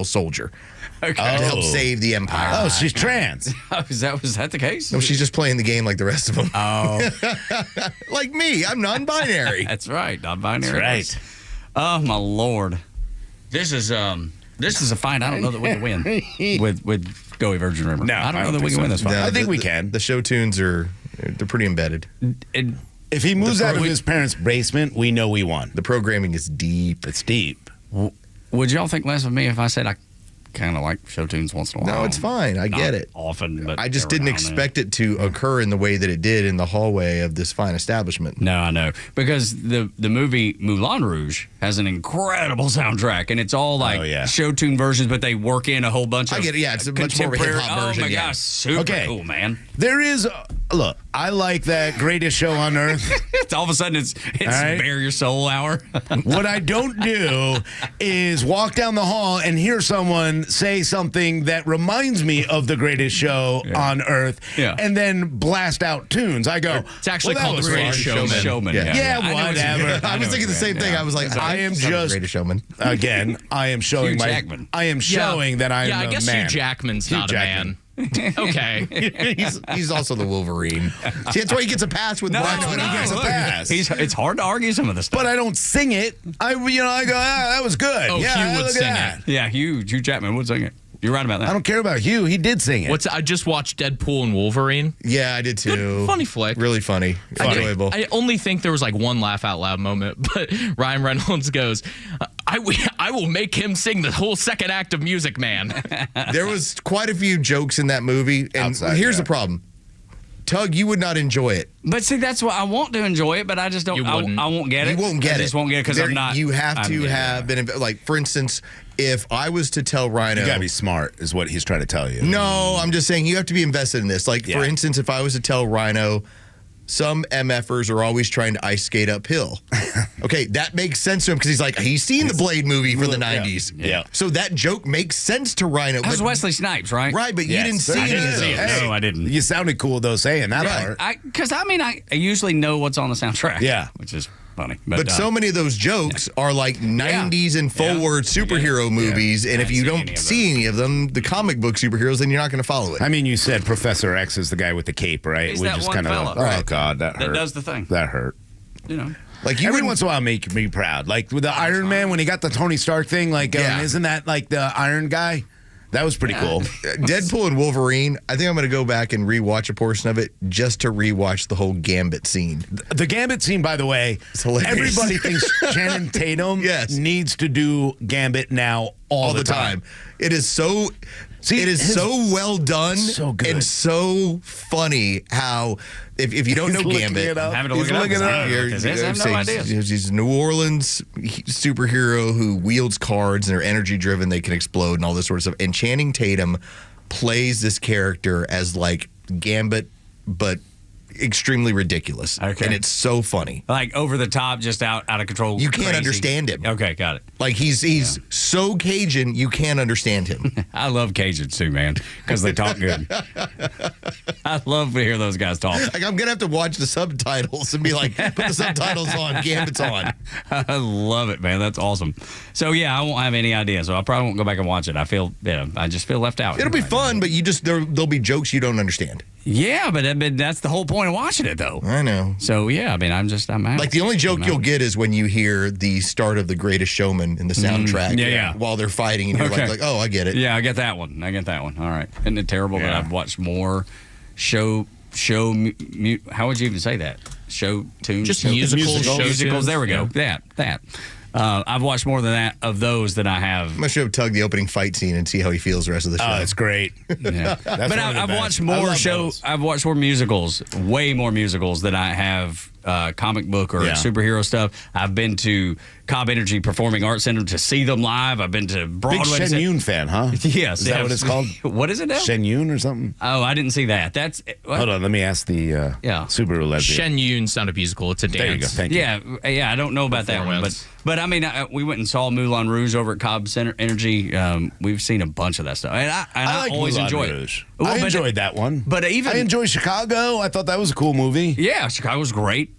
soldier Okay. to help save the empire. Oh, she's trans. Was that the case? No, she's just playing the game like the rest of them. Oh, Like me, I'm non-binary. that's right. Non-binary. That's right. Oh my Lord, this is a fight. I don't know that we can win with Go Virgin River. No, I don't know that we can win this fight. No, I think we can. The show tunes they're pretty embedded. If he moves out of his parents' basement, we know we won. The programming is deep. It's deep. Would y'all think less of me if I said I kind of like show tunes once in a while? No, it's fine. I get it. Often, but I just every didn't now and then. expect it to occur in the way that it did in the hallway of this fine establishment. No, I know. Because the movie Moulin Rouge has an incredible soundtrack, and it's all like show tune versions, but they work in a whole bunch of I get it. Yeah, it's a much more of a contemporary. hip-hop version. Oh, my yeah. gosh. Super cool, man. There is, look, I like that Greatest Show on Earth. All of a sudden, it's right. Bare Your Soul hour. What I don't do is walk down the hall and hear someone say something that reminds me of the Greatest Show on Earth, and then blast out tunes. I go, it's actually called that The Greatest Showman. Yeah, I know what you whatever. mean. I was thinking the same thing. I was like, I am it's not the just Greatest Showman. Again, I am showing Hugh my. Jackman. I am showing that I am Yeah, I guess a man. Hugh Jackman's Hugh not Jackman. a man. Okay. He's also the Wolverine. See, that's why he gets a pass with Rhino. he gets a look, pass. It's hard to argue some of the stuff. But I don't sing it. I go, that was good. Oh, yeah, Hugh would look sing at that. it. Yeah, Hugh Jackman would sing it. You're right about that. I don't care about Hugh. He did sing it. I just watched Deadpool and Wolverine. Yeah, I did too. Good, funny flick. Really funny. Enjoyable. I only think there was like one laugh out loud moment, but Ryan Reynolds goes, I will make him sing the whole second act of Music Man. There was quite a few jokes in that movie, and here's the problem. Tug, you would not enjoy it. But see, that's what I want to enjoy it, but I just don't. I won't get it. You won't get it. I just won't get it because I'm not. You have to have been like, for instance, if I was to tell Rhino, You gotta be smart, is what he's trying to tell you. No, I'm just saying you have to be invested in this. Like, for instance, if I was to tell Rhino, some MFers are always trying to ice skate uphill. Okay, that makes sense to him because he's seen the Blade movie from the 90s. Yeah. So that joke makes sense to Rhino. That was Wesley Snipes, right? Right, but you didn't see any of those. No, I didn't. You sounded cool though saying that part. Because I usually know what's on the soundtrack. Yeah. Which is funny. But so many of those jokes are like 90s and forward superhero movies, and if you don't see any of them, the comic book superheroes, then you're not going to follow it. I mean, you said Professor X is the guy with the cape, right? He's that one fella. Oh, God, that hurt. That does the thing. That hurt. You know. Like Every once in a while, make me proud. Like with the Iron Man, when he got the Tony Stark thing, isn't that like the Iron guy? That was pretty cool. Deadpool and Wolverine, I think I'm going to go back and rewatch a portion of it just to rewatch the whole Gambit scene. The Gambit scene, by the way, hilarious. Everybody thinks Channing Tatum needs to do Gambit now all the time. It is so... it is so well done, so good, and so funny how if you don't know Gambit, I'm having to look it up. I have no idea. He's a New Orleans superhero who wields cards and are energy driven. They can explode and all this sort of stuff. And Channing Tatum plays this character as like Gambit, but extremely ridiculous. Okay. And it's so funny. Like over the top, just out of control. You can't crazy. understand him. Okay, got it. Like he's so Cajun, you can't understand him. I love Cajuns too, man, because they talk good. I love to hear those guys talk. Like I'm gonna have to watch the subtitles and be like, put the subtitles on, Gambit's on. I love it, man. That's awesome. So yeah, I won't have any idea. So I probably won't go back and watch it. I just feel left out. It'll be fun, but there'll be jokes you don't understand. Yeah, but that's the whole point of watching it, though. I know. So yeah, I mean, I'm out. Like the only joke you'll get is when you hear the start of The Greatest Showman in the soundtrack. While they're fighting, and you're like, oh, I get it. Yeah, I get that one. All right. Isn't it terrible that I've watched more how would you even say that? Show tunes? Just musicals. There we go. That. I've watched more than that of those than I have. I'm going to show Tug the opening fight scene and see how he feels the rest of the show. Oh, it's great. Yeah. But I've watched more I've watched more musicals, way more musicals than I have comic book or superhero stuff. I've been to Cobb Energy Performing Arts Center to see them live. I've been to Broadway. Big Shen Yun fan, huh? Yes. Is that what it's called? What is it now? Shen Yun or something? Oh, I didn't see that. That's Hold on, let me ask the Subaru lesbian. Shen Yun's not a musical; it's a dance. There you go. Thank you. Yeah. I don't know about that one, but I mean, we went and saw Moulin Rouge over at Cobb Center Energy. We've seen a bunch of that stuff, and I like always Moulin enjoy Rouge. it. I enjoyed that one. But I enjoyed Chicago. I thought that was a cool movie. Yeah, Chicago's great.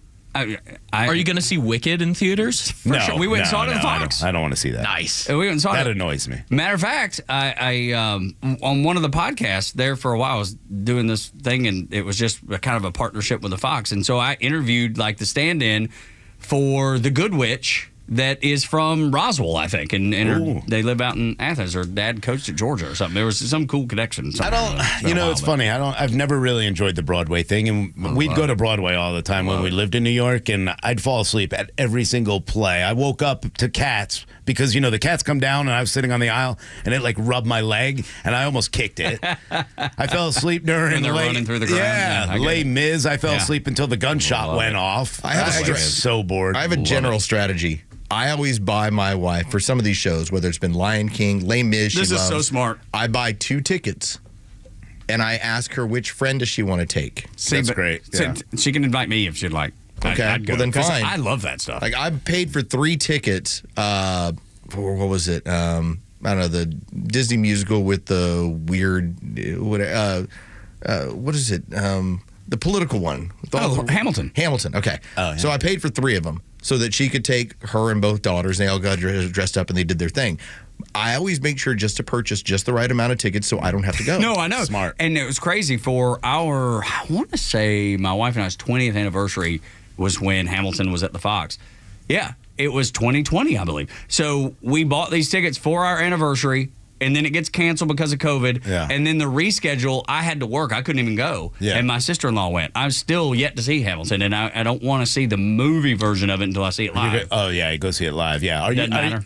Are you going to see Wicked in theaters? No, sure. We went and saw it at the Fox. I don't want to see that. Nice. We went and saw That it. annoys me. Matter of fact, I on one of the podcasts there for a while, I was doing this thing, and it was just a kind of a partnership with the Fox. And so I interviewed like the stand-in for the Good Witch that is from Roswell, I think, and they live out in Athens. Her dad coached at Georgia or something. There was some cool connection. I don't. It's funny. I've never really enjoyed the Broadway thing, and we'd go to Broadway all the time when we lived in New York, and I'd fall asleep at every single play. I woke up to Cats because the Cats come down, and I was sitting on the aisle, and it like rubbed my leg, and I almost kicked it. I fell asleep during and they're running through the ground. Yeah, Les Mis. I fell asleep until the gunshot went off. I get so bored. I have a general strategy. I always buy my wife for some of these shows, whether it's been Lion King, Les Mis. This is so smart. I buy 2 tickets, and I ask her which friend does she want to take. That's great. Yeah. She can invite me if she'd like. Okay, I'd go, well then fine. I love that stuff. Like I paid for 3 tickets for what was it? I don't know, the Disney musical with the weird what is it? The political one. Hamilton. Hamilton. Okay. Oh, yeah. So I paid for 3 of them so that she could take her and both daughters, and they all got dressed up and they did their thing. I always make sure just to purchase just the right amount of tickets so I don't have to go. No, I know. Smart. And it was crazy for our, I want to say my wife and I's 20th anniversary was when Hamilton was at the Fox. Yeah, it was 2020, I believe. So we bought these tickets for our anniversary, and then it gets canceled because of COVID. Yeah. And then the reschedule, I had to work. I couldn't even go. Yeah. And my sister-in-law went. I'm still yet to see Hamilton, and I don't want to see the movie version of it until I see it live. You go see it live. Yeah. Doesn't matter.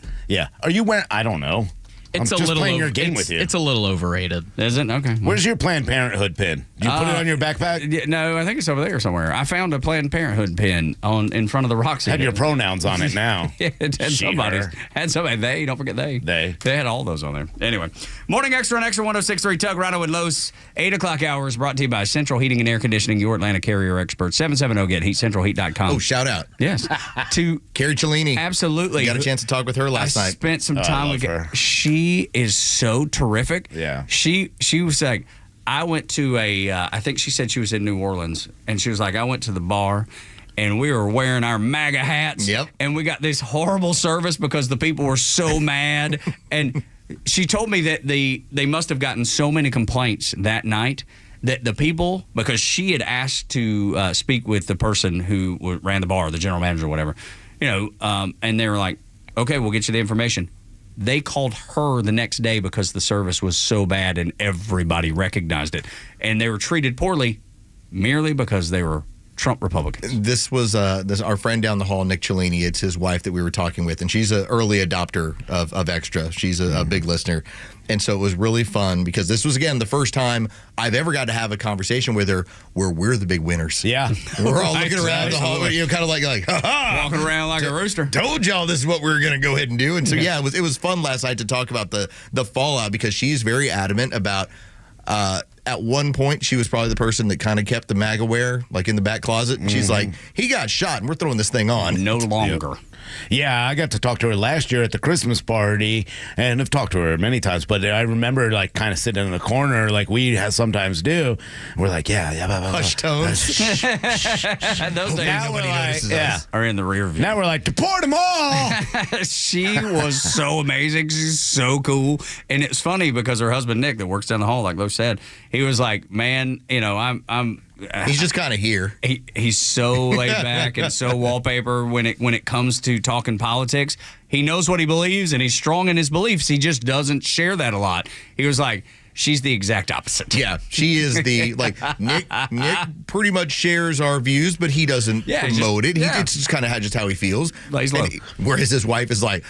Are you wearing? I don't know. It's I'm a just little playing your game with you. It's a little overrated. Is it? Okay. Where's your Planned Parenthood pin? Did you put it on your backpack? Yeah, no, I think it's over there somewhere. I found a Planned Parenthood pin in front of the Roxy. Had your pronouns on it now. Yeah, it had somebody's. Had somebody. They, don't forget they. They had all those on there. Anyway, Morning Extra on Extra 106.3. Tug Rhino and Los. 8 o'clock hours brought to you by Central Heating and Air Conditioning, your Atlanta carrier expert. 770-GET-HEAT, centralheat.com. Oh, shout out. Yes. To Carrie Cellini. Absolutely. You got a chance to talk with her last night. I spent some time with her. She is so terrific. Yeah. She was like, I went to I think she said she was in New Orleans, and she was like, I went to the bar, and we were wearing our MAGA hats. Yep. And we got this horrible service because the people were so mad. And she told me that they must have gotten so many complaints that night that the people, because she had asked to speak with the person who ran the bar, the general manager or whatever, and they were like, okay, we'll get you the information. They called her the next day because the service was so bad and everybody recognized it. And they were treated poorly merely because they were Trump Republicans. This was our friend down the hall, Nick Cellini. It's his wife that we were talking with, and she's an early adopter of Extra. She's a big listener. And so it was really fun because this was, again, the first time I've ever got to have a conversation with her where we're the big winners. Yeah. We're all looking around the hall, kind of like ha-ha. Walking around like a rooster. Told y'all this is what we were going to go ahead and do. And so, yeah, it was fun last night to talk about the fallout because she's very adamant about at one point, she was probably the person that kind of kept the MAGA wear, like in the back closet. And she's like, he got shot, and we're throwing this thing on. No longer. Yep. Yeah, I got to talk to her last year at the Christmas party, and I've talked to her many times, but I remember like kind of sitting in the corner like we sometimes do. We're like, yeah, blah, blah, blah. Hush tones. Those days Now we're like, are in the rear view. Now we're like, deport them all. She was so amazing. She's so cool. And it's funny because her husband, Nick, that works down the hall, like Lo said, he was like, man, I'm he's just kind of here. He's so laid back and so wallpaper when it comes to talking politics. He knows what he believes and he's strong in his beliefs. He just doesn't share that a lot. He was like, she's the exact opposite. Yeah, she is the Nick pretty much shares our views, but he doesn't promote it. It's just kind of just how he feels. Whereas his wife is like,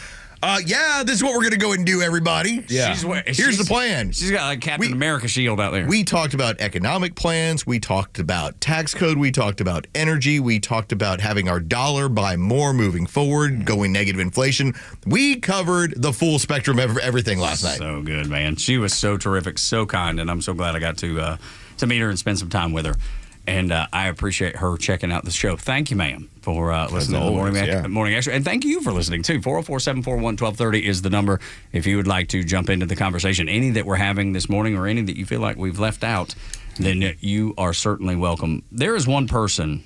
this is what we're going to go and do, everybody. Yeah. Here's the plan. She's got like Captain America shield out there. We talked about economic plans. We talked about tax code. We talked about energy. We talked about having our dollar buy more moving forward, going negative inflation. We covered the full spectrum of everything last night. So good, man. She was so terrific, so kind, and I'm so glad I got to meet her and spend some time with her. And I appreciate her checking out the show. Thank you, ma'am, for listening to the Morning Extra. And thank you for listening, too. 404-741-1230 is the number if you would like to jump into the conversation. Any that we're having this morning or any that you feel like we've left out, then you are certainly welcome. There is one person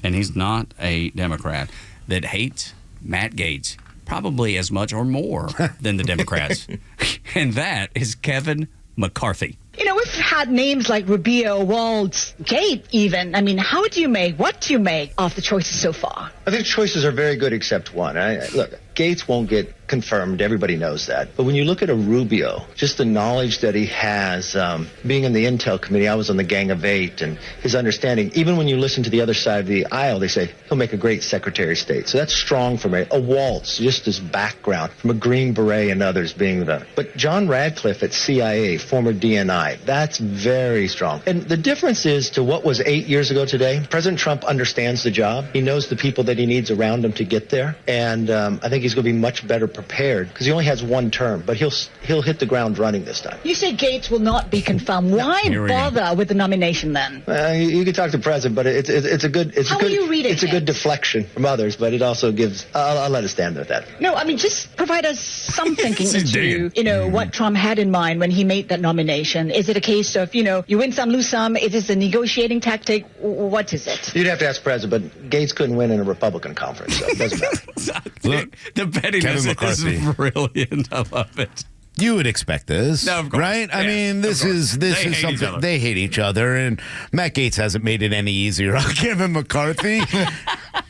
and he's not a Democrat, that hates Matt Gaetz probably as much or more than the Democrats. And that is Kevin McCarthy. You know, we've had names like Rubio, Waltz, Gates even. I mean, what do you make of the choices so far? I think choices are very good except one. Look, Gates won't get confirmed. Everybody knows that. But when you look at a Rubio, just the knowledge that he has, being in the Intel Committee, I was on the Gang of Eight, and his understanding, even when you listen to the other side of the aisle, they say he'll make a great Secretary of State. So that's strong for me. A Waltz, just his background, from a Green Beret and others being the... But John Radcliffe at CIA, former DNI, that's very strong. And the difference is to what was 8 years ago today, President Trump understands the job. He knows the people that he needs around him to get there. And I think he's going to be much better prepared because he only has one term, but he'll hit the ground running this time. You say Gates will not be confirmed. Why bother with the nomination then? You can talk to the president, but it's a good deflection from others, but it also gives. I'll let it stand with that. No, I mean just provide us some thinking into what Trump had in mind when he made that nomination. Is it a case of you win some, lose some? Is this a negotiating tactic? What is it? You'd have to ask the president, but Gates couldn't win in a Republican conference, so it doesn't matter. Look, the pettiness is brilliant. I love it. You would expect this, right? Yeah, I mean, this is something. They hate each other, and Matt Gaetz hasn't made it any easier on Kevin McCarthy.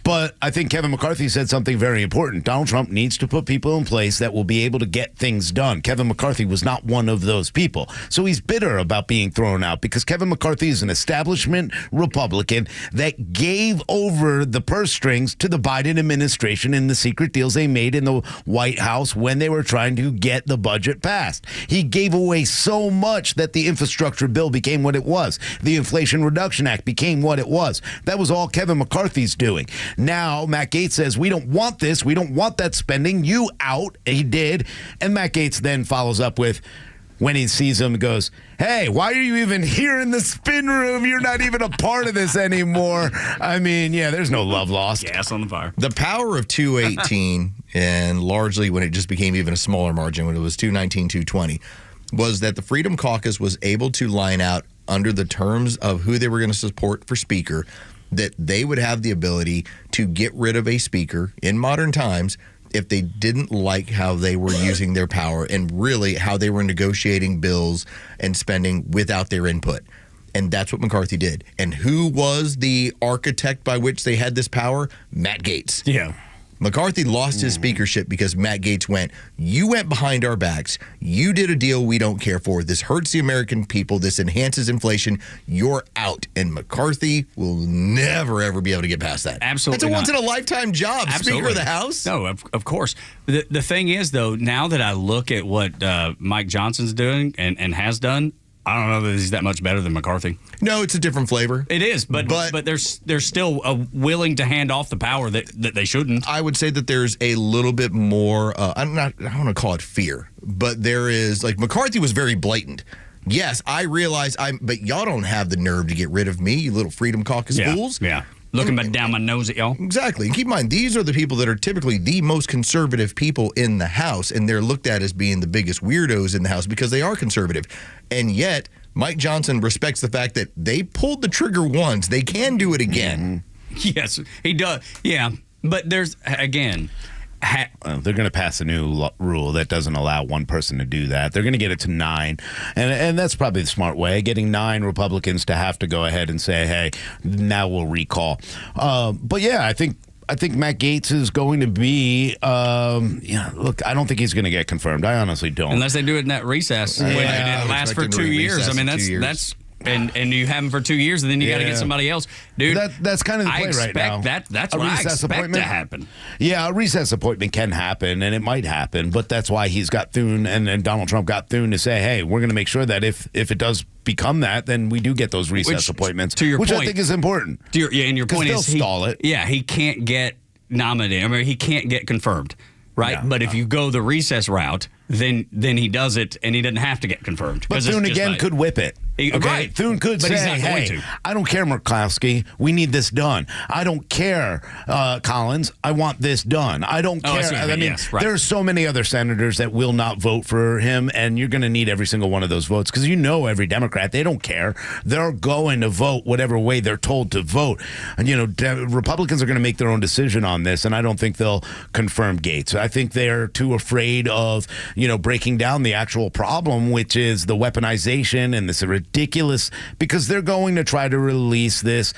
But I think Kevin McCarthy said something very important. Donald Trump needs to put people in place that will be able to get things done. Kevin McCarthy was not one of those people. So he's bitter about being thrown out because Kevin McCarthy is an establishment Republican that gave over the purse strings to the Biden administration in the secret deals they made in the White House when they were trying to get the budget passed. He gave away so much that the infrastructure bill became what it was. The Inflation Reduction Act became what it was. That was all Kevin McCarthy's doing. Now, Matt Gaetz says, we don't want this. We don't want that spending. You out. He did. And Matt Gaetz then follows up with, when he sees him, goes, hey, why are you even here in the spin room? You're not even a part of this anymore. I mean, yeah, there's no love lost. Gas on the fire. The power of 218, and largely when it just became even a smaller margin, when it was 219, 220, was that the Freedom Caucus was able to line out under the terms of who they were going to support for speaker, that they would have the ability to get rid of a speaker in modern times if they didn't like how they were using their power and really how they were negotiating bills and spending without their input. And that's what McCarthy did. And who was the architect by which they had this power? Matt Gaetz. Yeah. McCarthy lost his speakership because Matt Gaetz you went behind our backs. You did a deal we don't care for. This hurts the American people. This enhances inflation. You're out. And McCarthy will never, ever be able to get past that. Absolutely. That's a once-in-a-lifetime job, Absolutely. Speaker of the House. No, of course. The thing is, though, now that I look at what Mike Johnson's doing and has done, I don't know that he's that much better than McCarthy. No, it's a different flavor. It is, but they're still willing to hand off the power that they shouldn't. I would say that there's a little bit more. I don't want to call it fear, but there is McCarthy was very blatant. Yes, I realize but y'all don't have the nerve to get rid of me, you little Freedom Caucus fools. Yeah. Looking down my nose at y'all. Exactly. And keep in mind, these are the people that are typically the most conservative people in the House, and they're looked at as being the biggest weirdos in the House because they are conservative. And yet, Mike Johnson respects the fact that they pulled the trigger once. They can do it again. Mm-hmm. Yes, he does. Yeah. But there's, again... they're going to pass a new rule that doesn't allow one person to do that. They're going to get it to 9. And that's probably the smart way, getting 9 Republicans to have to go ahead and say, hey, now we'll recall. But yeah, I think Matt Gaetz is going to be, look, I don't think he's going to get confirmed. I honestly don't. Unless they do it in that recess when it didn't last for 2 years. I mean, that's and you have him for 2 years, and then you got to get somebody else, dude. That's kind of the play right now. That's what I expect to happen. Yeah, a recess appointment can happen, and it might happen, but that's why he's got Thune and Donald Trump got Thune to say, hey, we're going to make sure that if it does become that, then we do get those recess appointments, which I think is important. And your point is stall it. Yeah, he can't get nominated. I mean, he can't get confirmed, right? Yeah, but if you go the recess route, then he does it, and he doesn't have to get confirmed. But Thune again could whip it. Okay? Right. Thune could say, hey, I don't care, Murkowski. We need this done. I don't care, Collins. I want this done. I don't care. I mean, there are so many other senators that will not vote for him, and you're going to need every single one of those votes because every Democrat, they don't care. They're going to vote whatever way they're told to vote. And, Republicans are going to make their own decision on this, and I don't think they'll confirm Gaetz. I think they're too afraid of, breaking down the actual problem, which is the weaponization and this ridiculous, because they're going to try to release this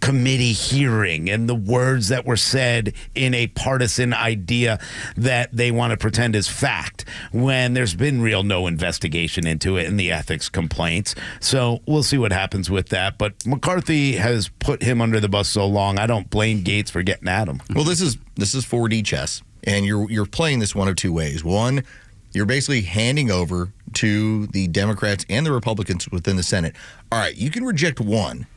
committee hearing and the words that were said in a partisan idea that they want to pretend is fact when there's been no investigation into it and the ethics complaints. So we'll see what happens with that. But McCarthy has put him under the bus so long, I don't blame Gaetz for getting at him. Well, this is 4D chess, and you're playing this one of two ways. One, you're basically handing over to the Democrats and the Republicans within the Senate. All right, you can reject one.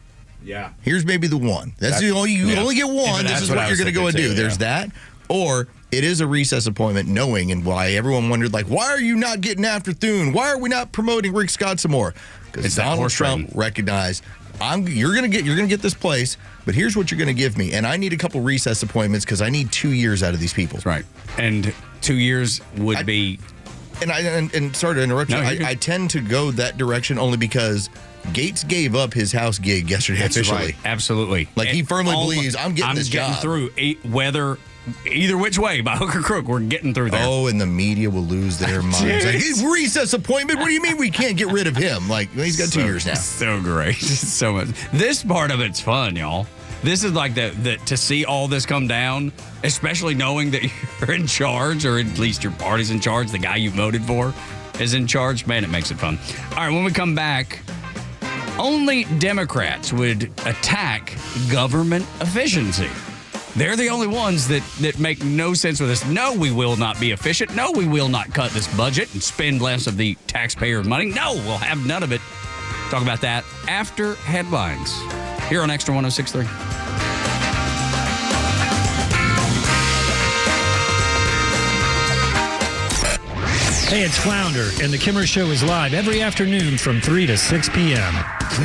Yeah. Here's maybe the one. That's the only, you only get one. This is what you're going to go and do. There's that. Or it is a recess appointment, knowing, and why everyone wondered, why are you not getting after Thune? Why are we not promoting Rick Scott some more? Because Donald Trump recognized, you're going to get this place, but here's what you're going to give me. And I need a couple recess appointments because I need 2 years out of these people. Right. And 2 years would be... And sorry to interrupt you, I tend to go that direction only because Gaetz gave up his House gig yesterday officially. Right. Absolutely. He firmly believes I'm getting this job. Through whether either which way, by hook or crook, we're getting through there. Oh, and the media will lose their minds. His recess appointment? What do you mean we can't get rid of him? He's got 2 years now. So great. So much. This part of it's fun, y'all. This is to see all this come down, especially knowing that you're in charge, or at least your party's in charge, the guy you voted for is in charge. Man, it makes it fun. All right, when we come back, only Democrats would attack government efficiency. They're the only ones that make no sense with this. No, we will not be efficient. No, we will not cut this budget and spend less of the taxpayer money. No, we'll have none of it. Talk about that after headlines here on Xtra 106.3. Hey, it's Flounder, and the Kimmer Show is live every afternoon from 3 to 6 p.m.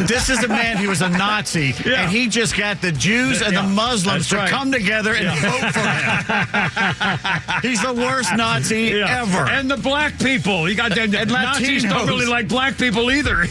This is a man who was a Nazi, and he just got the Jews and the Muslims to come together and vote for him. He's the worst Nazi ever. And the black people. You got and Nazis don't really like black people either.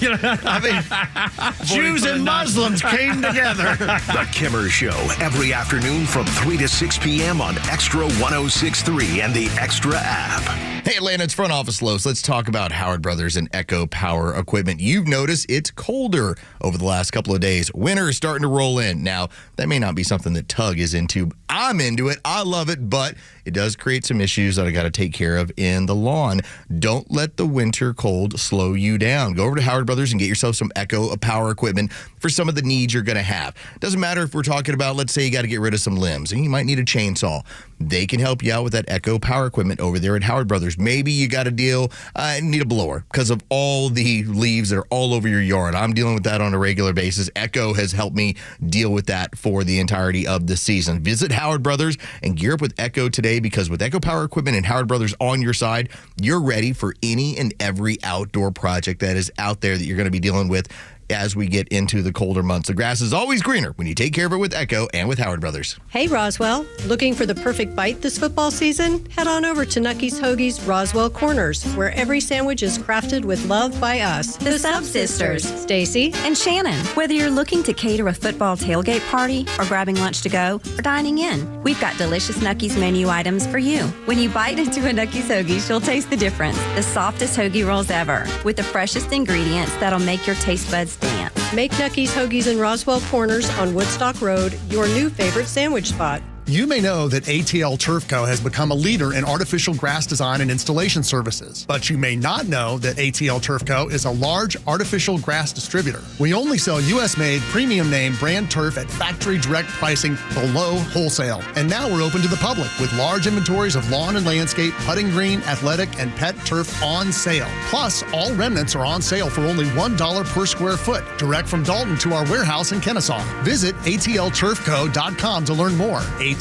Jews and Muslims came together. The Kimmer Show, every afternoon from 3 to 6 p.m. on Xtra 106.3 and the Xtra app. Hey, Atlanta, it's Front Office Los. Let's talk about Howard Brothers and Echo Power Equipment. You've noticed it's colder over the last couple of days. Winter is starting to roll in. Now, that may not be something that Tug is into. I'm into it. I love it, but it does create some issues that I got to take care of in the lawn. Don't let the winter cold slow you down. Go over to Howard Brothers and get yourself some Echo Power Equipment for some of the needs you're going to have. Doesn't matter if we're talking about, let's say you got to get rid of some limbs and you might need a chainsaw. They can help you out with that Echo Power Equipment over there at Howard Brothers. Maybe you got to need a blower because of all the leaves that are all over your yard. I'm dealing with that on a regular basis. Echo has helped me deal with that for the entirety of the season. Visit Howard Brothers and gear up with Echo today, because with Echo Power Equipment and Howard Brothers on your side, you're ready for any and every outdoor project that is out there that you're going to be dealing with as we get into the colder months. The grass is always greener when you take care of it with Echo and with Howard Brothers. Hey, Roswell. Looking for the perfect bite this football season? Head on over to Nucky's Hoagies Roswell Corners, where every sandwich is crafted with love by us. The Sub Sisters, Stacy and Shannon. Whether you're looking to cater a football tailgate party or grabbing lunch to go or dining in, we've got delicious Nucky's menu items for you. When you bite into a Nucky's Hoagies, you'll taste the difference. The softest hoagie rolls ever, with the freshest ingredients that'll make your taste buds dance. Make Nucky's Hoagies in Roswell Corners on Woodstock Road your new favorite sandwich spot. You may know that ATL Turf Co. has become a leader in artificial grass design and installation services, but you may not know that ATL Turf Co. is a large artificial grass distributor. We only sell U.S.-made premium name brand turf at factory direct pricing below wholesale. And now we're open to the public with large inventories of lawn and landscape, putting green, athletic, and pet turf on sale. Plus, all remnants are on sale for only $1 per square foot, direct from Dalton to our warehouse in Kennesaw. Visit atlturfco.com to learn more. atlturfco.com.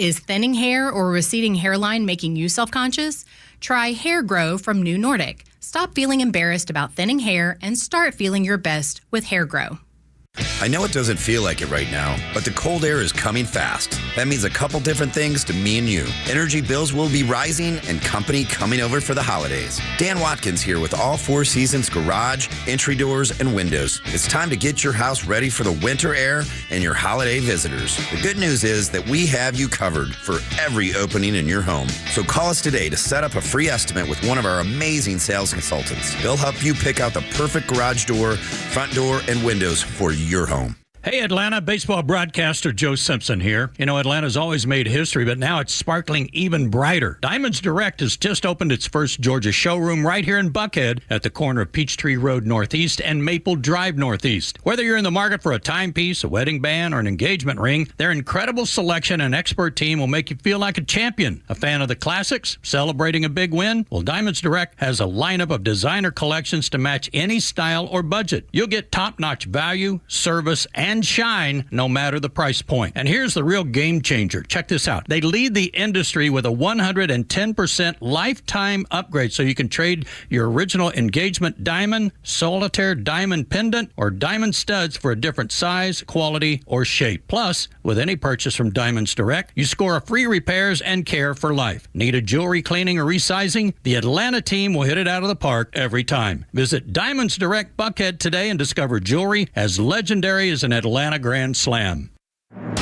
Is thinning hair or receding hairline making you self-conscious? Try Hair Grow from New Nordic. Stop feeling embarrassed about thinning hair and start feeling your best with Hair Grow. I know it doesn't feel like it right now, but the cold air is coming fast. That means a couple different things to me and you. Energy bills will be rising and company coming over for the holidays. Dan Watkins here with all Four Seasons garage, entry doors, and windows. It's time to get your house ready for the winter air and your holiday visitors. The good news is that we have you covered for every opening in your home. So call us today to set up a free estimate with one of our amazing sales consultants. They'll help you pick out the perfect garage door, front door, and windows for your home. Hey, Atlanta, baseball broadcaster Joe Simpson here. You know, Atlanta's always made history, but now it's sparkling even brighter. Diamonds Direct has just opened its first Georgia showroom right here in Buckhead at the corner of Peachtree Road Northeast and Maple Drive Northeast. Whether you're in the market for a timepiece, a wedding band, or an engagement ring, their incredible selection and expert team will make you feel like a champion. A fan of the classics? Celebrating a big win? Well, Diamonds Direct has a lineup of designer collections to match any style or budget. You'll get top-notch value, service, and shine no matter the price point. And here's the real game changer. Check this out. They lead the industry with a 110% lifetime upgrade, so you can trade your original engagement diamond, solitaire diamond pendant, or diamond studs for a different size, quality, or shape. Plus, with any purchase from Diamonds Direct, you score a free repairs and care for life. Need a jewelry cleaning or resizing? The Atlanta team will hit it out of the park every time. Visit Diamonds Direct Buckhead today and discover jewelry as legendary as an Atlanta Grand Slam.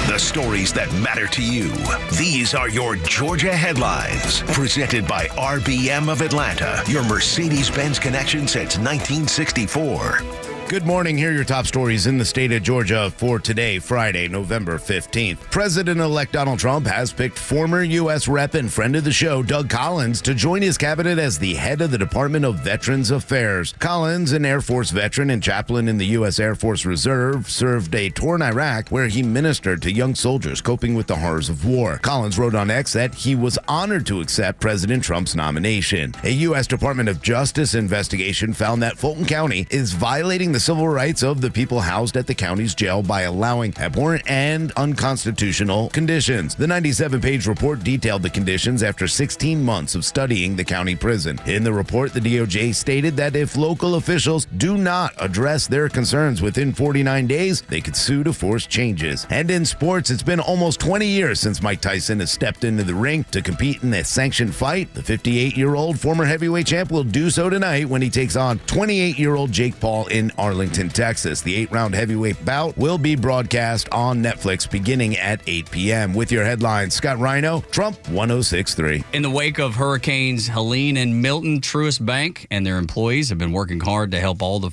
The stories that matter to you. These are your Georgia headlines. Presented by RBM of Atlanta, your Mercedes-Benz connection since 1964. Good morning. Here are your top stories in the state of Georgia for today, Friday, November 15th. President-elect Donald Trump has picked former U.S. Rep and friend of the show, Doug Collins, to join his cabinet as the head of the Department of Veterans Affairs. Collins, an Air Force veteran and chaplain in the U.S. Air Force Reserve, served a tour in Iraq where he ministered to young soldiers coping with the horrors of war. Collins wrote on X that he was honored to accept President Trump's nomination. A U.S. Department of Justice investigation found that Fulton County is violating the civil rights of the people housed at the county's jail by allowing abhorrent and unconstitutional conditions. The 97-page report detailed the conditions after 16 months of studying the county prison. In the report, the DOJ stated that if local officials do not address their concerns within 49 days, they could sue to force changes. And in sports, it's been almost 20 years since Mike Tyson has stepped into the ring to compete in a sanctioned fight. The 58-year-old former heavyweight champ will do so tonight when he takes on 28-year-old Jake Paul in Arlington, Texas. The 8-round heavyweight bout will be broadcast on Netflix beginning at 8 p.m. With your headlines, Scott Rhino, Trump 1063. In the wake of Hurricanes Helene and Milton, Truist Bank and their employees have been working hard to help all the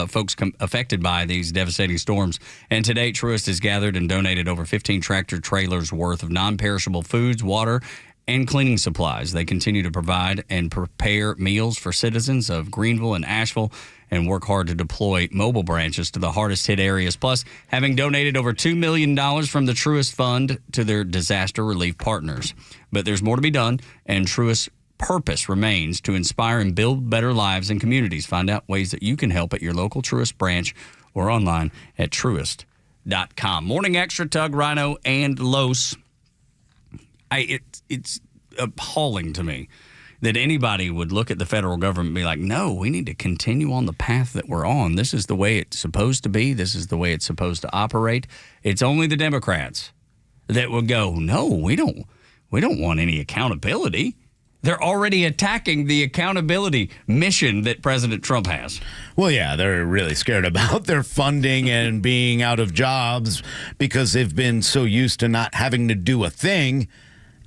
folks affected by these devastating storms. And to date, Truist has gathered and donated over 15 tractor trailers worth of non-perishable foods, water, and cleaning supplies. They continue to provide and prepare meals for citizens of Greenville and Asheville and work hard to deploy mobile branches to the hardest hit areas. Plus, having donated over $2 million from the Truist Fund to their disaster relief partners. But there's more to be done, and Truist's purpose remains to inspire and build better lives and communities. Find out ways that you can help at your local Truist branch or online at truist.com. Morning Xtra, Tug, Rhino, and Los. It's appalling to me that anybody would look at the federal government and be like, no, we need to continue on the path that we're on. This is the way it's supposed to be. This is the way it's supposed to operate. It's only the Democrats that would go, no, we don't want any accountability. They're already attacking the accountability mission that President Trump has. Well, yeah, they're really scared about their funding and being out of jobs because they've been so used to not having to do a thing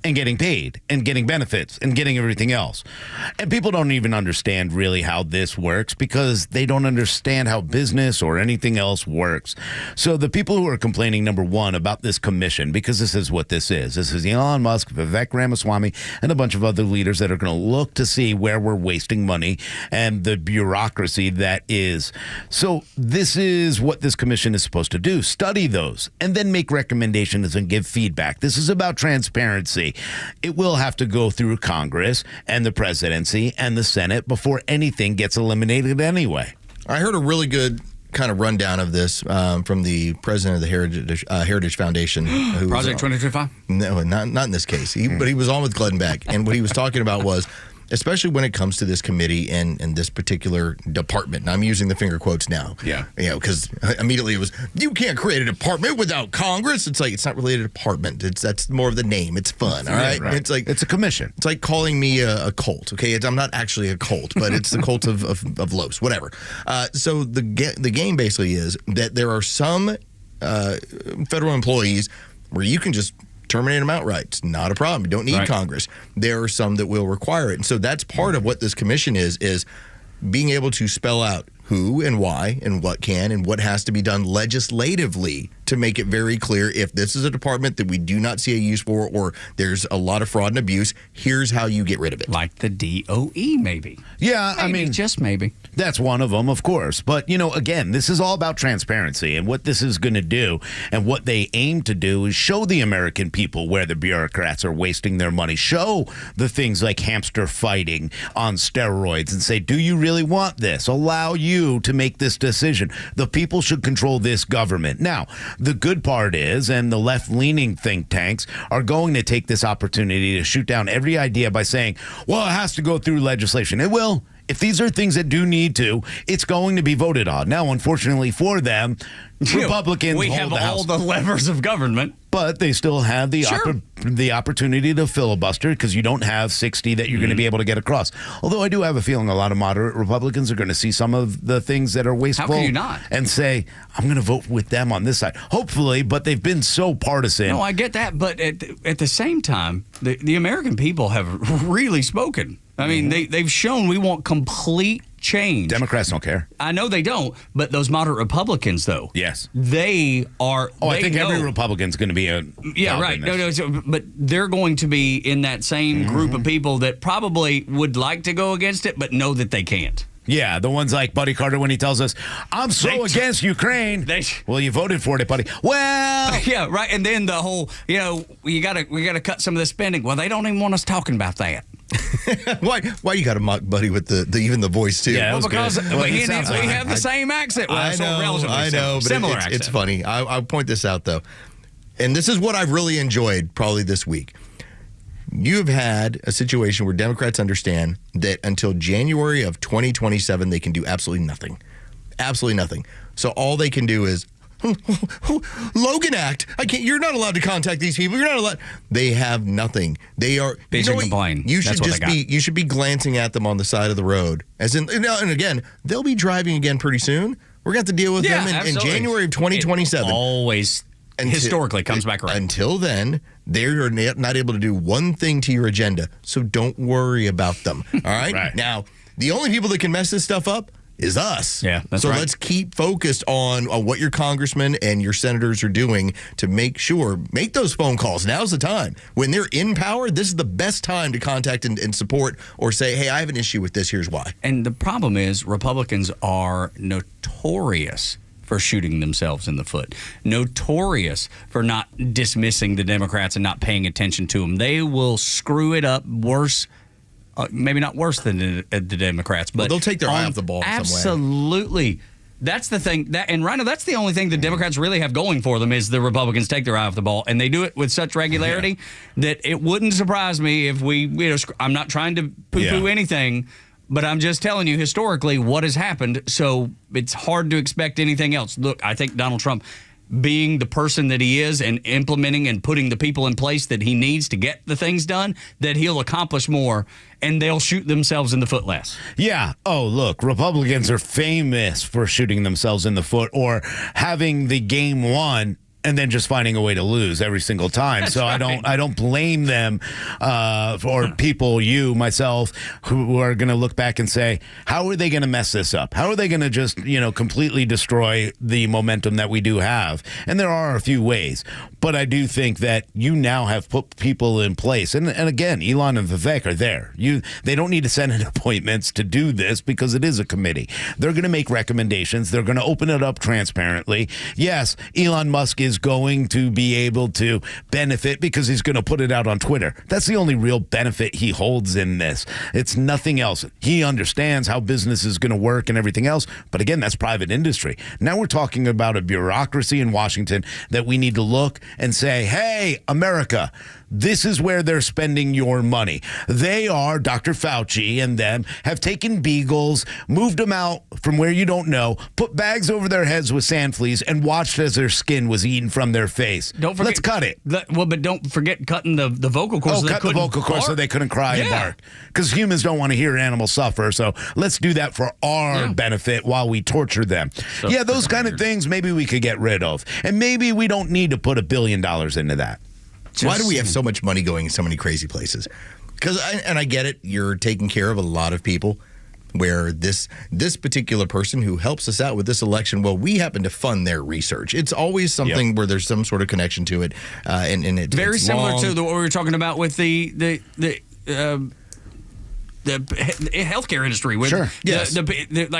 and getting paid and getting benefits and getting everything else. And people don't even understand really how this works because they don't understand how business or anything else works. So the people who are complaining, number one, about this commission, because this is what this is. This is Elon Musk, Vivek Ramaswamy, and a bunch of other leaders that are going to look to see where we're wasting money and the bureaucracy that is. So this is what this commission is supposed to do. Study those and then make recommendations and give feedback. This is about transparency. It will have to go through Congress and the presidency and the Senate before anything gets eliminated anyway. I heard a really good kind of rundown of this from the president of the Heritage Foundation. Who Project 2025? No, not in this case. But he was on with Glenn Beck. And what he was talking about was, especially when it comes to this committee and this particular department. And I'm using the finger quotes now. Yeah. Because immediately it was, you can't create a department without Congress. It's like, it's not really a department. That's more of the name. It's fun, all right? Right. It's like, it's a commission. It's like calling me a cult, okay? I'm not actually a cult, but it's the cult of Los, whatever. So the game basically is that there are some federal employees where you can just terminate them outright. It's not a problem. You don't need Congress. There are some that will require it. And so that's part of what this commission is being able to spell out who and why and what can and what has to be done legislatively to make it very clear if this is a department that we do not see a use for or there's a lot of fraud and abuse, here's how you get rid of it. Like the DOE, maybe. Yeah, maybe, I mean, just maybe. That's one of them, of course. But, again, this is all about transparency. And what this is going to do and what they aim to do is show the American people where the bureaucrats are wasting their money. Show the things like hamster fighting on steroids and say, do you really want this? Allow you to make this decision. The people should control this government. Now, the good part is, and the left-leaning think tanks are going to take this opportunity to shoot down every idea by saying, well, it has to go through legislation. It will. If these are things that do need to, it's going to be voted on. Now, unfortunately for them, Republicans we hold have the House. all the levers of government. But they still have the the opportunity to filibuster because you don't have 60 that you're going to be able to get across. Although I do have a feeling a lot of moderate Republicans are going to see some of the things that are wasteful. How can you not? And say, I'm going to vote with them on this side. Hopefully, but they've been so partisan. No, I get that. But at the same time, the American people have really spoken. I mean, they've shown we want complete change. Democrats don't care. I know they don't, but those moderate Republicans, though. Yes. They are. Oh, I think every Republican's going to be a. Yeah, right. No, but they're going to be in that same group of people that probably would like to go against it, but know that they can't. Yeah, the ones like Buddy Carter when he tells us, I'm so against Ukraine. Well, you voted for it, buddy. Well. Yeah, right. And then the whole, we gotta cut some of the spending. Well, they don't even want us talking about that. Why you got to mock Buddy with the even the voice too? Yeah, because we have the same accent. Well, I know, but similar it's accent. funny. I'll point this out though, and this is what I've really enjoyed probably this week. You have had a situation where Democrats understand that until January of 2027 they can do absolutely nothing, absolutely nothing. So all they can do is Logan Act. I can't. You're not allowed to contact these people. You're not allowed. They have nothing. They are. Bitch and complain. You should just be. You should be glancing at them on the side of the road. As in, and again, they'll be driving again pretty soon. We're going to have to deal with them in January of 2027. It always historically comes back around. Until then, they're not able to do one thing to your agenda. So don't worry about them. All right. Right. Now, the only people that can mess this stuff up is us. Yeah, that's so right. let's keep focused on what your congressmen and your senators are doing to make those phone calls. Now's the time. When they're in power, this is the best time to contact and support or say, hey, I have an issue with this. Here's why. And the problem is Republicans are notorious for shooting themselves in the foot, notorious for not dismissing the Democrats and not paying attention to them. They will screw it up worse. Maybe not worse than the Democrats, but they'll take their eye off the ball. Absolutely. That's the thing. And Rhino, that's the only thing the Democrats really have going for them is the Republicans take their eye off the ball, and they do it with such regularity that it wouldn't surprise me if I'm not trying to poo-poo anything, but I'm just telling you historically what has happened, so it's hard to expect anything else. Look, I think Donald Trump, being the person that he is and implementing and putting the people in place that he needs to get the things done, that he'll accomplish more and they'll shoot themselves in the foot less. Yeah. Oh, look, Republicans are famous for shooting themselves in the foot or having the game won and then just finding a way to lose every single time. That's so right. I don't blame them or people, you, myself, who are going to look back and say, how are they going to mess this up? How are they going to just, completely destroy the momentum that we do have? And there are a few ways. But I do think that you now have put people in place. And again, Elon and Vivek are there. They don't need to send in appointments to do this because it is a committee. They're going to make recommendations. They're going to open it up transparently. Yes, Elon Musk is is going to be able to benefit because he's going to put it out on Twitter. That's the only real benefit he holds in this. It's nothing else. He understands how business is going to work and everything else, but again, that's private industry. Now we're talking about a bureaucracy in Washington that we need to look and say, hey, America, this is where they're spending your money. They are, Dr. Fauci and them, have taken beagles, moved them out from where you don't know, put bags over their heads with sand fleas, and watched as their skin was eaten from their face. Don't forget, let's cut it. But don't forget cutting the vocal cords. Oh, cut the vocal cords so they couldn't cry and bark. Because humans don't want to hear animals suffer, so let's do that for our benefit while we torture them. So those kind of things maybe we could get rid of. And maybe we don't need to put $1 billion into that. Why do we have so much money going in so many crazy places? Because, and I get it, you're taking care of a lot of people. Where this particular person who helps us out with this election, well, we happen to fund their research. It's always something where there's some sort of connection to it, and it's very similar to what we were talking about with the healthcare industry with like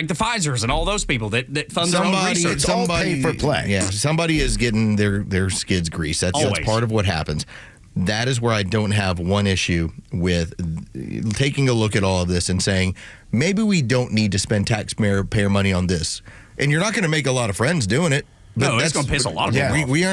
the Pfizers and all those people that fund their own research. It's all pay for play. Yeah, somebody is getting their skids greased. That's part of what happens. That is where I don't have one issue with taking a look at all of this and saying, maybe we don't need to spend taxpayer money on this. And you're not going to make a lot of friends doing it. But it's going to piss a lot of people off. We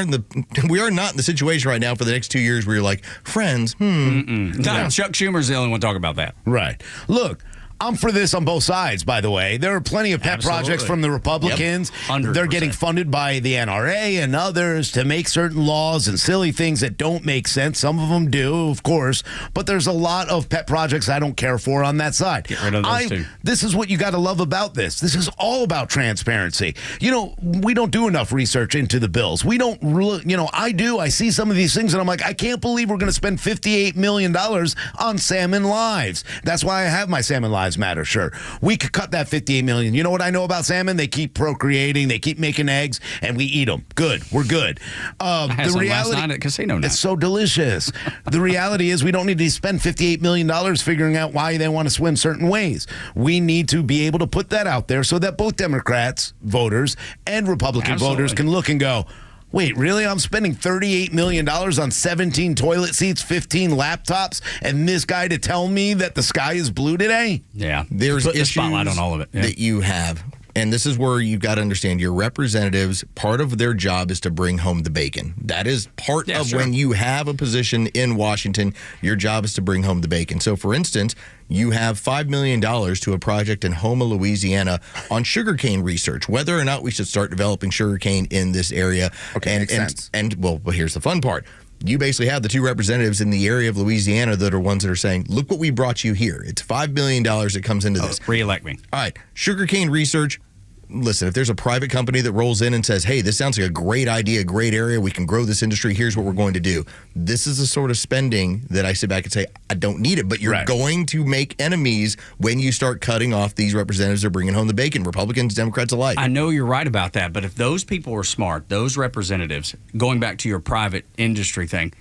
are not in the situation right now for the next 2 years where you're like, friends, Chuck Schumer's the only one talking about that. Right. Look, I'm for this on both sides, by the way. There are plenty of pet projects from the Republicans. 100%. They're getting funded by the NRA and others to make certain laws and silly things that don't make sense. Some of them do, of course, but there's a lot of pet projects I don't care for on that side. Get rid of those too. This is what you got to love about this. This is all about transparency. You know, we don't do enough research into the bills. We don't really, I do. I see some of these things and I'm like, I can't believe we're going to spend $58 million on salmon lives. That's why I have my Salmon Lives Matter shirt. We could cut that $58 million. You know what I know about salmon? They keep procreating, they keep making eggs, and we eat them. Good. We're good. I had some last night at casino night. It's so delicious. The reality is we don't need to spend $58 million figuring out why they want to swim certain ways. We need to be able to put that out there so that both Democrats voters and Republican voters can look and go, wait, really? I'm spending $38 million on 17 toilet seats, 15 laptops, and this guy to tell me that the sky is blue today? Yeah. There's Put the issues spotlight on all of it. Yeah. that you have. And this is where you've got to understand your representatives, part of their job is to bring home the bacon. That is part of when you have a position in Washington, your job is to bring home the bacon. So, for instance, you have $5 million to a project in Houma, Louisiana on sugarcane research, whether or not we should start developing sugarcane in this area. Okay, makes sense. And here's the fun part. You basically have the two representatives in the area of Louisiana that are ones that are saying, look what we brought you here. It's $5 million that comes into this. Re-elect me. All right, sugarcane research. Listen, if there's a private company that rolls in and says, hey, this sounds like a great idea, great area, we can grow this industry, here's what we're going to do. This is the sort of spending that I sit back and say, I don't need it. But you're going to make enemies when you start cutting off these representatives that are bringing home the bacon, Republicans, Democrats alike. I know you're right about that, but if those people are smart, those representatives, going back to your private industry thing,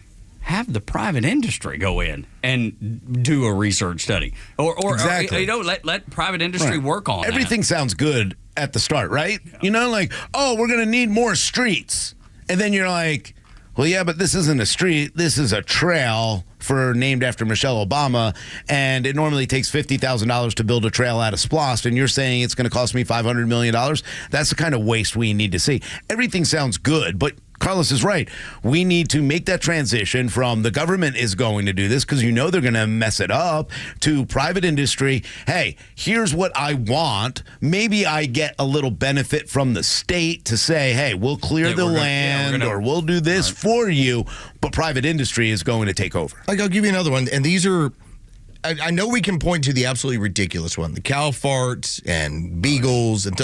have the private industry go in and do a research study. Or let private industry work on everything that. Sounds good at the start, right? Like, we're going to need more streets. And then you're like, well, yeah, but this isn't a street. This is a trail named after Michelle Obama, and it normally takes $50,000 to build a trail out of Splost, and you're saying it's going to cost me $500 million? That's the kind of waste we need to see. Everything sounds good, but Carlos is right. We need to make that transition from the government is going to do this because they're going to mess it up to private industry. Hey, here's what I want. Maybe I get a little benefit from the state to say, hey, we'll clear the land or we'll do this for you, but private industry is going to take over. I'll give you another one, and these are I know we can point to the absolutely ridiculous one, the cow farts and beagles and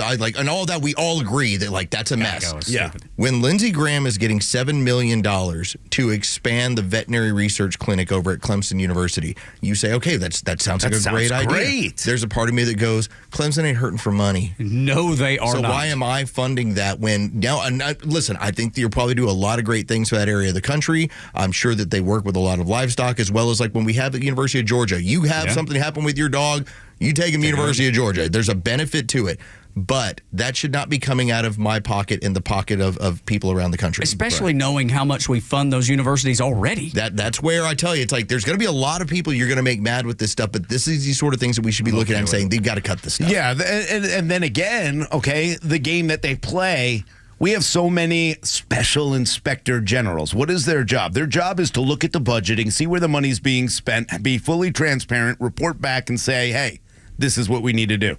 all that. We all agree that that's a mess. Yeah. When Lindsey Graham is getting $7 million to expand the veterinary research clinic over at Clemson University, you say, okay, that sounds like a great idea. There's a part of me that goes, Clemson ain't hurting for money. No, they are not. So why am I funding that when now? Listen, I think you'll probably do a lot of great things for that area of the country. I'm sure that they work with a lot of livestock as well as when we have at the University of Georgia. You have something happen with your dog, you take him to University of Georgia. There's a benefit to it. but that should not be coming out of my pocket in the pocket of people around the country. Especially knowing how much we fund those universities already. That's where I tell you, it's like there's going to be a lot of people you're going to make mad with this stuff, but this is the sort of things that we should be looking at and saying, they've got to cut this stuff. Yeah, and then again, okay, the game that they play, we have so many special inspector generals. What is their job? Their job is to look at the budgeting, see where the money's being spent, be fully transparent, report back and say, hey, this is what we need to do.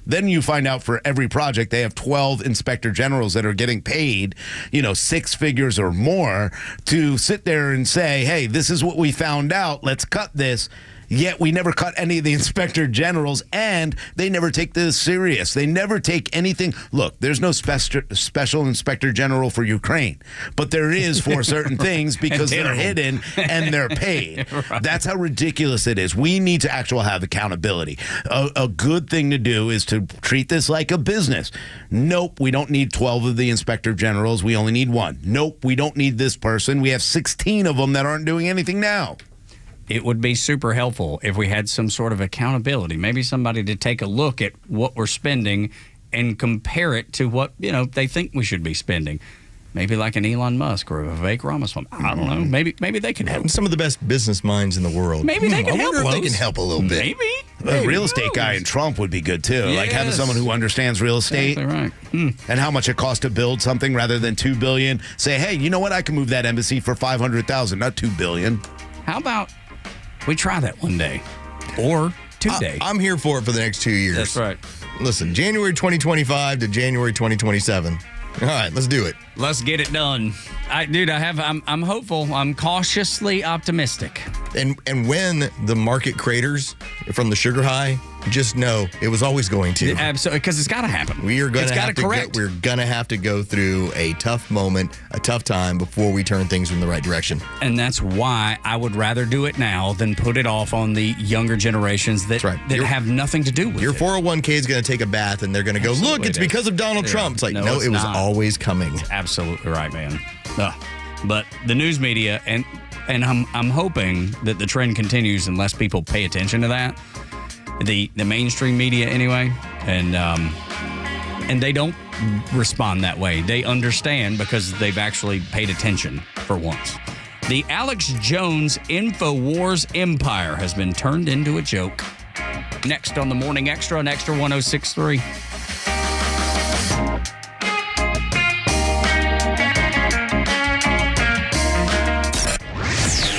Then you find out for every project, they have 12 inspector generals that are getting paid, 6 figures or more to sit there and say, hey, this is what we found out. Let's cut this. Yet we never cut any of the inspector generals, and they never take this serious. They never take anything. Look, there's no special inspector general for Ukraine, but there is for certain things because they're hidden and they're paid. Right. That's how ridiculous it is. We need to actually have accountability. A good thing to do is to treat this like a business. Nope, we don't need 12 of the inspector generals. We only need 1. Nope, we don't need this person. We have 16 of them that aren't doing anything now. It would be super helpful if we had some sort of accountability, maybe somebody to take a look at what we're spending and compare it to what, they think we should be spending. Maybe like an Elon Musk or a Vivek Ramaswamy. I don't know. Maybe they can help. Some of the best business minds in the world. Maybe they can help. I wonder if they can help a little bit. Maybe. A real estate guy in Trump would be good too. Yes. Like having someone who understands real estate, exactly right. And how much it costs to build something rather than $2 billion. Say, hey, you know what? I can move that embassy for $500,000, not $2 billion. How about we try that one day or 2 days? I'm here for it for the next 2 years. That's right. Listen, January 2025 to January 2027. All right, let's do it. Let's get it done. I'm hopeful. I'm cautiously optimistic. And when the market craters from the sugar high, just know it was always going to. Absolutely, because it's got to happen. We're going to have to go through a tough moment, a tough time before we turn things in the right direction. And that's why I would rather do it now than put it off on the younger generations that have nothing to do with your it. 401k is going to take a bath and they're going to go, look, it's because of Donald Trump. It's like, no, it was always coming. Absolutely right, man. But the news media, and I'm hoping that the trend continues unless people pay attention to that. The mainstream media anyway, and they don't respond that way. They understand because they've actually paid attention for once. The Alex Jones InfoWars empire has been turned into a joke. Next on the Morning Xtra on Xtra 106.3.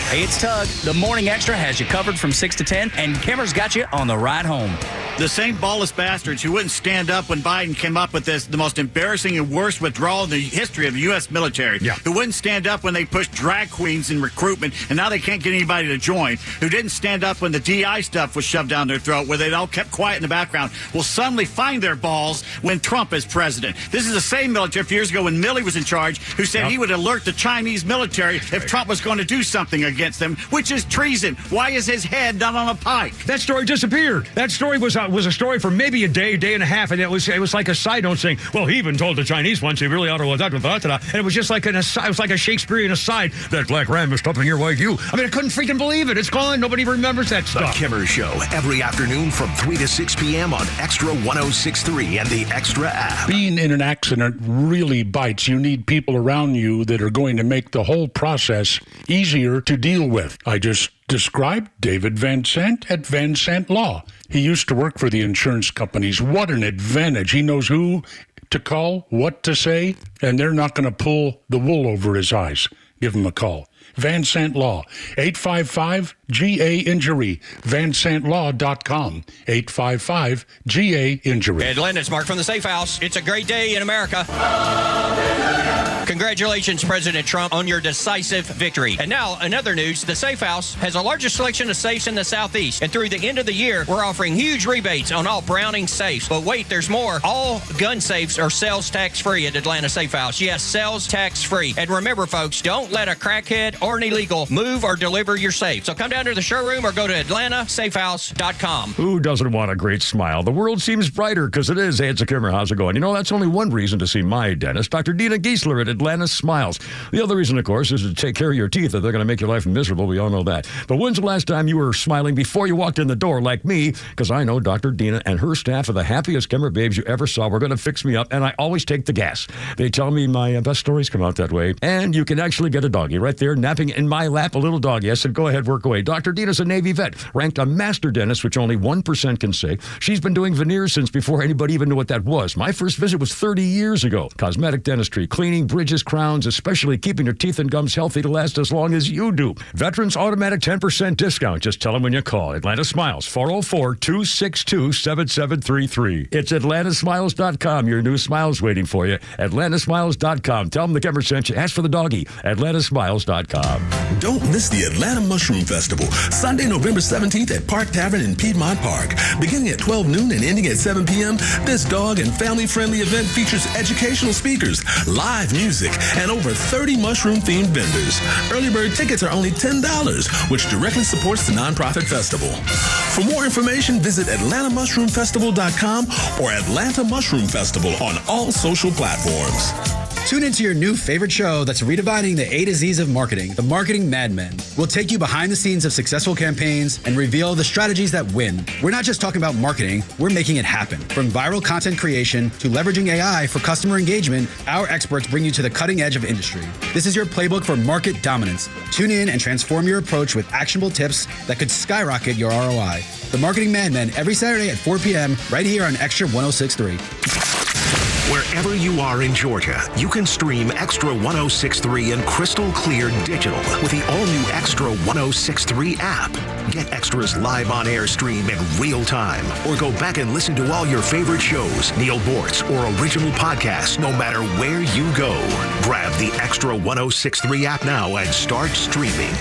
Hey, it's Tug. The Morning Xtra has you covered from 6 to 10, and Kimmer's got you on the ride home. The same ballless bastards who wouldn't stand up when Biden came up with the most embarrassing and worst withdrawal in the history of the U.S. military, who wouldn't stand up when they pushed drag queens in recruitment, and now they can't get anybody to join, who didn't stand up when the DI stuff was shoved down their throat, where they all kept quiet in the background, will suddenly find their balls when Trump is president. This is the same military a few years ago when Milley was in charge, who said he would alert the Chinese military if Trump was going to do something against them, which is treason. Why is his head not on a pike? That story disappeared. That story was a story for maybe a day and a half, and it was like a side note saying, well, he even told the Chinese once he really ought to and it was just like it was like a Shakespearean aside. That black ram is stopping here like you. I mean, I couldn't freaking believe it. It's gone. Nobody remembers that stuff. The Kimmer Show every afternoon from 3 to 6 p.m. on Xtra 106.3 and the Xtra app. Being in an accident really bites. You need people around you that are going to make the whole process easier to deal with. I just described David Van Sant at Van Sant Law. He used to work for the insurance companies. What an advantage. He knows who to call, what to say, and they're not going to pull the wool over his eyes. Give him a call. Van Sant Law, 855-GA-INJURY, vansantlaw.com, 855-GA-INJURY. Atlanta, it's Mark from the Safe House. It's a great day in America. Congratulations, President Trump, on your decisive victory. And now, another news, the Safe House has the largest selection of safes in the Southeast. And through the end of the year, we're offering huge rebates on all Browning safes. But wait, there's more. All gun safes are sales tax-free at Atlanta Safe House. Yes, sales tax-free. And remember, folks, don't let a crackhead or an illegal move or deliver your safe. So come down down to the showroom or go to AtlantaSafeHouse.com. Who doesn't want a great smile? The world seems brighter because it is. Hey, it's a Kimmer. How's it going? You know, that's only one reason to see my dentist, Dr. Dina Giesler at Atlanta Smiles. The other reason, of course, is to take care of your teeth, or they're going to make your life miserable. We all know that. But when's the last time you were smiling before you walked in the door like me? Because I know Dr. Dina and her staff are the happiest Kimmer babes you ever saw. We're going to fix me up, and I always take the gas. They tell me my best stories come out that way, and you can actually get a doggy right there napping in my lap, a little doggy. I said, go ahead, work away. Dr. Dina's a Navy vet, ranked a master dentist, which only 1% can say. She's been doing veneers since before anybody even knew what that was. My first visit was 30 years ago. Cosmetic dentistry, cleaning, bridges, crowns, especially keeping your teeth and gums healthy to last as long as you do. Veterans automatic 10% discount. Just tell them when you call. Atlanta Smiles, 404-262-7733. It's atlantasmiles.com. Your new smile's waiting for you. atlantasmiles.com. Tell them the Kimmer sent you. Ask for the doggy. atlantasmiles.com. Don't miss the Atlanta Mushroom Festival, Sunday, November 17th at Park Tavern in Piedmont Park. Beginning at 12 noon and ending at 7 p.m., this dog and family-friendly event features educational speakers, live music, and over 30 mushroom-themed vendors. Early bird tickets are only $10, which directly supports the nonprofit festival. For more information, visit AtlantaMushroomFestival.com or Atlanta Mushroom Festival on all social platforms. Tune into your new favorite show that's redefining the A to Z's of marketing, The Marketing Madmen. We'll take you behind the scenes of successful campaigns and reveal the strategies that win. We're not just talking about marketing, we're making it happen. From viral content creation to leveraging AI for customer engagement, our experts bring you to the cutting edge of industry. This is your playbook for market dominance. Tune in and transform your approach with actionable tips that could skyrocket your ROI. The Marketing Madmen every Saturday at 4 p.m. right here on Xtra 106.3. Wherever you are in Georgia, you can stream Xtra 106.3 in crystal clear digital with the all-new Xtra 106.3 app. Get Extra's live on-air stream in real time, or go back and listen to all your favorite shows, Neil Bortz, or original podcasts, no matter where you go. Grab the Xtra 106.3 app now and start streaming.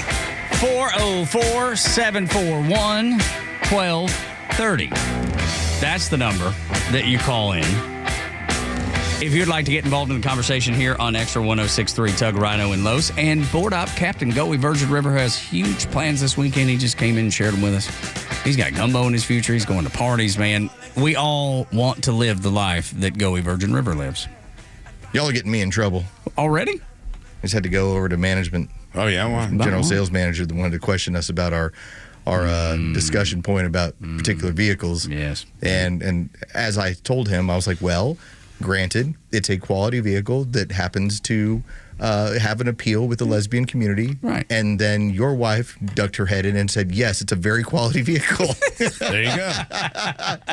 404-741-1230. That's the number that you call in. If you'd like to get involved in the conversation here on Xtra 106.3 Tug, Rhino, and Los, and board op Captain Goey Virgin River has huge plans this weekend. He just came in and shared them with us. He's got gumbo in his future. He's going to parties, man. We all want to live the life that Goey Virgin River lives. Y'all are getting me in trouble. Already? I just had to go over to management. Oh, yeah? Why? General sales manager that wanted to question us about our discussion point about particular vehicles. Yes. And as I told him, I was like, well, granted, it's a quality vehicle that happens to have an appeal with the lesbian community. Right. And then your wife ducked her head in and said, yes, it's a very quality vehicle. There you go.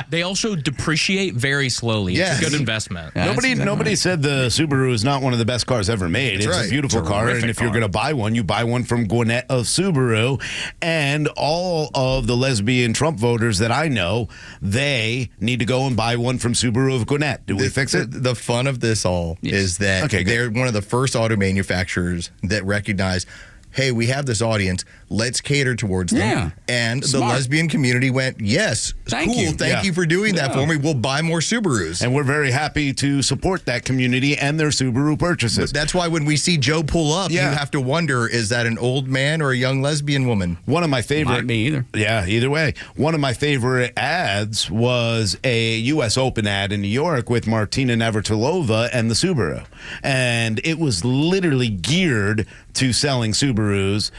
They also depreciate very slowly. Yes. It's a good investment. Yeah, Nobody said the Subaru is not one of the best cars ever made. That's It's right. a beautiful car, and if you're going to buy one, you buy one from Gwinnett of Subaru. And all of the lesbian Trump voters that I know, they need to go and buy one from Subaru of Gwinnett. Do we fix it? The fun of this all is that they're one of the first auto manufacturers that recognize, hey, we have this audience, let's cater towards them. Yeah. And Smart. the lesbian community went, yes, Thank you. Thank you for doing that for me. We'll buy more Subarus. And we're very happy to support that community and their Subaru purchases. But that's why when we see Joe pull up, you have to wonder, is that an old man or a young lesbian woman? One of my favorite... Might be either. Yeah, either way. One of my favorite ads was a U.S. Open ad in New York with Martina Navratilova and the Subaru. And it was literally geared to selling Subarus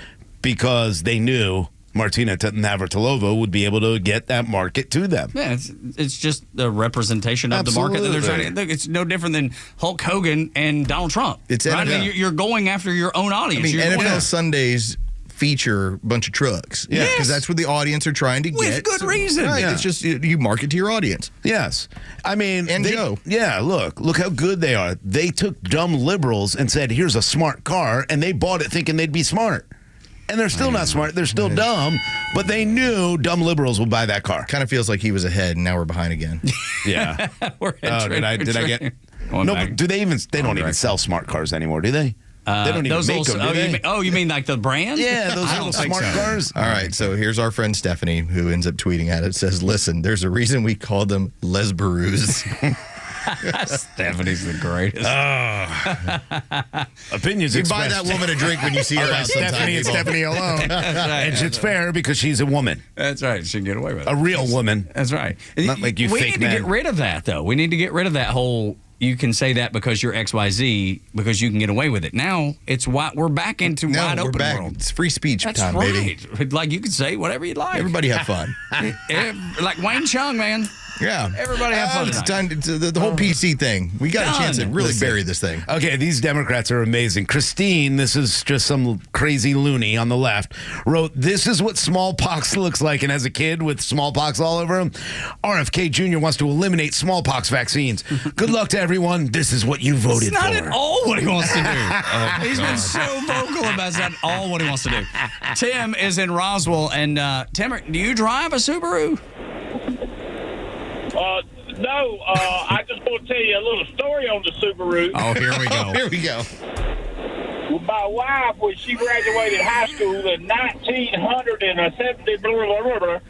because they knew Martina Navratilova would be able to get that market to them. Yeah, it's just the representation of the market that they're trying to. It's no different than Hulk Hogan and Donald Trump. It's right? I mean, you're going after your own audience. I mean, NFL Sundays feature a bunch of trucks. Yeah. Because that's what the audience are trying to get. With good reason. Right. Yeah. It's just you market to your audience. Yes. I mean, And Joe. Yeah, look how good they are. They took dumb liberals and said, here's a smart car, and they bought it thinking they'd be smart. And they're still not smart. They're still dumb, but they knew dumb liberals would buy that car. Kind of feels like he was ahead, and now we're behind again. Yeah. Did I get... No, but do they even... They don't even sell smart cars anymore, do they? They don't even make them, do they? You mean like the brand? Yeah, those little smart cars. All right, so here's our friend Stephanie, who ends up tweeting at it, says, listen, there's a reason we call them Lesbarus. Stephanie's the greatest. Opinions You expressed. buy that woman a drink when you see her out sometime. Stephanie alone. right. And it's fair because she's a woman. That's right. She can get away with it. A real woman. That's right. Not like you we fake need to men. get rid of that, though. We need to get rid of that whole, you can say that because you're XYZ, because you can get away with it. Now, we're back into wide open world. It's free speech That's time, right. baby. Like, you can say whatever you like. Everybody have fun. Like Wayne Chung, man. Yeah. Everybody have fun It's tonight. time to, the whole PC thing. We got a chance to really bury this thing. Okay, these Democrats are amazing. Christine, this is just some crazy loony on the left, wrote, "This is what smallpox looks like." And as a kid with smallpox all over him, RFK Jr. wants to eliminate smallpox vaccines. Good luck to everyone. This is what you voted It's not for. at all what he wants to do. He's been so vocal about that. All what he wants to do. Tim is in Roswell, and Tim, do you drive a Subaru? No, I just want to tell you a little story on the Subaru. Oh, here we go. Here we go. Well, my wife, when she graduated high school in 1970,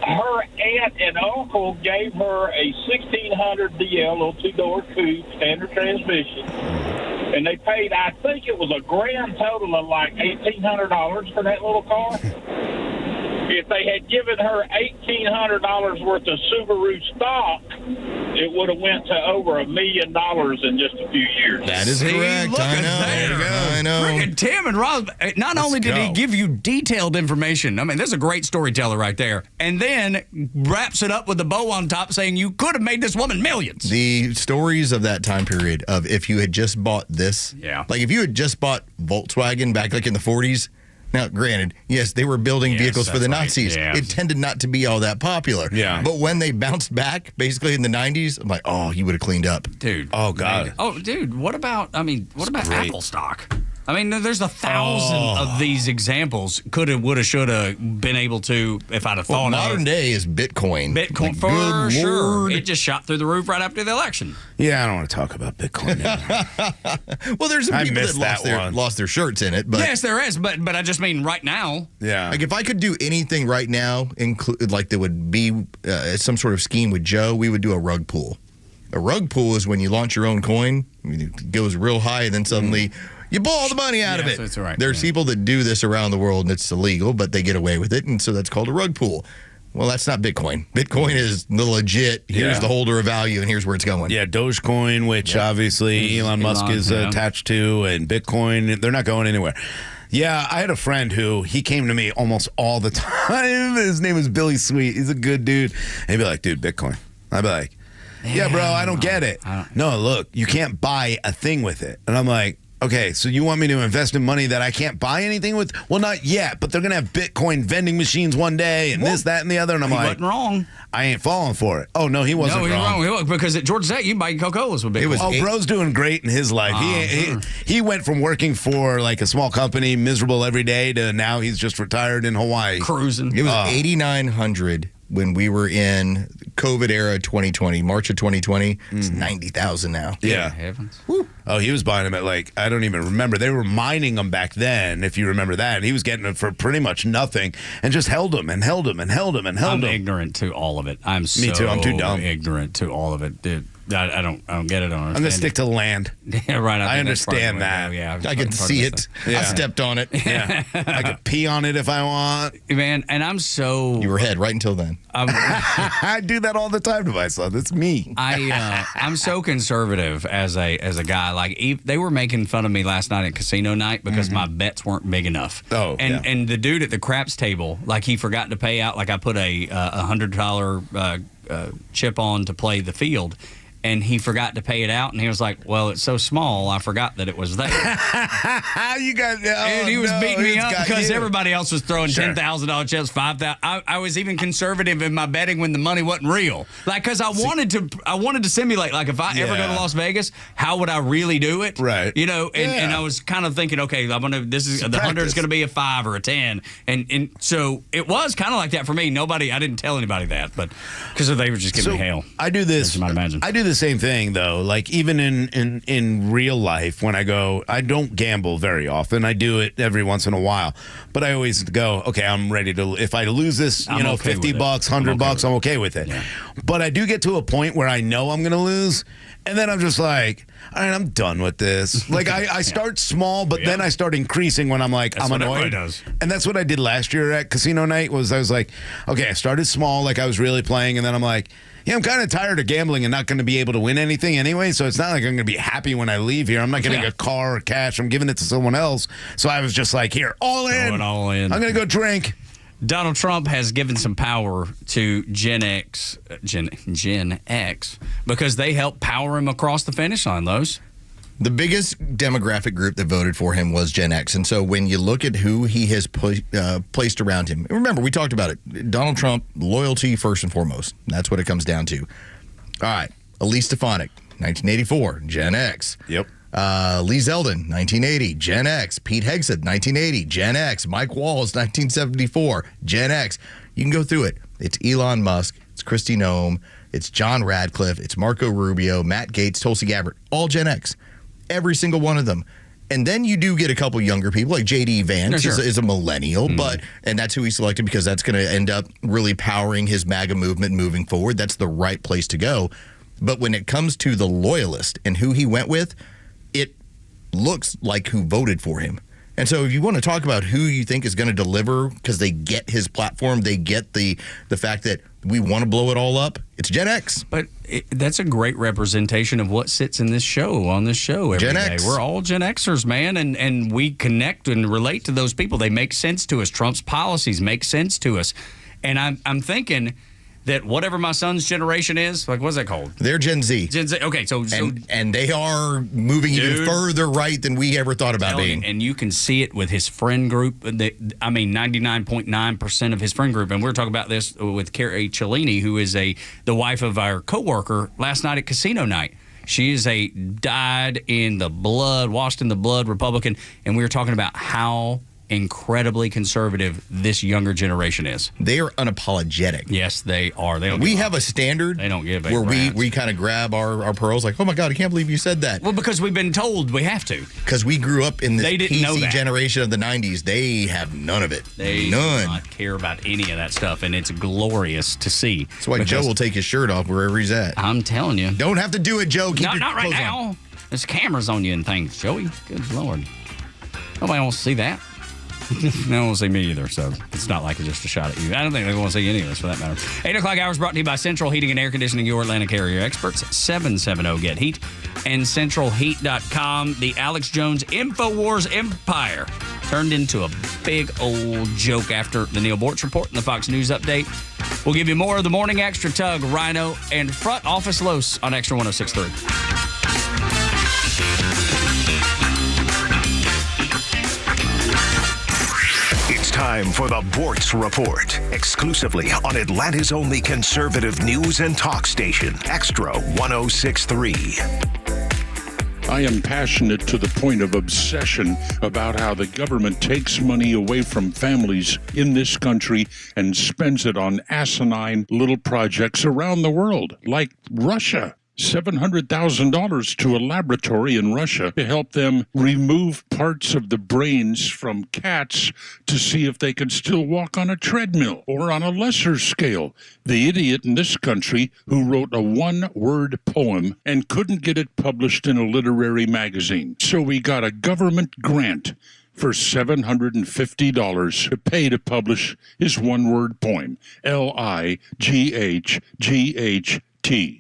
her aunt and uncle gave her a 1600 DL, little two-door coupe, standard transmission. And they paid, I think it was a grand total of like $1,800 for that little car. If they had given her $1,800 worth of Subaru stock, it would have went to over $1 million in just a few years. That is correct. Look I at know. there. There you go. I know. Friggin' Tim and Rob, not only did he give you detailed information, I mean, there's a great storyteller right there, and then wraps it up with a bow on top saying you could have made this woman millions. The stories of that time period of if you had just bought this, like if you had just bought Volkswagen back like in the 40s. Now, granted, yes, they were building vehicles for the Nazis. Right. Yeah. It tended not to be all that popular. Yeah. But when they bounced back, basically in the 90s, I'm like, oh, you would have cleaned up. Dude. Oh, God. Oh, dude, what about Apple stock? I mean, there's 1,000 of these examples. Coulda, woulda, shoulda been able to, if I'd have thought modern day is Bitcoin. Bitcoin, Like, for good sure. Lord. It just shot through the roof right after the election. Yeah, I don't want to talk about Bitcoin now. Well, there's some I people missed that that one. lost their shirts in it. But Yes, there is, but I just mean right now. Yeah. like if I could do anything right now, like there would be some sort of scheme with Joe, we would do a rug pool. A rug pool is when you launch your own coin, it goes real high, and then suddenly you pull all the money out of it. That's right. There's people that do this around the world, and it's illegal, but they get away with it, and so that's called a rug pool. Well, that's not Bitcoin. Bitcoin is the legit, here's the holder of value, and here's where it's going. Yeah, Dogecoin, which obviously Elon Musk is attached to, and Bitcoin, they're not going anywhere. Yeah, I had a friend who, he came to me almost all the time. His name is Billy Sweet. He's a good dude. And he'd be like, dude, Bitcoin. I'd be like, yeah, bro, I don't get it. No, look, you can't buy a thing with it. And I'm like, okay, so you want me to invest in money that I can't buy anything with? Well, not yet, but they're going to have Bitcoin vending machines one day and this, that, and the other. And I'm He like, wasn't wrong. I ain't falling for it. Oh, no, he wasn't No, wrong. he wrong. Because at Georgia Tech, you can buy Coca-Colas with Bitcoin. Bro's doing great in his life. He went from working for like a small company, miserable every day, to now he's just retired in Hawaii. Cruising. It was 8,900 when we were in COVID era 2020, March of 2020. It's 90,000 now. Yeah. Heavens. Oh, he was buying them at like, I don't even remember. They were mining them back then, if you remember that. And he was getting them for pretty much nothing and just held them and held them and held them and held I'm them. ignorant to all of it. Me too. I'm too dumb. Ignorant to all of it, dude. I don't get it. I'm going to stick to land. Yeah, right. I understand that. Yeah, I can see it. I stepped on it. Yeah. I could pee on it if I want. Man, and I'm so... You were ahead right until then. I do that all the time to myself. It's me. I'm so conservative as a guy. Like they were making fun of me last night at casino night because my bets weren't big enough. Oh, and the dude at the craps table, like he forgot to pay out. Like I put a $100 chip on to play the field. And he forgot to pay it out, and he was like, "Well, it's so small, I forgot that it was there." You guys, and he was beating me up because you. Everybody else was throwing $10,000 chips, $5,000. I was even conservative in my betting when the money wasn't real, like because I wanted to simulate, like if I ever go to Las Vegas, how would I really do it? Right. You know, and I was kind of thinking, okay, the 100 is going to be a 5 or a 10, and so it was kind of like that for me. I didn't tell anybody that, but because they were just giving me hell. I do this. As you might imagine. I do this same thing though. Like even in real life, when I don't gamble very often. I do it every once in a while, but I always go, okay, I'm ready to. If I lose this, I'm okay $50, $100, I'm okay with it. Yeah. But I do get to a point where I know I'm going to lose, and then I'm just like, all right, I'm done with this. Like I start small, but then I start increasing when I'm like, that's I'm annoyed. And that's what I did last year at casino night. I was like, okay, I started small, like I was really playing, and then I'm like, yeah, I'm kind of tired of gambling and not going to be able to win anything anyway, so it's not like I'm going to be happy when I leave here. I'm not getting a car or cash. I'm giving it to someone else. So I was just like, here, all in. Going all in. I'm going to go drink. Donald Trump has given some power to Gen X, because they helped power him across the finish line, Lowe's. The biggest demographic group that voted for him was Gen X. And so when you look at who he has placed around him, remember, we talked about it. Donald Trump, loyalty first and foremost. That's what it comes down to. All right. Elise Stefanik, 1984, Gen X. Yep. Lee Zeldin, 1980, Gen X. Pete Hegseth, 1980, Gen X. Mike Walls, 1974, Gen X. You can go through it. It's Elon Musk. It's Kristi Noem. It's John Radcliffe. It's Marco Rubio, Matt Gaetz, Tulsi Gabbard. All Gen X. Every single one of them. And then you do get a couple younger people, like J.D. Vance is a millennial, and that's who he selected because that's going to end up really powering his MAGA movement moving forward. That's the right place to go. But when it comes to the loyalist and who he went with, it looks like who voted for him. And so if you want to talk about who you think is going to deliver because they get his platform, they get the fact that we want to blow it all up, it's Gen X. But that's a great representation of what sits in this show, on this show every Gen day. X. We're all Gen Xers, man, and we connect and relate to those people. They make sense to us. Trump's policies make sense to us. And I'm thinking that whatever my son's generation is, like, what's that called? They're Gen Z. Gen Z. Okay, so and they are moving even further right than we ever thought about being. And you can see it with his friend group. 99.9% of his friend group. And we were talking about this with Carrie Cellini, who is the wife of our coworker last night at casino night. She is a dyed in the blood, washed in the blood Republican. And we were talking about how incredibly conservative this younger generation is. They are unapologetic. Yes, they are. We have a standard. They don't give a where rat's. we kind of grab our pearls like, oh my God, I can't believe you said that. Well, because we've been told we have to. Because we grew up in this PC that. generation of the 90s. They have none of it. They do not care about any of that stuff, and it's glorious to see. That's why Joe will take his shirt off wherever he's at. I'm telling you. Don't have to do it, Joe. Keep your not right clothes now. on. There's cameras on you and things, Joey. Good Lord. Nobody wants to see that. They don't want to see me either, so it's not like it's just a shot at you. I don't think they want to see any of us, for that matter. 8 o'clock hours brought to you by Central Heating and Air Conditioning, your Atlanta carrier experts, 770-GET-HEAT, and centralheat.com. The Alex Jones InfoWars empire turned into a big old joke after the Neil Bortz report and the Fox News update. We'll give you more of the Morning Extra, Tug, Rhino, and Front Office Los on Extra 106.3. Time for the Bortz Report, exclusively on Atlanta's only conservative news and talk station, Extra 106.3. I am passionate to the point of obsession about how the government takes money away from families in this country and spends it on asinine little projects around the world, like Russia. $700,000 to a laboratory in Russia to help them remove parts of the brains from cats to see if they can still walk on a treadmill. Or on a lesser scale, the idiot in this country who wrote a one-word poem and couldn't get it published in a literary magazine. So we got a government grant for $750 to pay to publish his one-word poem, Lighghght.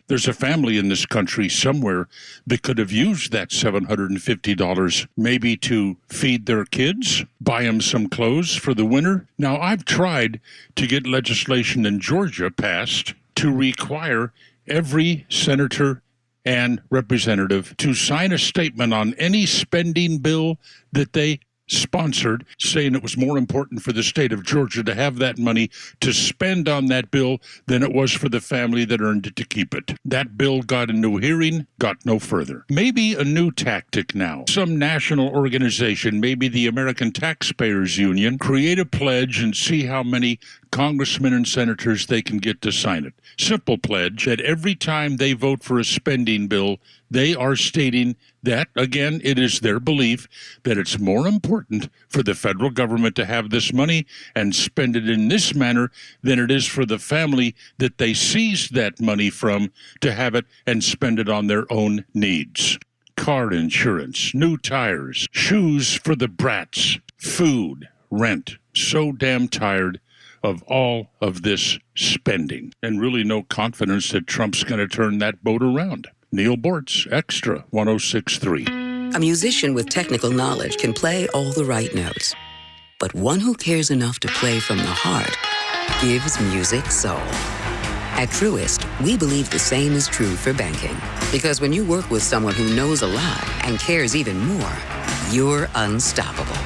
There's a family in this country somewhere that could have used that $750 maybe to feed their kids, buy them some clothes for the winter. Now, I've tried to get legislation in Georgia passed to require every senator and representative to sign a statement on any spending bill that they sponsored, saying it was more important for the state of Georgia to have that money to spend on that bill than it was for the family that earned it to keep it. That bill got a new hearing, got no further. Maybe a new tactic now. Some national organization, maybe the American Taxpayers Union, create a pledge and see how many congressmen and senators they can get to sign it. Simple pledge that every time they vote for a spending bill, they are stating that, again, it is their belief that it's more important for the federal government to have this money and spend it in this manner than it is for the family that they seized that money from to have it and spend it on their own needs. Car insurance, new tires, shoes for the brats, food, rent. So damn tired of all of this spending and really no confidence that Trump's going to turn that boat around. Neil Bortz, Extra 106.3. A musician with technical knowledge can play all the right notes, but one who cares enough to play from the heart gives music soul. At Truist, we believe the same is true for banking. Because when you work with someone who knows a lot and cares even more, you're unstoppable.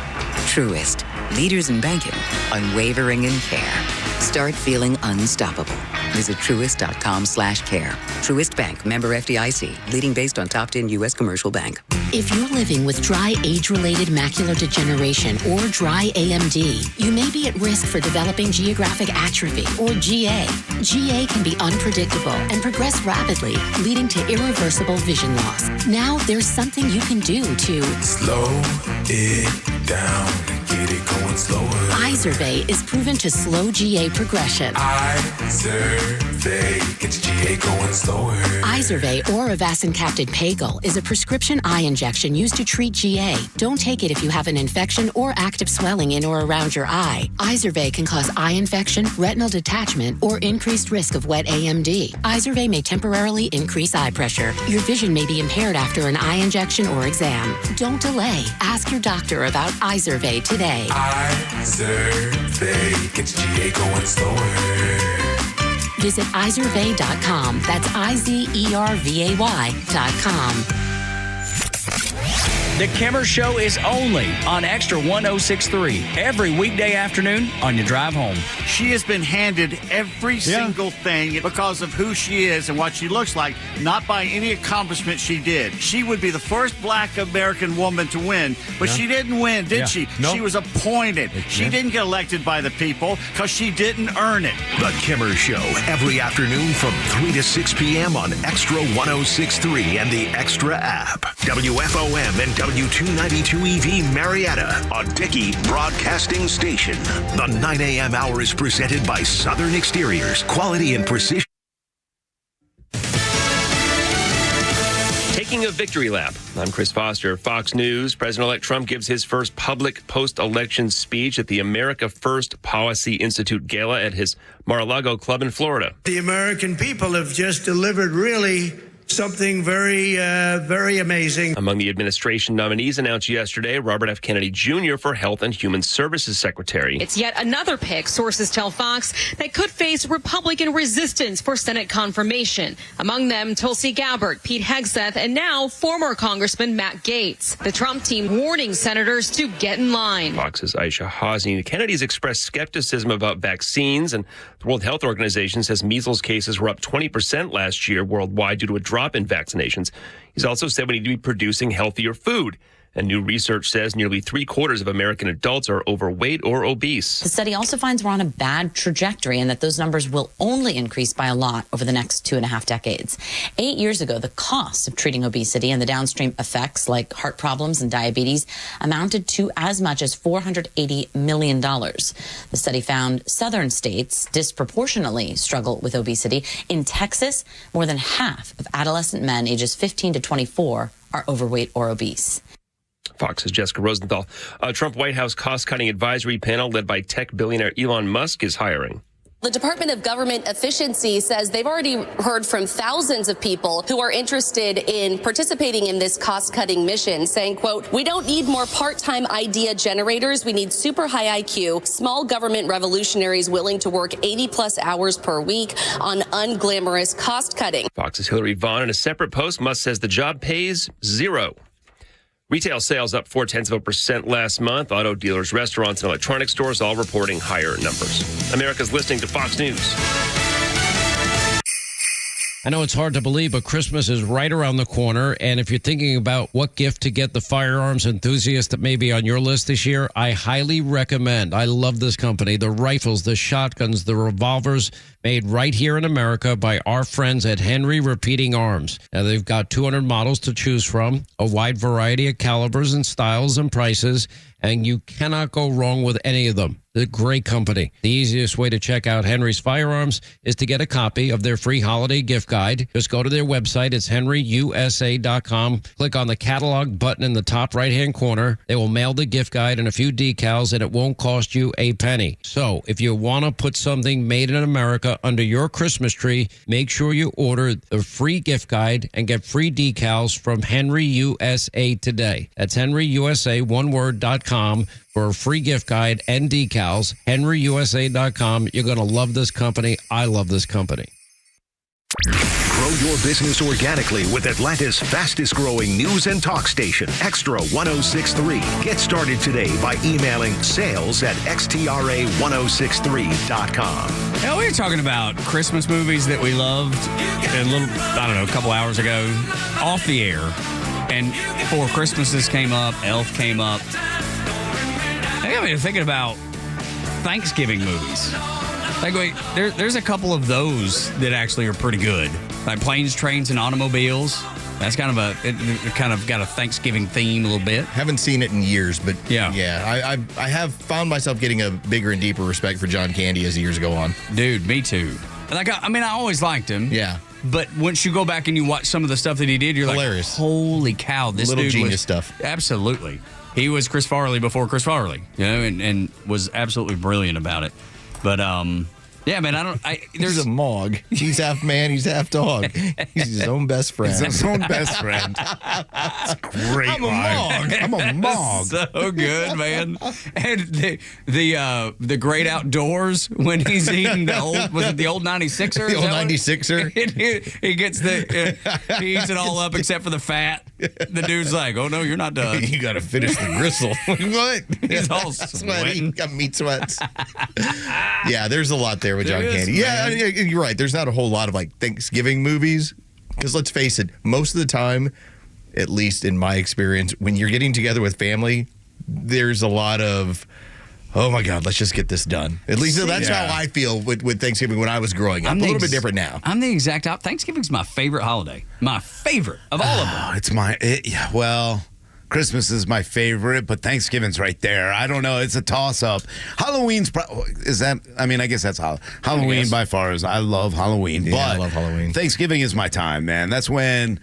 Truist, leaders in banking, unwavering in care. Start feeling unstoppable. Visit Truist.com/care. Truist Bank, member FDIC, leading based on top 10 U.S. commercial bank. If you're living with dry age-related macular degeneration or dry AMD, you may be at risk for developing geographic atrophy or GA. GA can be unpredictable and progress rapidly, leading to irreversible vision loss. Now there's something you can do to slow it down and get it going slower. Izervay is proven to slow GA progression. Izervay gets GA going slower. Izervay or avacincaptad pagel is a prescription eye injection used to treat GA. Don't take it if you have an infection or active swelling in or around your eye. Izervay can cause eye infection, retinal detachment, or increased risk of wet AMD. Izervay may temporarily increase eye pressure. Your vision may be impaired after an eye injection or exam. Don't delay. Ask your doctor about Izervay today. Izervay gets GA going slower. Visit Izervay.com. That's IZERVAY.com. The Kimmer Show is only on Extra 106.3 every weekday afternoon on your drive home. She has been handed every single thing because of who she is and what she looks like, not by any accomplishment she did. She would be the first black American woman to win, but she didn't win, did she? Nope. She was appointed. She didn't get elected by the people because she didn't earn it. The Kimmer Show, every afternoon from 3 to 6 p.m. on Extra 106.3 and the Extra app. WFOM and W292 EV Marietta, a Dickey Broadcasting Station. The 9 a.m. hour is presented by Southern Exteriors, quality and precision. Taking a victory lap. I'm Chris Foster, Fox News. President-elect Trump gives his first public post-election speech at the America First Policy Institute Gala at his Mar-a-Lago club in Florida. The American people have just delivered really something very, very amazing. Among the administration nominees announced yesterday, Robert F. Kennedy Jr. for Health and Human Services Secretary. It's yet another pick, sources tell Fox, that could face Republican resistance for Senate confirmation. Among them, Tulsi Gabbard, Pete Hegseth, and now former Congressman Matt Gaetz. The Trump team warning senators to get in line. Fox's Aisha Hazni. Kennedy's expressed skepticism about vaccines, and the World Health Organization says measles cases were up 20% last year worldwide due to a drop in vaccinations. He's also said we need to be producing healthier food. And new research says nearly 3/4 of American adults are overweight or obese. The study also finds we're on a bad trajectory and that those numbers will only increase by a lot over the next 2.5 decades. 8 years ago, the cost of treating obesity and the downstream effects like heart problems and diabetes amounted to as much as $480 million. The study found southern states disproportionately struggle with obesity. In Texas, more than half of adolescent men ages 15 to 24 are overweight or obese. Fox's Jessica Rosenthal. A Trump White House cost-cutting advisory panel led by tech billionaire Elon Musk is hiring. The Department of Government Efficiency says they've already heard from thousands of people who are interested in participating in this cost-cutting mission, saying, quote, "We don't need more part-time idea generators. We need super high IQ, small government revolutionaries willing to work 80-plus hours per week on unglamorous cost-cutting." Fox's Hillary Vaughn in a separate post. Musk says the job pays $0. Retail sales up 0.4% last month. Auto dealers, restaurants, and electronics stores all reporting higher numbers. America's listening to Fox News. I know it's hard to believe, but Christmas is right around the corner. And if you're thinking about what gift to get the firearms enthusiast that may be on your list this year, I highly recommend. I love this company. The rifles, the shotguns, the revolvers made right here in America by our friends at Henry Repeating Arms. Now, they've got 200 models to choose from, a wide variety of calibers and styles and prices, and you cannot go wrong with any of them. They're a great company. The easiest way to check out Henry's Firearms is to get a copy of their free holiday gift guide. Just go to their website. It's henryusa.com. Click on the catalog button in the top right-hand corner. They will mail the gift guide and a few decals, and it won't cost you a penny. So if you want to put something made in America under your Christmas tree, make sure you order the free gift guide and get free decals from Henry USA today. That's henryusa.com for a free gift guide and decals. henryusa.com. You're going to love this company. I love this company. Grow your business organically with Atlanta's fastest growing news and talk station, Xtra 106.3. Get started today by emailing sales@xtra1063.com. Yeah, we were talking about Christmas movies that we loved a couple hours ago off the air. And Four Christmases came up, Elf came up. I got me thinking about Thanksgiving movies. Like, wait, there's a couple of those that actually are pretty good. Like Planes, Trains, and Automobiles. That's kind of it kind of got a Thanksgiving theme a little bit. Haven't seen it in years, but yeah, I have found myself getting a bigger and deeper respect for John Candy as the years go on. Dude, me too. Like, I always liked him. Yeah. But once you go back and you watch some of the stuff that he did, you're hilarious. Like, holy cow, this little dude genius was, stuff. Absolutely. He was Chris Farley before Chris Farley, and was absolutely brilliant about it. But yeah, man, there's a Mog. He's half man, he's half dog. He's his own best friend. He's his own best friend. That's great. I'm a Mog. I'm a Mog. So good, man. And the great outdoors when he's eating the old 96er? The old 96er. He gets he eats it all up except for the fat. The dude's like, "Oh no, you're not done. You got to finish the gristle." What? He's all sweaty. Got meat sweats. Yeah, there's a lot there with John Candy. Yeah, you're right. There's not a whole lot of like Thanksgiving movies because let's face it, most of the time, at least in my experience, when you're getting together with family, there's a lot of, oh my God, let's just get this done. At least that's how I feel with Thanksgiving when I was growing up. I'm a little bit different now. I'm the exact opposite. Thanksgiving's my favorite holiday. My favorite of all of them. It's Christmas is my favorite, but Thanksgiving's right there. I don't know. It's a toss-up. Halloween's I guess that's Halloween by far. I love Halloween. Yeah, I love Halloween. Thanksgiving is my time, man. That's when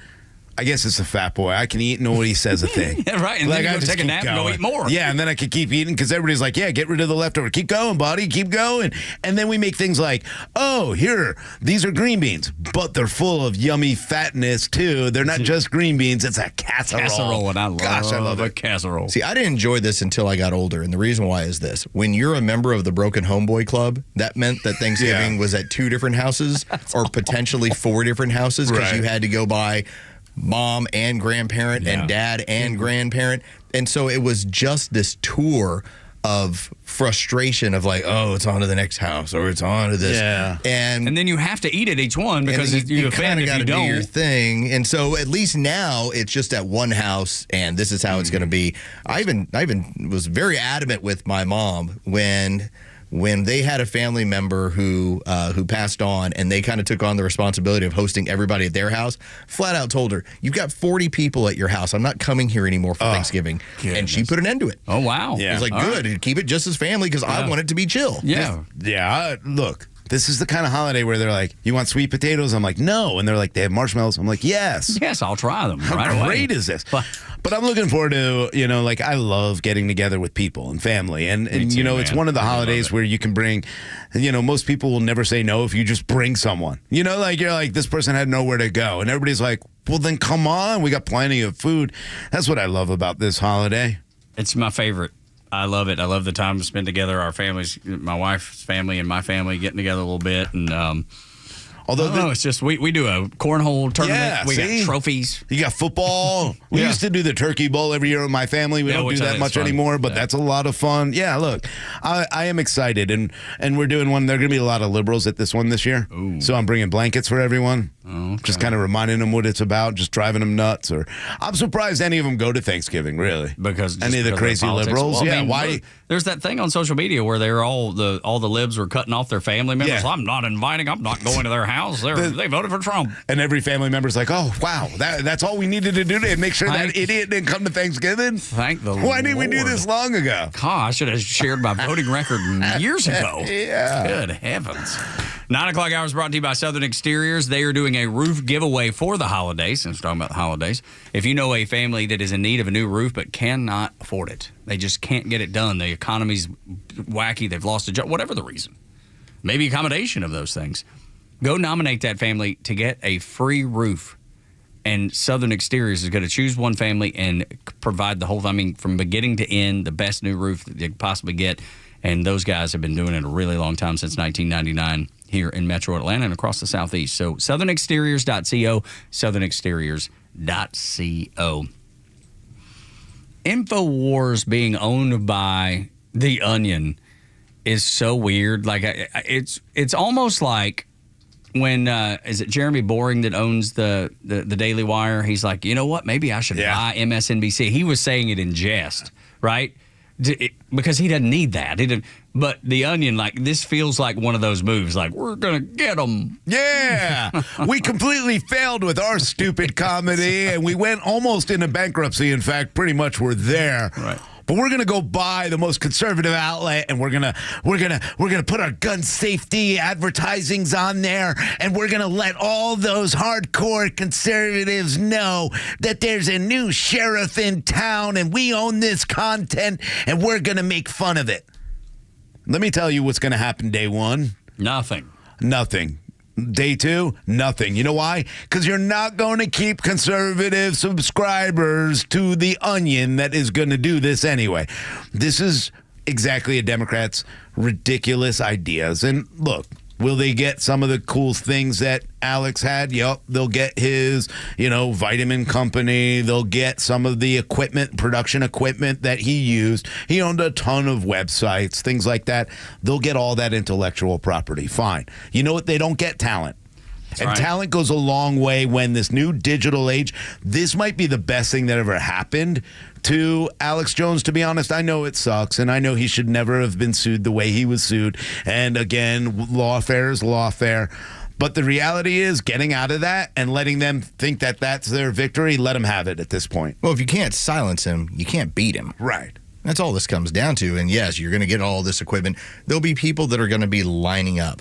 I guess it's a fat boy. I can eat, nobody says a thing. Yeah, right. And then you go take a nap and go eat more. Yeah, and then I can keep eating because everybody's like, yeah, get rid of the leftover. Keep going, buddy. Keep going. And then we make things like, oh, here, these are green beans, but they're full of yummy fatness, too. They're not just green beans. It's a casserole. Casserole, and I love a casserole. See, I didn't enjoy this until I got older, and the reason why is this. When you're a member of the Broken Homeboy Club, that meant that Thanksgiving was at 2 different houses or potentially 4 different houses because you had to go by mom and grandparent and dad and grandparent. And so it was just this tour of frustration of like, oh, it's on to the next house or it's on to this. Yeah. And then you have to eat at each one because you kind of got to do your thing. And so at least now it's just at one house and this is how it's going to be. I even was very adamant with my mom when they had a family member who passed on and they kind of took on the responsibility of hosting everybody at their house, flat out told her, you've got 40 people at your house. I'm not coming here anymore for Thanksgiving. Goodness. And she put an end to it. Oh, wow. Yeah. It was like, good. Keep it just as family because I want it to be chill. Yeah. Look. This is the kind of holiday where they're like, you want sweet potatoes? I'm like, no. And they're like, they have marshmallows. I'm like, yes. Yes, I'll try them. How great is this? But I'm looking forward to, I love getting together with people and family. And too, it's one of the holidays where you can bring, most people will never say no if you just bring someone. You're like, this person had nowhere to go. And everybody's like, well, then come on. We got plenty of food. That's what I love about this holiday. It's my favorite. I love it. I love the time to spend together, our families, my wife's family and my family getting together a little bit. And although it's just we do a cornhole tournament. Yeah, we got trophies. You got football. We used to do the turkey bowl every year with my family. We don't do that much anymore, but that's a lot of fun. Yeah, look, I am excited, and we're doing one. There are going to be a lot of liberals at this one this year. Ooh. So I'm bringing blankets for everyone. Just kind of reminding them what it's about, just driving them nuts. Or I'm surprised any of them go to Thanksgiving, really. Because any of the crazy liberals. Well, why? There's that thing on social media where they're all the libs were cutting off their family members. I'm not going to their house. They voted for Trump. And every family member's like, oh, wow, that's all we needed to do to make sure that idiot didn't come to Thanksgiving? Thank the Lord. Why didn't we do this long ago? I should have shared my voting record years ago. Yeah. Good heavens. 9 o'clock hour is brought to you by Southern Exteriors. They are doing a roof giveaway for the holidays, since we're talking about the holidays. If you know a family that is in need of a new roof but cannot afford it, they just can't get it done. The economy's wacky. They've lost a job, whatever the reason. Maybe a combination of those things. Go nominate that family to get a free roof. And Southern Exteriors is going to choose one family and provide the whole thing. I mean, from beginning to end, the best new roof that you could possibly get. And those guys have been doing it a really long time, since 1999 here in Metro Atlanta and across the Southeast. So southernexteriors.co, southernexteriors.co. InfoWars being owned by The Onion is so weird. Like, it's almost like when is it Jeremy Boring that owns the Daily Wire? He's like, you know what? Maybe I should buy MSNBC. He was saying it in jest, right? Because he doesn't need that. But The Onion, like, this feels like one of those moves. Like, we're gonna get them. Yeah, we completely failed with our stupid comedy, and we went almost into bankruptcy. In fact, pretty much we're there. Right. But we're gonna go buy the most conservative outlet, and we're gonna put our gun safety advertisings on there, and we're gonna let all those hardcore conservatives know that there's a new sheriff in town, and we own this content, and we're gonna make fun of it. Let me tell you what's gonna happen day one. Nothing. Day two, nothing. You know why? Because you're not going to keep conservative subscribers to The Onion that is going to do this anyway. This is exactly a Democrat's ridiculous ideas. And look, will they get some of the cool things that Alex had? Yep. They'll get his, vitamin company. They'll get some of the production equipment that he used. He owned a ton of websites, things like that. They'll get all that intellectual property. Fine. You know what? They don't get talent. Talent goes a long way when this new digital age, this might be the best thing that ever happened to Alex Jones, to be honest. I know it sucks, and I know he should never have been sued the way he was sued. And again, lawfare is lawfare. But the reality is getting out of that and letting them think that that's their victory, let them have it at this point. Well, if you can't silence him, you can't beat him. Right. That's all this comes down to. And yes, you're going to get all this equipment. There'll be people that are going to be lining up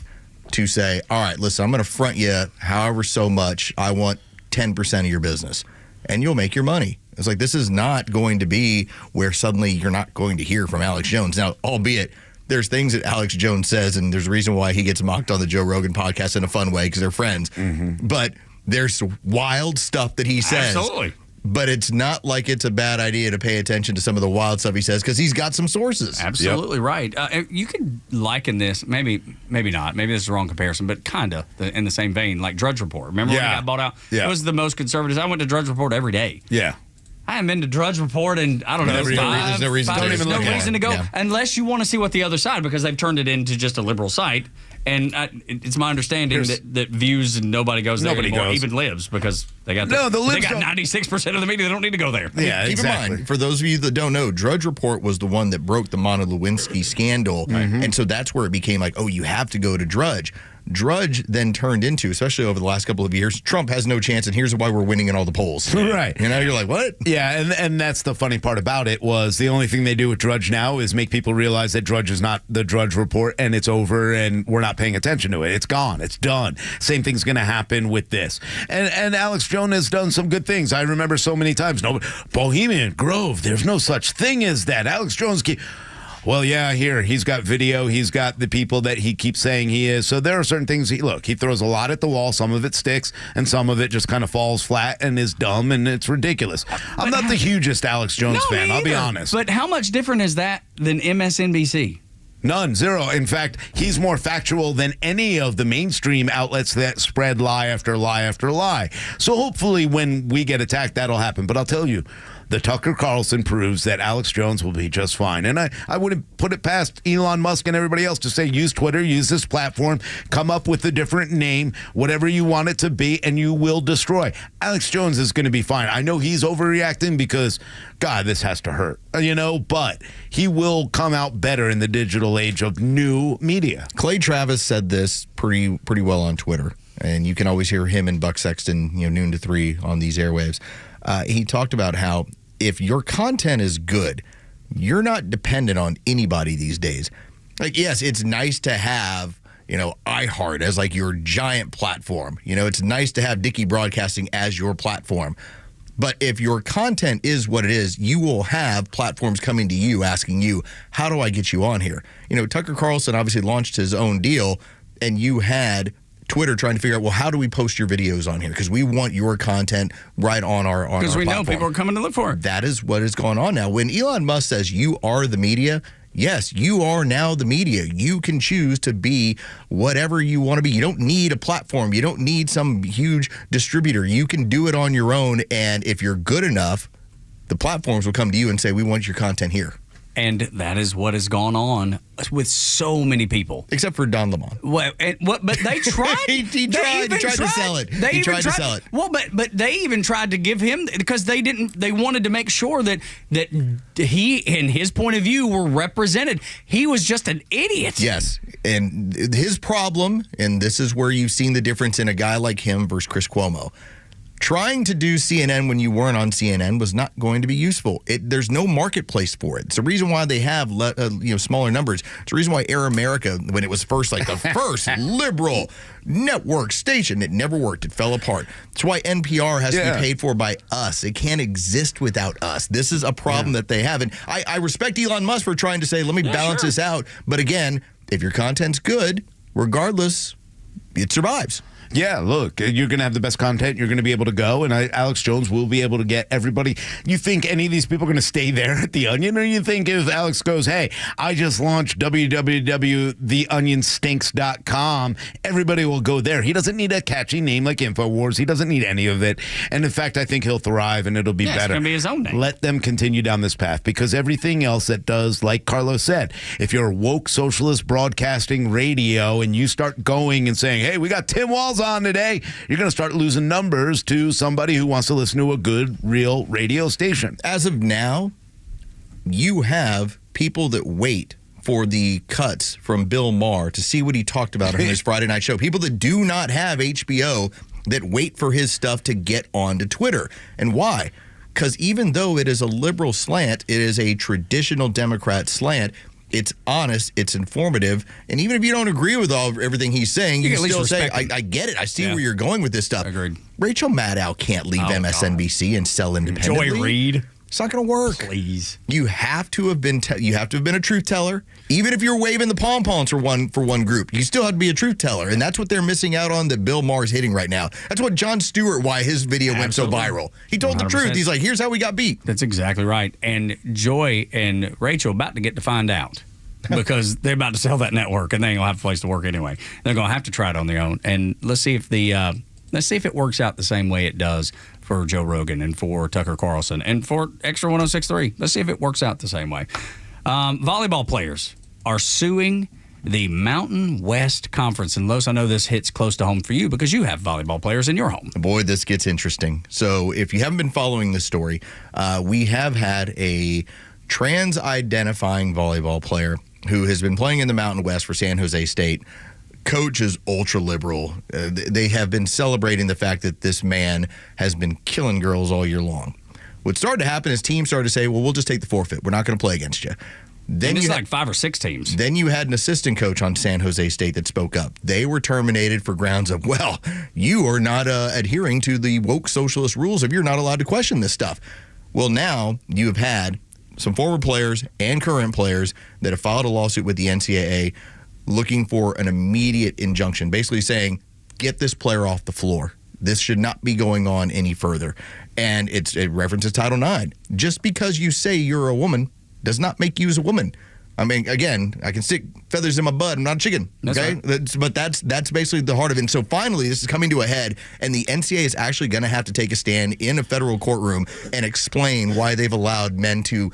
to say, all right, listen, I'm going to front you however so much. I want 10% of your business. And you'll make your money. It's like, this is not going to be where suddenly you're not going to hear from Alex Jones. Now, albeit there's things that Alex Jones says, and there's a reason why he gets mocked on the Joe Rogan podcast in a fun way, because they're friends. Mm-hmm. But there's wild stuff that he says. Absolutely. But it's not like it's a bad idea to pay attention to some of the wild stuff he says, because he's got some sources. Absolutely right. You could liken this, maybe not. Maybe this is the wrong comparison, but kind of in the same vein, like Drudge Report. Remember when it got bought out? Yeah. It was the most conservative. I went to Drudge Report every day. Yeah. I haven't been to Drudge Report in, I don't know, there's no reason to go unless you want to see what the other side, because they've turned it into just a liberal site. And it's my understanding that views and nobody goes there anymore, even libs, because they got 96% of the media that don't need to go there. Yeah, keep in mind, for those of you that don't know, Drudge Report was the one that broke the Monica Lewinsky scandal. Mm-hmm. And so that's where it became like, oh, you have to go to Drudge. Drudge then turned into, especially over the last couple of years, Trump has no chance, and here's why we're winning in all the polls. Right. You're like, what? Yeah, and that's the funny part about it, was the only thing they do with Drudge now is make people realize that Drudge is not the Drudge Report, and it's over, and we're not paying attention to it. It's gone. It's done. Same thing's going to happen with this. And Alex Jones has done some good things. I remember so many times, Bohemian Grove, there's no such thing as that. Alex Jones well, yeah, here, he's got video. He's got the people that he keeps saying he is. So there are certain things. He throws a lot at the wall. Some of it sticks, and some of it just kind of falls flat and is dumb, and it's ridiculous. I'm not the hugest Alex Jones fan, I'll be honest. But how much different is that than MSNBC? None, zero. In fact, he's more factual than any of the mainstream outlets that spread lie after lie after lie. So hopefully when we get attacked, that'll happen. But I'll tell you, the Tucker Carlson proves that Alex Jones will be just fine. And I wouldn't put it past Elon Musk and everybody else to say, use Twitter, use this platform, come up with a different name, whatever you want it to be, and you will destroy. Alex Jones is going to be fine. I know he's overreacting because, God, this has to hurt, but he will come out better in the digital age of new media. Clay Travis said this pretty well on Twitter, and you can always hear him and Buck Sexton, noon to 3 on these airwaves. He talked about how if your content is good, you're not dependent on anybody these days. Like, yes, it's nice to have, iHeart as like your giant platform. It's nice to have Dickey Broadcasting as your platform. But if your content is what it is, you will have platforms coming to you asking you, how do I get you on here? Tucker Carlson obviously launched his own deal, and you had Twitter trying to figure out, well, how do we post your videos on here? Because we want your content right on our platform. Because we know people are coming to look for it. That is what is going on now. When Elon Musk says you are the media, yes, you are now the media. You can choose to be whatever you want to be. You don't need a platform. You don't need some huge distributor. You can do it on your own, and if you're good enough, the platforms will come to you and say, we want your content here. And that is what has gone on with so many people. Except for Don Lemon. But they tried. he tried to sell it. He tried to sell it. Well, but they even tried to give him, because they wanted to make sure that he, in his point of view, were represented. He was just an idiot. Yes. And his problem, and this is where you've seen the difference in a guy like him versus Chris Cuomo. Trying to do CNN when you weren't on CNN was not going to be useful. There's no marketplace for it. It's the reason why they have smaller numbers. It's the reason why Air America, when it was first the first liberal network station, it never worked. It fell apart. That's why NPR has to be paid for by us. It can't exist without us. This is a problem that they have. And I respect Elon Musk for trying to say, let me balance this out. But again, if your content's good, regardless, it survives. Yeah, look, you're going to have the best content. You're going to be able to go, and Alex Jones will be able to get everybody. You think any of these people are going to stay there at The Onion, or you think if Alex goes, hey, I just launched www.theonionstinks.com, everybody will go there. He doesn't need a catchy name like InfoWars. He doesn't need any of it. And in fact, I think he'll thrive, and it'll be better. It's going to be his own name. Let them continue down this path, because everything else that does, like Carlos said, if you're woke socialist broadcasting radio and you start going and saying, hey, we got Tim Walz on today, you're going to start losing numbers to somebody who wants to listen to a good, real radio station. As of now, you have people that wait for the cuts from Bill Maher to see what he talked about on his Friday night show. People that do not have HBO that wait for his stuff to get onto Twitter. And why? Because even though it is a liberal slant, it is a traditional Democrat slant. It's honest, it's informative, and even if you don't agree with everything he's saying, you can still say, I get it. I see where you're going with this stuff. Agreed. Rachel Maddow can't leave MSNBC and sell independently. Joy Reid. It's not going to work. Please. You have to have been a truth teller. Even if you're waving the pom-poms for one group, you still have to be a truth teller, and that's what they're missing out on that Bill Maher's hitting right now. That's what Jon Stewart, why his video went so viral. He told 100%. The truth. He's like, here's how we got beat. That's exactly right. And Joy and Rachel about to get to find out. Because they're about to sell that network, and they ain't gonna have a place to work anyway. They're gonna have to try it on their own, and let's see if it works out the same way it does for Joe Rogan and for Tucker Carlson and for Extra 106.3. Let's see if it works out the same way. Volleyball players are suing the Mountain West Conference, and Los, I know this hits close to home for you because you have volleyball players in your home. Boy, this gets interesting. So, if you haven't been following this story, we have had a trans-identifying volleyball player who has been playing in the Mountain West for San Jose State. Coach is ultra-liberal. They have been celebrating the fact that this man has been killing girls all year long. What started to happen is teams started to say, well, we'll just take the forfeit. We're not going to play against you. Then it's like 5 or 6 teams. Then you had an assistant coach on San Jose State that spoke up. They were terminated for grounds of, well, you are not adhering to the woke socialist rules if you're not allowed to question this stuff. Well, now you have had some former players and current players that have filed a lawsuit with the NCAA looking for an immediate injunction, basically saying, get this player off the floor. This should not be going on any further. And it references Title IX. Just because you say you're a woman does not make you as a woman. I mean, again, I can stick feathers in my butt. I'm not a chicken. Okay, but that's basically the heart of it. And so finally, this is coming to a head, and the NCAA is actually going to have to take a stand in a federal courtroom and explain why they've allowed men to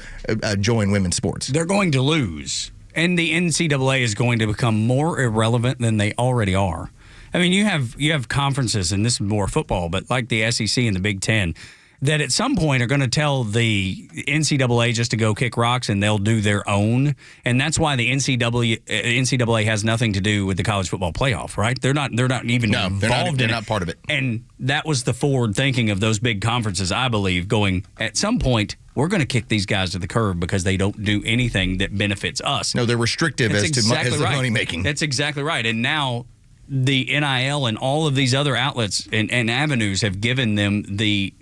join women's sports. They're going to lose, and the NCAA is going to become more irrelevant than they already are. I mean, you have conferences, and this is more football, but like the SEC and the Big Ten, that at some point are going to tell the NCAA just to go kick rocks and they'll do their own. And that's why the NCAA has nothing to do with the college football playoff, right? They're not even involved they're not part of it. And that was the forward thinking of those big conferences, I believe, going at some point, we're going to kick these guys to the curb because they don't do anything that benefits us. No, they're restrictive as to money making. That's exactly right. And now the NIL and all of these other outlets and avenues have given them the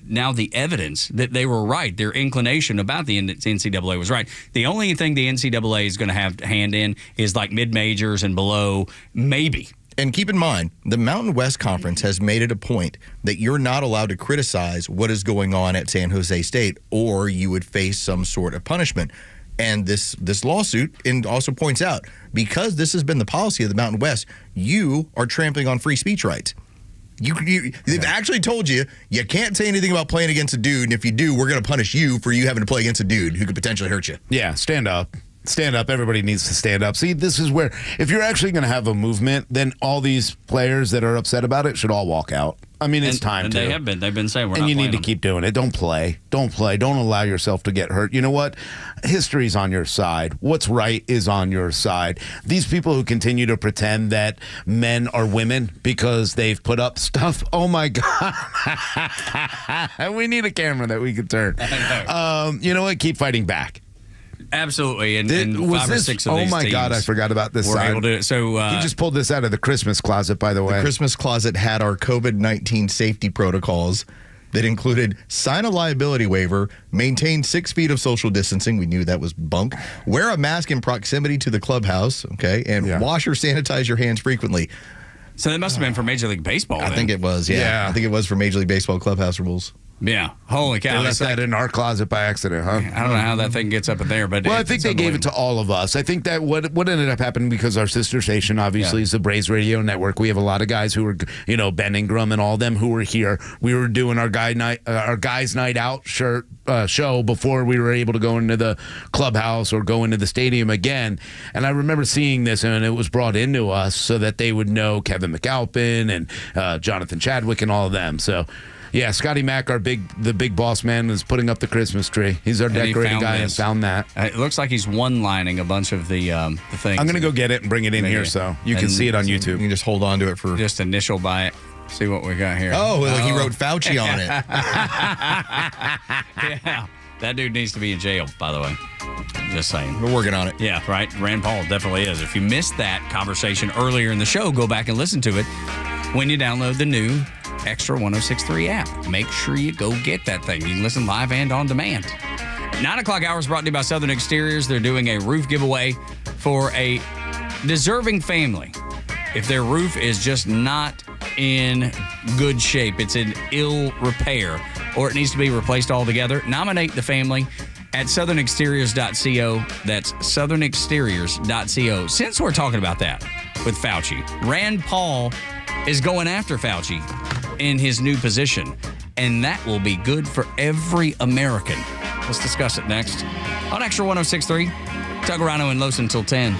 evidence that they were right. Their inclination about the NCAA was right. The only thing the NCAA is going to have to hand in is like mid-majors and below, maybe. And keep in mind, the Mountain West Conference has made it a point that you're not allowed to criticize what is going on at San Jose State, or you would face some sort of punishment. And this lawsuit also points out, because this has been the policy of the Mountain West, you are trampling on free speech rights. They've actually told you can't say anything about playing against a dude, and if you do, we're going to punish you for you having to play against a dude who could potentially hurt you. Yeah, stand up. Stand up. Everybody needs to stand up. See, this is where, if you're actually going to have a movement, then all these players that are upset about it should all walk out. I mean, it's time to. They have been. They've been saying we're not playing. And you need to them. keep doing it. Don't play. Don't play. Don't allow yourself to get hurt. You know what? History's on your side. What's right is on your side. These people who continue to pretend that men are women because they've put up stuff. Oh, my God. We need a camera that we can turn. You know what? Keep fighting back. Absolutely, and 5 or 6 of these Oh my teams God, I forgot about this. We're able to. So he just pulled this out of the Christmas closet, by the way. The Christmas closet had our COVID-19 safety protocols that included sign a liability waiver, maintain 6 feet of social distancing. We knew that was bunk. Wear a mask in proximity to the clubhouse, okay, and wash or sanitize your hands frequently. So that must have been for Major League Baseball. I think it was. Yeah, I think it was for Major League Baseball clubhouse rules. Yeah, holy cow! They left that in our closet by accident, huh? I don't know how that thing gets up in there, but I think they gave it to all of us. I think that what ended up happening, because our sister station obviously is the Braves Radio Network. We have a lot of guys who were, Ben Ingram and all them who were here. We were doing our guys' night out show before we were able to go into the clubhouse or go into the stadium again. And I remember seeing this, and it was brought into us so that they would know Kevin McAlpin and Jonathan Chadwick and all of them. So. Yeah, Scotty Mack, the big boss man, is putting up the Christmas tree. He's our decorating guy and found that. It looks like he's one-lining a bunch of the things. I'm going to go get it and bring it in here so you can see it on YouTube. You can just hold on to it for... Just initial by it. See what we got here. Oh, like he wrote Fauci on it. Yeah. That dude needs to be in jail, by the way. Just saying. We're working on it. Yeah, right. Rand Paul definitely is. If you missed that conversation earlier in the show, go back and listen to it when you download the new Extra 106.3 app. Make sure you go get that thing. You can listen live and on demand. 9 o'clock hour is brought to you by Southern Exteriors. They're doing a roof giveaway for a deserving family. If their roof is just not in good shape, it's in ill repair, or it needs to be replaced altogether, nominate the family at southernexteriors.co. That's southernexteriors.co. Since we're talking about that with Fauci, Rand Paul is going after Fauci in his new position, and that will be good for every American. Let's discuss it next on Extra 106.3. Tuggerano and Los until 10.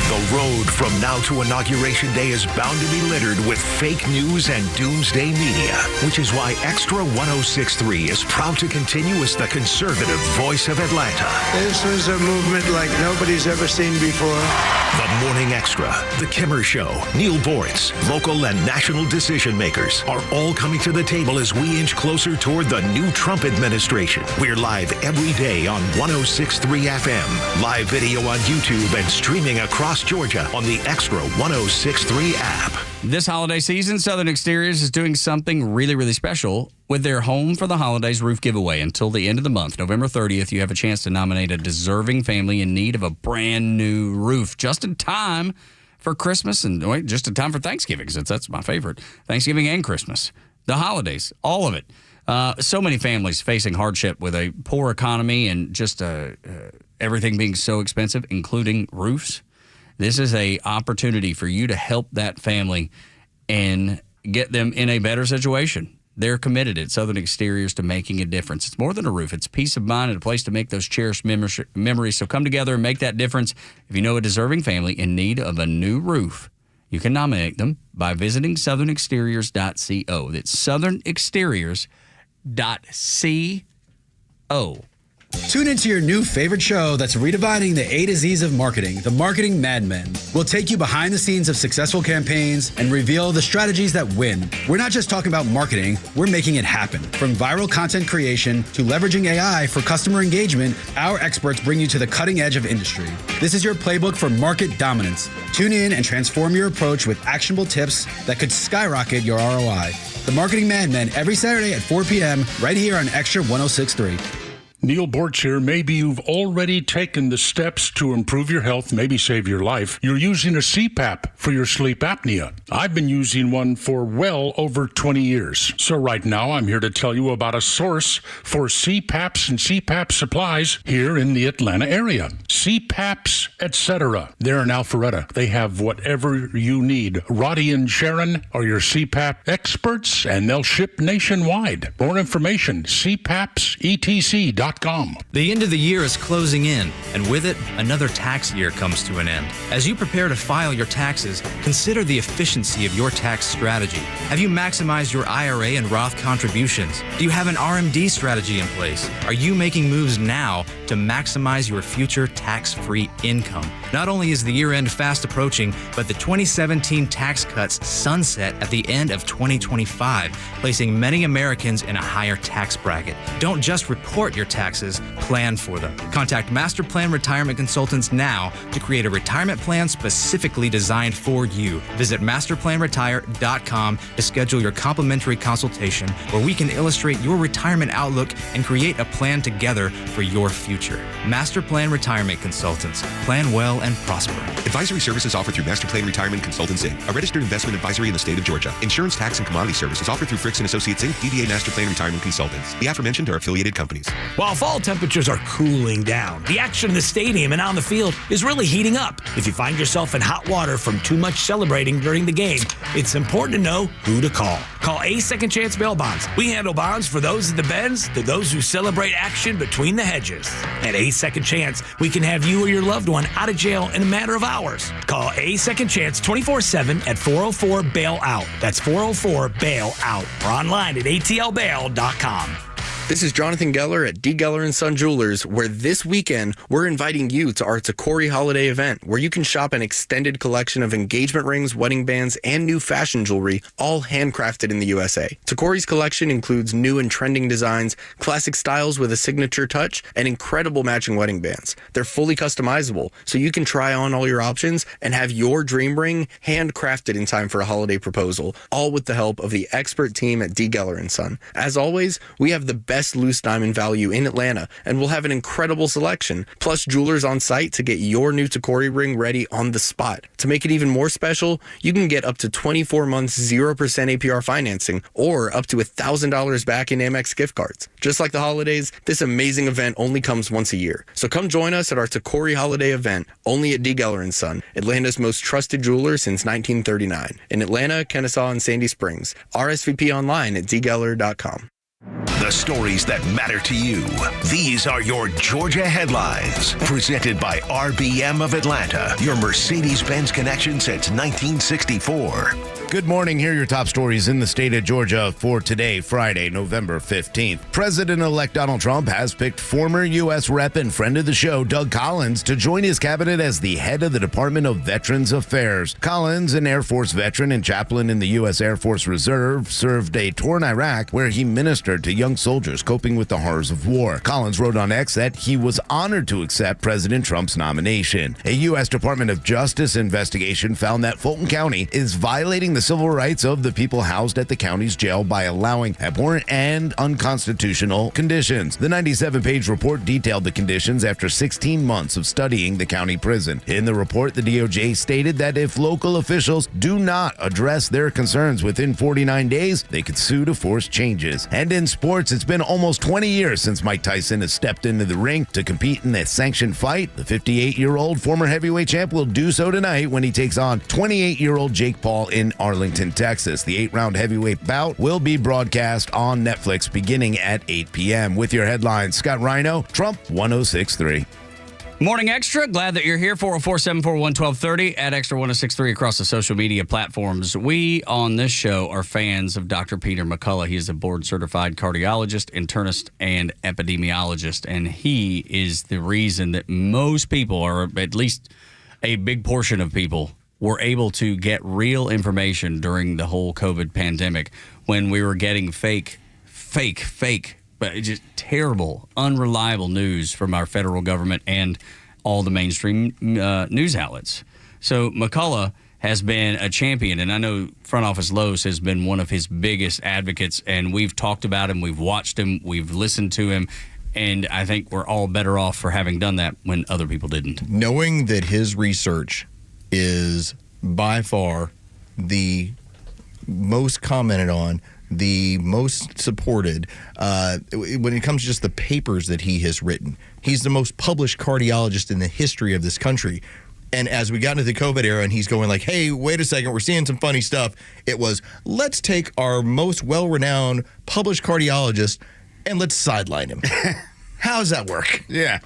The road from now to Inauguration Day is bound to be littered with fake news and doomsday media, which is why Extra 106.3 is proud to continue as the conservative voice of Atlanta. This was a movement like nobody's ever seen before. The Morning Extra, The Kimmer Show, Neil Boritz, local and national decision makers are all coming to the table as we inch closer toward the new Trump administration. We're live every day on 106.3 FM, live video on YouTube, and streaming across Georgia on the Extra 106.3 app. This holiday season, Southern Exteriors is doing something really, really special with their Home for the Holidays roof giveaway. Until the end of the month, November 30th, you have a chance to nominate a deserving family in need of a brand new roof, just in time for Christmas and just in time for Thanksgiving, since that's my favorite, Thanksgiving and Christmas. the holidays, all of it. So many families facing hardship with a poor economy and just everything being so expensive, including roofs. This is a opportunity for you to help that family and get them in a better situation. They're committed at Southern Exteriors to making a difference. It's more than a roof. It's peace of mind and a place to make those cherished memories. So come together and make that difference. If you know a deserving family in need of a new roof, you can nominate them by visiting southernexteriors.co. That's southernexteriors.co. Tune into your new favorite show that's redefining the A to Z's of marketing, The Marketing Madmen. We'll take you behind the scenes of successful campaigns and reveal the strategies that win. We're not just talking about marketing, we're making it happen. From viral content creation to leveraging AI for customer engagement, our experts bring you to the cutting edge of industry. This is your playbook for market dominance. Tune in and transform your approach with actionable tips that could skyrocket your ROI. The Marketing Madmen every Saturday at 4 p.m. right here on Extra 106.3. Neil Borch here. Maybe you've already taken the steps to improve your health, maybe save your life. You're using a CPAP for your sleep apnea. I've been using one for well over 20 years. So right now I'm here to tell you about a source for CPAPs and CPAP supplies here in the Atlanta area. CPAPs, etc. They're in Alpharetta. They have whatever you need. Roddy and Sharon are your CPAP experts, and they'll ship nationwide. More information, cpapsetc.com. The end of the year is closing in, and with it, another tax year comes to an end. As you prepare to file your taxes, consider the efficiency of your tax strategy. Have you maximized your IRA and Roth contributions? Do you have an RMD strategy in place? Are you making moves now to maximize your future tax-free income? Not only is the year end fast approaching, but the 2017 tax cuts sunset at the end of 2025, placing many Americans in a higher tax bracket. Don't just report your taxes, plan for them. Contact Master Plan Retirement Consultants now to create a retirement plan specifically designed for you. Visit masterplanretire.com to schedule your complimentary consultation where we can illustrate your retirement outlook and create a plan together for your future. Master Plan Retirement Consultants. Plan well and prosper. Advisory services offered through Master Plan Retirement Consultants, Inc., a registered investment advisory in the state of Georgia. Insurance, tax, and commodity services offered through Fricks & Associates, Inc., DBA Master Plan Retirement Consultants. The aforementioned are affiliated companies. While fall temperatures are cooling down, the action in the stadium and on the field is really heating up. If you find yourself in hot water from too much celebrating during the game, it's important to know who to call. Call A Second Chance Bail Bonds. We handle bonds for those at the bends to those who celebrate action between the hedges. At A Second Chance, we can have you or your loved one out of jail in a matter of hours. Call A Second Chance 24/7 at 404-BAIL-OUT. That's 404-BAIL-OUT. Or online at atlbail.com. This is Jonathan Geller at D. Geller & Son Jewelers, where this weekend we're inviting you to our Takori holiday event, where you can shop an extended collection of engagement rings, wedding bands, and new fashion jewelry, all handcrafted in the USA. Takori's collection includes new and trending designs, classic styles with a signature touch, and incredible matching wedding bands. They're fully customizable, so you can try on all your options and have your dream ring handcrafted in time for a holiday proposal, all with the help of the expert team at D. Geller & Son. As always, we have the best loose diamond value in Atlanta, and we'll have an incredible selection, plus jewelers on site to get your new Takori ring ready on the spot. To make it even more special, you can get up to 24 months 0% APR financing or up to $1,000 back in Amex gift cards. Just like the holidays, this amazing event only comes once a year. So come join us at our Takori holiday event, only at D. Geller & Son, Atlanta's most trusted jeweler since 1939. In Atlanta, Kennesaw, and Sandy Springs. RSVP online at dgeller.com. The stories that matter to you. These are your Georgia headlines. Presented by RBM of Atlanta, your Mercedes-Benz connection since 1964. Good morning. Here are your top stories in the state of Georgia for today, Friday, November 15th. President-elect Donald Trump has picked former U.S. Rep and friend of the show, Doug Collins, to join his cabinet as the head of the Department of Veterans Affairs. Collins, an Air Force veteran and chaplain in the U.S. Air Force Reserve, served a tour in Iraq where he ministered to young soldiers coping with the horrors of war. Collins wrote on X that he was honored to accept President Trump's nomination. A U.S. Department of Justice investigation found that Fulton County is violating the the civil rights of the people housed at the county's jail by allowing abhorrent and unconstitutional conditions. The 97-page report detailed the conditions after 16 months of studying the county prison. In the report, the DOJ stated that if local officials do not address their concerns within 49 days, they could sue to force changes. And in sports, it's been almost 20 years since Mike Tyson has stepped into the ring to compete in a sanctioned fight. The 58-year-old former heavyweight champ will do so tonight when he takes on 28-year-old Jake Paul in Arlington, Texas. The 8-round heavyweight bout will be broadcast on Netflix beginning at 8 p.m. With your headlines, Scott Rhino, Trump 1063. Morning Extra, glad that you're here. 404-741-1230 at Extra 1063 across the social media platforms. We on this show are fans of Dr. Peter McCullough. He is a board-certified cardiologist, internist, and epidemiologist, and he is the reason that most people, or at least a big portion of people, were able to get real information during the whole COVID pandemic when we were getting fake, but just terrible, unreliable news from our federal government and all the mainstream news outlets. So McCullough has been a champion, and I know Front Office Lowe's has been one of his biggest advocates, and we've talked about him, we've watched him, we've listened to him, and I think we're all better off for having done that when other people didn't. Knowing that his research is by far the most commented on, the most supported when it comes to just the papers that he has written. He's the most published cardiologist in the history of this country. And as we got into the COVID era and he's going like, hey, wait a second, we're seeing some funny stuff. It was, let's take our most well-renowned published cardiologist and let's sideline him. How does that work? Yeah.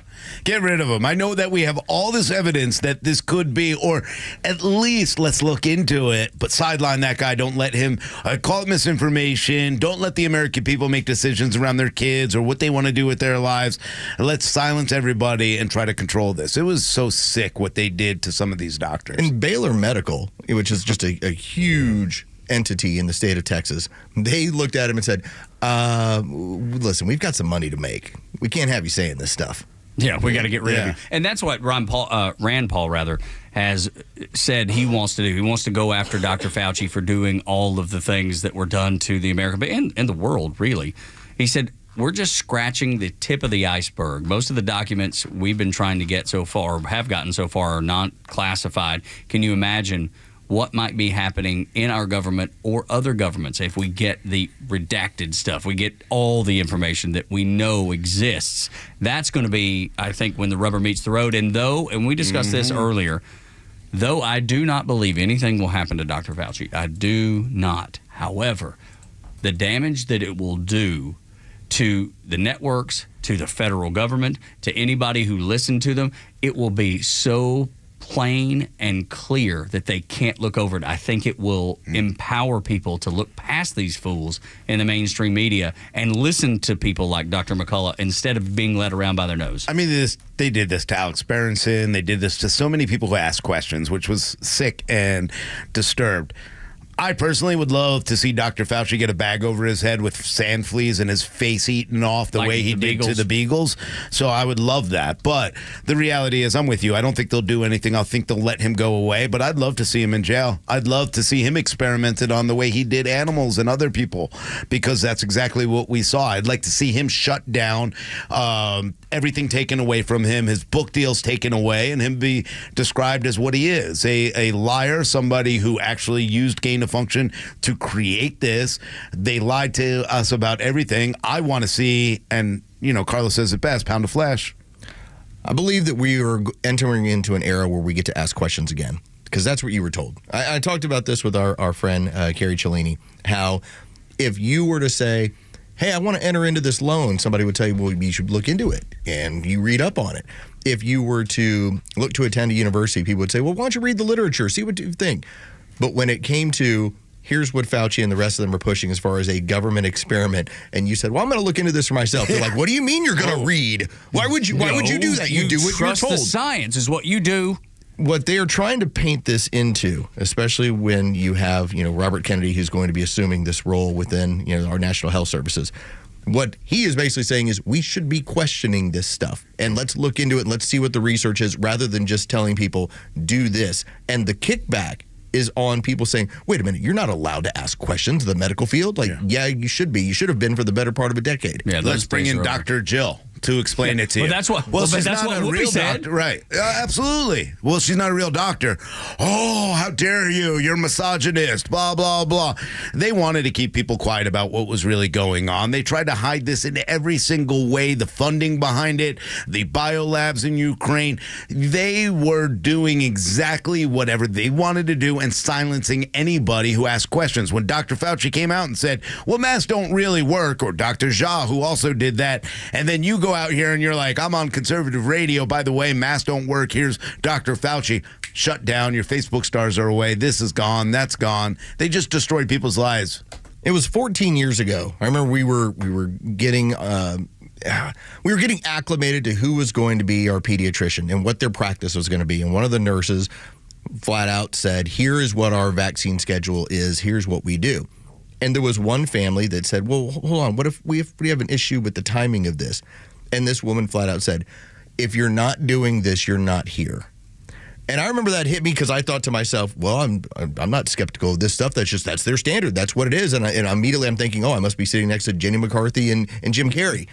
Get rid of him. I know that we have all this evidence that this could be, or at least let's look into it, but sideline that guy. Don't let him call it misinformation. Don't let the American people make decisions around their kids or what they want to do with their lives. Let's silence everybody and try to control this. It was so sick what they did to some of these doctors. And Baylor Medical, which is just a huge entity in the state of Texas, they looked at him and said, listen, we've got some money to make. We can't have you saying this stuff. Yeah, we got to get rid of you. And that's what Rand Paul has said he wants to do. He wants to go after Dr. Fauci for doing all of the things that were done to the American and the world, really. He said, we're just scratching the tip of the iceberg. Most of the documents we've been trying to get so far, or have gotten so far, are not classified. Can you imagine what might be happening in our government or other governments if we get the redacted stuff, we get all the information that we know exists? That's going to be, I think, when the rubber meets the road. And we discussed this earlier, though I do not believe anything will happen to Dr. Fauci. I do not. However, the damage that it will do to the networks, to the federal government, to anybody who listened to them, it will be so plain and clear that they can't look over it. I think it will empower people to look past these fools in the mainstream media and listen to people like Dr. McCullough instead of being led around by their nose. I mean, they did this to Alex Berenson. They did this to so many people who asked questions, which was sick and disturbed. I personally would love to see Dr. Fauci get a bag over his head with sand fleas and his face eaten off the way he did to the Beagles. So I would love that. But the reality is, I'm with you. I don't think they'll do anything. I think they'll let him go away. But I'd love to see him in jail. I'd love to see him experimented on the way he did animals and other people, because that's exactly what we saw. I'd like to see him shut down, everything taken away from him, his book deals taken away, and him be described as what he is, a liar, somebody who actually used gain of function to create this. They lied to us about everything. I want to see, and Carlos says it best, pound of flesh. I believe that we are entering into an era where we get to ask questions again, because that's what you were told. I talked about this with our friend Carrie Cellini, how if you were to say, hey, I want to enter into this loan, somebody would tell you, well, you should look into it, and you read up on it. If you were to look to attend a university, people would say, well, why don't you read the literature, see what you think. But when it came to, here's what Fauci and the rest of them are pushing as far as a government experiment, and you said, well, I'm going to look into this for myself. They're like, what do you mean you're going to read? Why would you do that? You do what you're told. Trust the science is what you do. What they are trying to paint this into, especially when you have, Robert Kennedy, who's going to be assuming this role within, our national health services. What he is basically saying is we should be questioning this stuff, and let's look into it and let's see what the research is, rather than just telling people do this. And the kickback is on people saying, wait a minute, you're not allowed to ask questions in the medical field. Like, yeah, you should be. You should have been for the better part of a decade. Yeah, let's bring in Dr. Jill to explain it to you. That's what. Well, she's that's not what a Whoopi real said. doctor, right? Absolutely. Well, she's not a real doctor. Oh, how dare you? You're misogynist. Blah blah blah. They wanted to keep people quiet about what was really going on. They tried to hide this in every single way. The funding behind it, the biolabs in Ukraine. They were doing exactly whatever they wanted to do and silencing anybody who asked questions. When Dr. Fauci came out and said, "Well, masks don't really work," or Dr. Jha, who also did that, and then you go out here and you're like, I'm on conservative radio. By the way, masks don't work. Here's Dr. Fauci. Shut down. Your Facebook stars are away. This is gone. That's gone. They just destroyed people's lives. It was 14 years ago. I remember we were getting acclimated to who was going to be our pediatrician and what their practice was going to be. And one of the nurses flat out said, here is what our vaccine schedule is. Here's what we do. And there was one family that said, well, hold on, what if we have an issue with the timing of this? And this woman flat out said, if you're not doing this, you're not here. And I remember that hit me because I thought to myself, well, I'm not skeptical of this stuff. That's their standard. That's what it is. And immediately I'm thinking, I must be sitting next to Jenny McCarthy and Jim Carrey.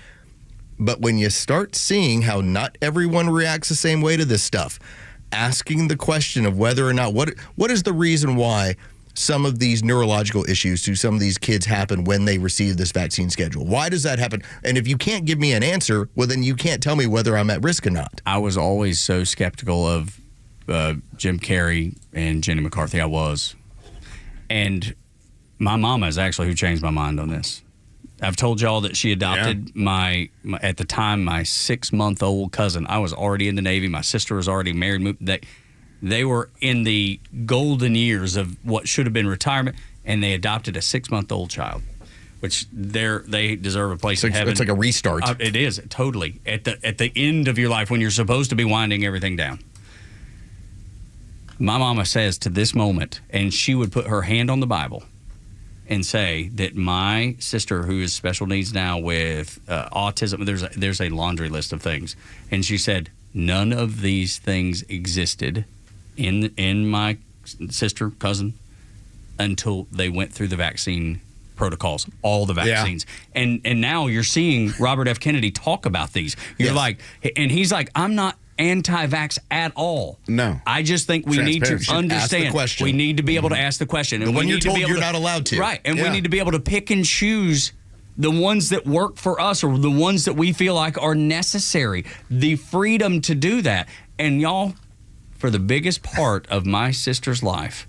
But when you start seeing how not everyone reacts the same way to this stuff, asking the question of whether or not, what is the reason why some of these neurological issues to some of these kids happen when they receive this vaccine schedule? Why does that happen? And if you can't give me an answer, well, then you can't tell me whether I'm at risk or not. I was always so skeptical of Jim Carrey and Jenny McCarthy. I was. And my mama is actually who changed my mind on this. I've told y'all that she adopted my at the time, my 6-month-old cousin. I was already in the Navy. My sister was already married. They were in the golden years of what should have been retirement, and they adopted a 6-month-old child, which they deserve a place in heaven. It's like a restart. It is, totally. At the end of your life when you're supposed to be winding everything down. My mama says to this moment, and she would put her hand on the Bible and say that my sister, who is special needs now with autism, there's a laundry list of things, and she said none of these things existed in my sister, cousin, until they went through the vaccine protocols, all the vaccines. Yeah. And now you're seeing Robert F. Kennedy talk about these. You're like, and he's like, I'm not anti-vax at all. No. I just think we need to understand. Ask the question. We need to be able to ask the question. And when you're told you're not allowed to. Right. And we need to be able to pick and choose the ones that work for us or the ones that we feel like are necessary. The freedom to do that. And y'all, for the biggest part of my sister's life,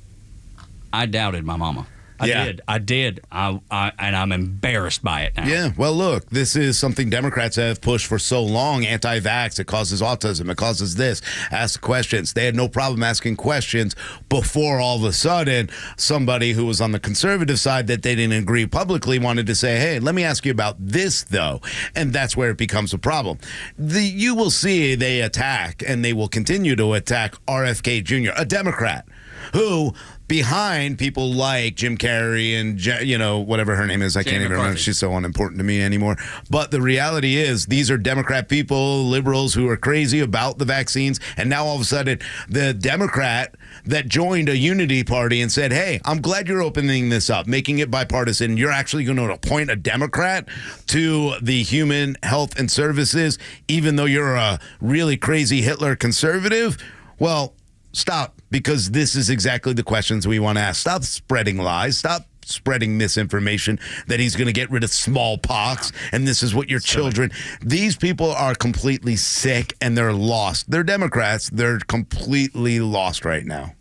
I doubted my mama. I did. And I'm embarrassed by it now. Yeah, well, look, this is something Democrats have pushed for so long, anti-vax. It causes autism. It causes this. Ask questions. They had no problem asking questions before all of a sudden somebody who was on the conservative side that they didn't agree publicly wanted to say, hey, let me ask you about this, though. And that's where it becomes a problem. You will see they attack, and they will continue to attack RFK Jr., a Democrat, who behind people like Jim Carrey and, whatever her name is. I can't even remember. She's so unimportant to me anymore. But the reality is these are Democrat people, liberals who are crazy about the vaccines. And now all of a sudden the Democrat that joined a unity party and said, hey, I'm glad you're opening this up, making it bipartisan. You're actually going to appoint a Democrat to the Human Health and Services, even though you're a really crazy Hitler conservative. Well, stop, because this is exactly the questions we want to ask. Stop spreading lies. Stop spreading misinformation that he's going to get rid of smallpox and this is what your children. These people are completely sick and they're lost. They're Democrats. They're completely lost right now.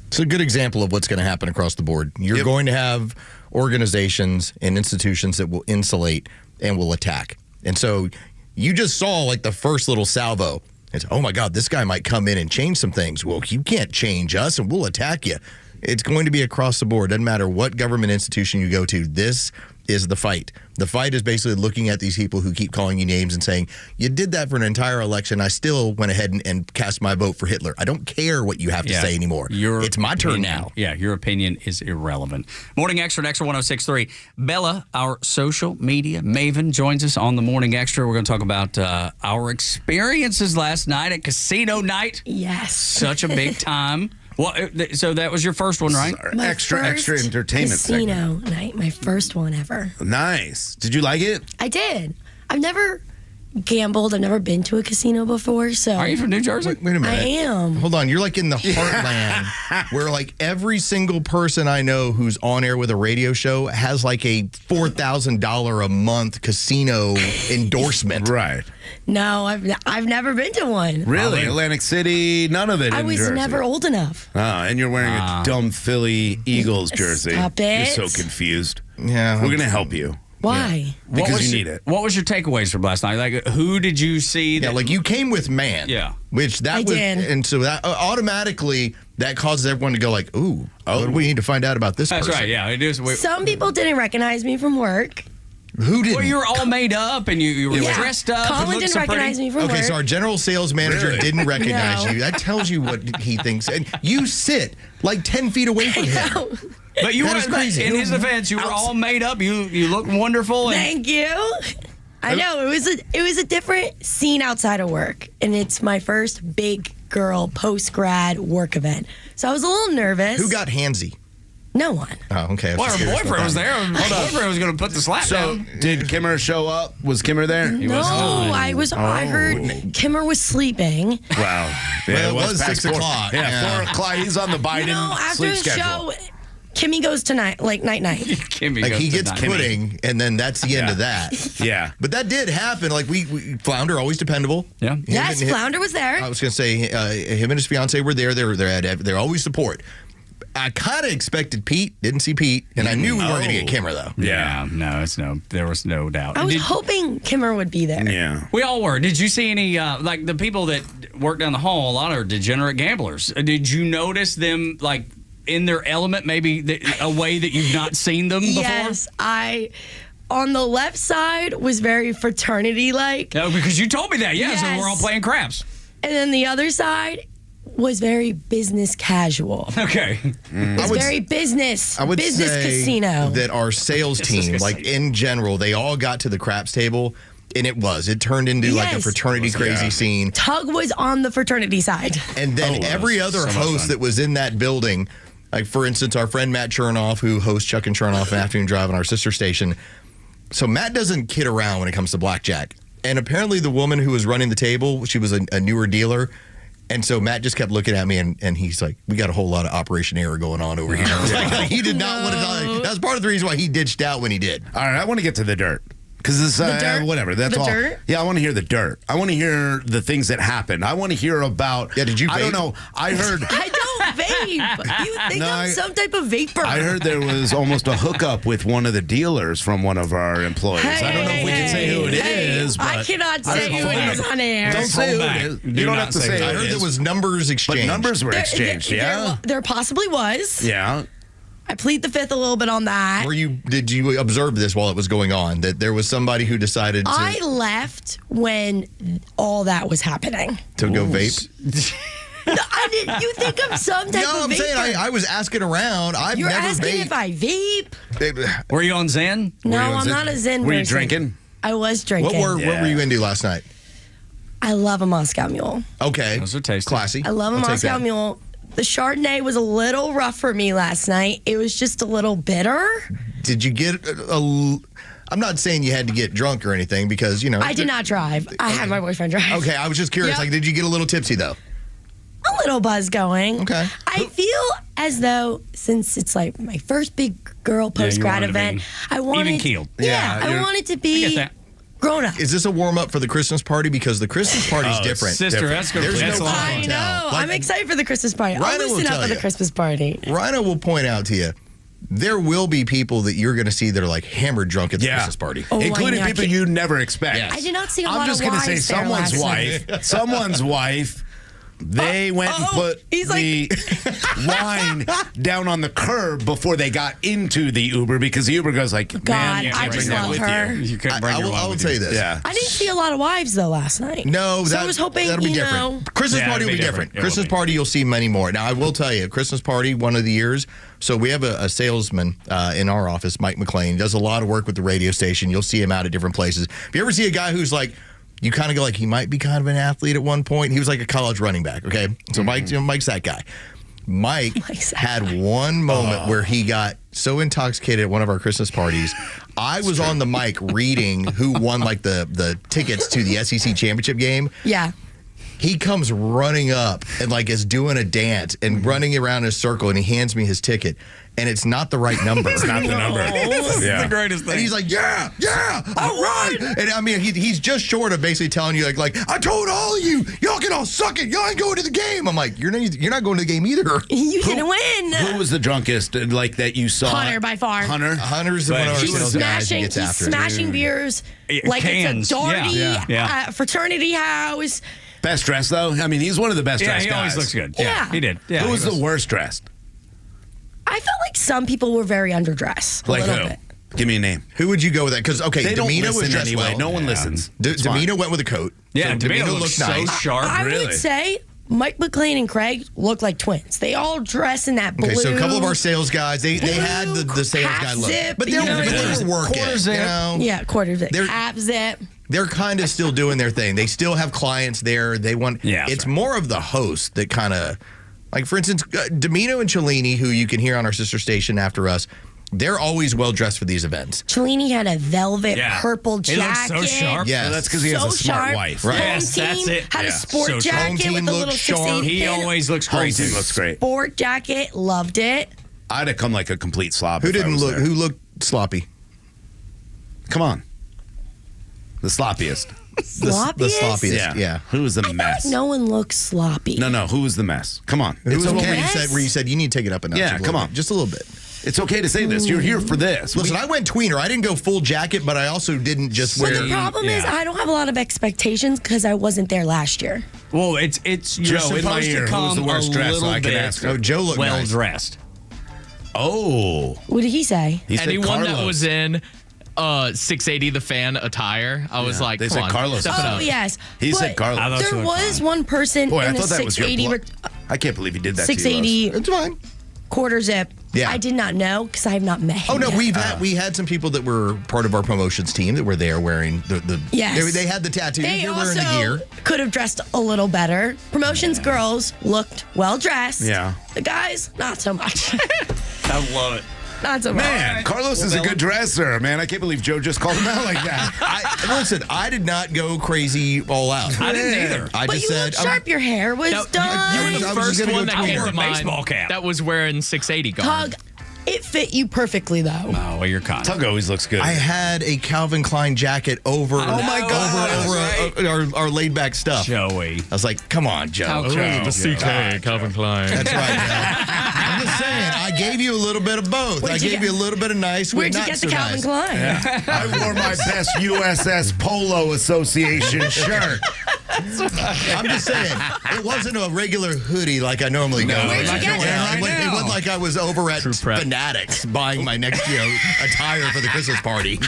It's a good example of what's going to happen across the board. You're going to have organizations and institutions that will insulate and will attack. And so you just saw like the first little salvo. It's, oh my God, this guy might come in and change some things. Well, you can't change us and we'll attack you. It's going to be across the board. Doesn't matter what government institution you go to. This is the fight. The fight is basically looking at these people who keep calling you names and saying, you did that for an entire election. I still went ahead and cast my vote for Hitler. I don't care what you have to say anymore. It's my turn now. Yeah, your opinion is irrelevant. Morning Extra, Extra 106.3. Bella, our social media maven, joins us on the Morning Extra. We're going to talk about our experiences last night at casino night. Yes. Such a big time. Well, so that was your first one, right? Extra entertainment casino night, my first one ever. Nice. Did you like it? I did. I've never gambled. I've never been to a casino before. So are you from New Jersey? Wait a minute. I am. Hold on. You're like in the heartland where like every single person I know who's on air with a radio show has like a $4,000 a month casino endorsement. Right. No, I've never been to one. Really? Atlantic City? None of it I in was Jersey. never old enough. Oh, and you're wearing a dumb Philly Eagles jersey. Stop it. You're so confused. Yeah. We're going to help you. Why? Because you need it. What was your takeaways from last night? Like, who did you see? Yeah, like you came with man. Yeah. Which that I was, did. and so that automatically that causes everyone to go like, ooh, what do we need to find out about this That's person? right. Yeah, it is. Some people didn't recognize me from work. Who didn't? Well, you were all made up and you were dressed up. Colin and looked didn't so recognize pretty. me from work. Okay, so our general sales manager didn't recognize No. you. That tells you what he thinks. And you sit like 10 feet away from him. But you That were is crazy. in his defense. You were all made up. You look wonderful. And Thank you. I know it was a different scene outside of work, and it's my first big girl post grad work event. So I was a little nervous. Who got handsy? No one. Oh, okay. Well, her boyfriend was there. Her boyfriend was going to put the slap So, down. did Kimmer show up? Was Kimmer there? No, I heard Kimmer was sleeping. Wow. Well, it was past 6 4 o'clock. Yeah, 4 o'clock. He's on the Biden After sleep the schedule. show, Kimmy goes tonight, like night. Kimmy Like goes he to gets night. pudding, and then that's the end of that. Yeah. But that did happen. Like we Flounder, always dependable. Yeah. Him Yes, and Flounder was there. I was going to say him and his fiance were there. They're always support. I kind of expected Pete. Didn't see Pete, and I knew we weren't going to get Kimmer though. Yeah, no, there was no doubt. I was hoping Kimmer would be there. Yeah. We all were. Did you see any, like the people that work down the hall, a lot are degenerate gamblers. Did you notice them, like, in their element, maybe a way that you've not seen them before? Yes, on the left side was very fraternity-like. No, because you told me that. Yeah, so Yes. we're all playing craps. And then the other side was very business casual. Okay. It was very business. I would business say casino. that our sales team, like in general, they all got to the craps table, and it turned into like a Yes. fraternity crazy scene. Tug was on the fraternity side. And then every other host that was in that building, like for instance, our friend Matt Chernoff, who hosts Chuck and Chernoff and Afternoon Drive on our sister station. So Matt doesn't kid around when it comes to blackjack. And apparently the woman who was running the table, she was a newer dealer. And so Matt just kept looking at me, and he's like, we got a whole lot of Operation Error going on over here. Like, he did not want to. That's part of the reason why he ditched out when he did. All right, I want to get to the dirt. Because this, whatever, that's The all. dirt? Yeah, I want to hear the dirt. I want to hear the things that happened. I want to hear about. Yeah, did you I don't vape? know. I heard. I don't vape. You think I'm some type of vapor. I heard there was almost a hookup with one of the dealers from one of our employees. I don't know if we can say who it is, but I cannot say who it is on air. Don't say who it is. You don't have to say who I it heard is. there was numbers exchanged. But numbers were exchanged, yeah? There possibly was. Yeah. I plead the fifth a little bit on that. Did you observe this while it was going on? That there was somebody who decided to I left when all that was happening. go vape? You think I'm some type No, of I'm vapor? saying I was asking around. I've You're never asking vaped. if I vape? Were you on Zen? No, I'm not a Zen Were you person. drinking? I was drinking. What were you into last night? I love a Moscow Mule. Okay, those are tasty, classy. I love a I'll take Moscow that. Mule. The Chardonnay was a little rough for me last night. It was just a little bitter. Did you get I'm not saying you had to get drunk or anything because I did not drive. I had my boyfriend drive. Okay, I was just curious. Yep. Like, did you get a little tipsy though? A little buzz going. Okay. I feel as though since it's like my first big girl post grad wanted to be event, I wanted even-keeled. Yeah, I wanted to I get be that. grown up. Is this a warm up for the Christmas party? Because the Christmas party's different. Sister, that's gonna There's that's no a lot of I fun. know. Like, I'm excited for the Christmas party. I'll Rhino will loosen up tell for the you. Christmas party. Rhino will point out to you, there will be people that you're going to see that are like hammered drunk at the Christmas party. Oh, Including I people know. you never expect. I did not see a I'm lot just of gonna say wives there someone's last wife. night. Someone's wife. They went and put he's the wine down on the curb before they got into the Uber because the Uber goes like, God, man, you I can't just bring that love with her. you. You couldn't bring I your will, wine I will with tell you. you this. Yeah. I didn't see a lot of wives though last night. No, So I was hoping, that'll be you different. know- Christmas Yeah, party will it'll be be different. different. It will Christmas be. party, you'll see many more. Now, I will tell you, Christmas party, one of the years. So we have a salesman in our office, Mike McLean. He does a lot of work with the radio station. You'll see him out at different places. If you ever see a guy who's like, you kind of go like, he might be kind of an athlete at one point. He was like a college running back, okay? So Mike's that guy. Mike had one moment where he got so intoxicated at one of our Christmas parties. I was on the mic reading who won like the tickets to the SEC championship game. Yeah. He comes running up and like is doing a dance and running around in a circle, and he hands me his ticket. And it's not the right number. It's not the number. This is the greatest thing. And he's like, yeah, all right. And I mean, he's just short of basically telling you, like, I told all of you, y'all can all suck it. Y'all ain't going to the game. I'm like, you're not going to the game either. You can win. Who was the drunkest, like, that you saw? Hunter, by far. Hunter's one of our sales guys. He's smashing beers like cans. It's a Doherty Yeah. fraternity house. Best dressed, though? I mean, he's one of the best dressed he guys. always looks good. Yeah. He did. Yeah, Who was the worst dressed? I felt like some people were very underdressed. Like a little who? bit. Give me a name. Who would you go with that? Because, okay, They don't Domino was listen dressed anyway. well. No one listens. Domino went with a coat. Yeah, so Domino looked looks nice. so sharp. I Really? would say Mike McClain and Craig look like twins. They all dress in that blue. Okay, so a couple of our sales guys, they had the sales guy look. zip, But they were working. Quarter zip. You know? Yeah, quarter zip. They're- Half zip. They're kind of still doing their thing. They still have clients there. They want. Yeah, that's it's right. more of the host that kind of, like for instance, Domino and Cellini, who you can hear on our sister station after us. They're always well dressed for these events. Cellini had a velvet purple He jacket. looks so sharp. Yes. Well, that's because he has a smart wife. Right. Home Yes, team that's it. had a Yeah. sport So jacket home team with a little looks sharp. 6'8" He pin. always looks Home great. team looks great. Sport jacket, loved it. I'd have come like a complete slob. Who if I didn't was look? there. Who looked sloppy? Come on. The sloppiest. The Sloppiest? sloppiest. Yeah. Who was the I feel mess? like no one looks sloppy. No, who was the mess? Come on. It was okay. one where mess? you said you need to take it up a notch. Yeah, a little come bit. on. Just a little bit. It's okay to say this. You're here for this. Listen, I went tweener. I didn't go full jacket, but I also didn't just But wear. the problem is I don't have a lot of expectations because I wasn't there last year. Well, you're Joe, in my supposed ear, to who's come the worst a dressed, so little I can bit ask her. Oh, Joe looked well nice. dressed. Oh. What did he say? He said Anyone Carlos. that was in 680 the fan attire, I was like, They come said on, Carlos. step it Oh, up. yes. He But said Carlos. I thought There she looked was fine. one person Boy, I in the thought that was your 680 blood. I can't believe he did that to you. 680 It's fine. quarter zip. Yeah. I did not know because I have not met him. Oh no, yet. we had some people that were part of our promotions team that were there wearing the Yes. they had the tattoos. They They're also wearing the gear. could have dressed a little better. Promotions girls looked well dressed. Yeah. The guys, not so much. I love it. Not so much. Man, Carlos is a good dresser, man. I can't believe Joe just called him out like that. Listen, I did not go crazy all out. I didn't either. I But just you said looked sharp. Your hair was done. You were I the was first just gonna one go that came tweener. to mind Baseball cap. that was wearing 680 garb. Hug. It fit you perfectly though. Oh, well, you're kind. Tug always looks good. I had a Calvin Klein jacket over. Oh, my God, over our laid back stuff. Joey. I was like, come on, Joe. How Joe. the CK, Calvin Klein. That's right, Joe. I'm just saying, I gave you a little bit of both. Where'd I you gave get- you a little bit of nice with Where'd you not get so the Calvin nice. Klein? I wore my best USS Polo Association shirt. I'm just saying, it wasn't a regular hoodie like I normally go. Where'd you Like, get it? it wasn't like I was over at True prep. Fanatics buying my next attire for the Christmas party.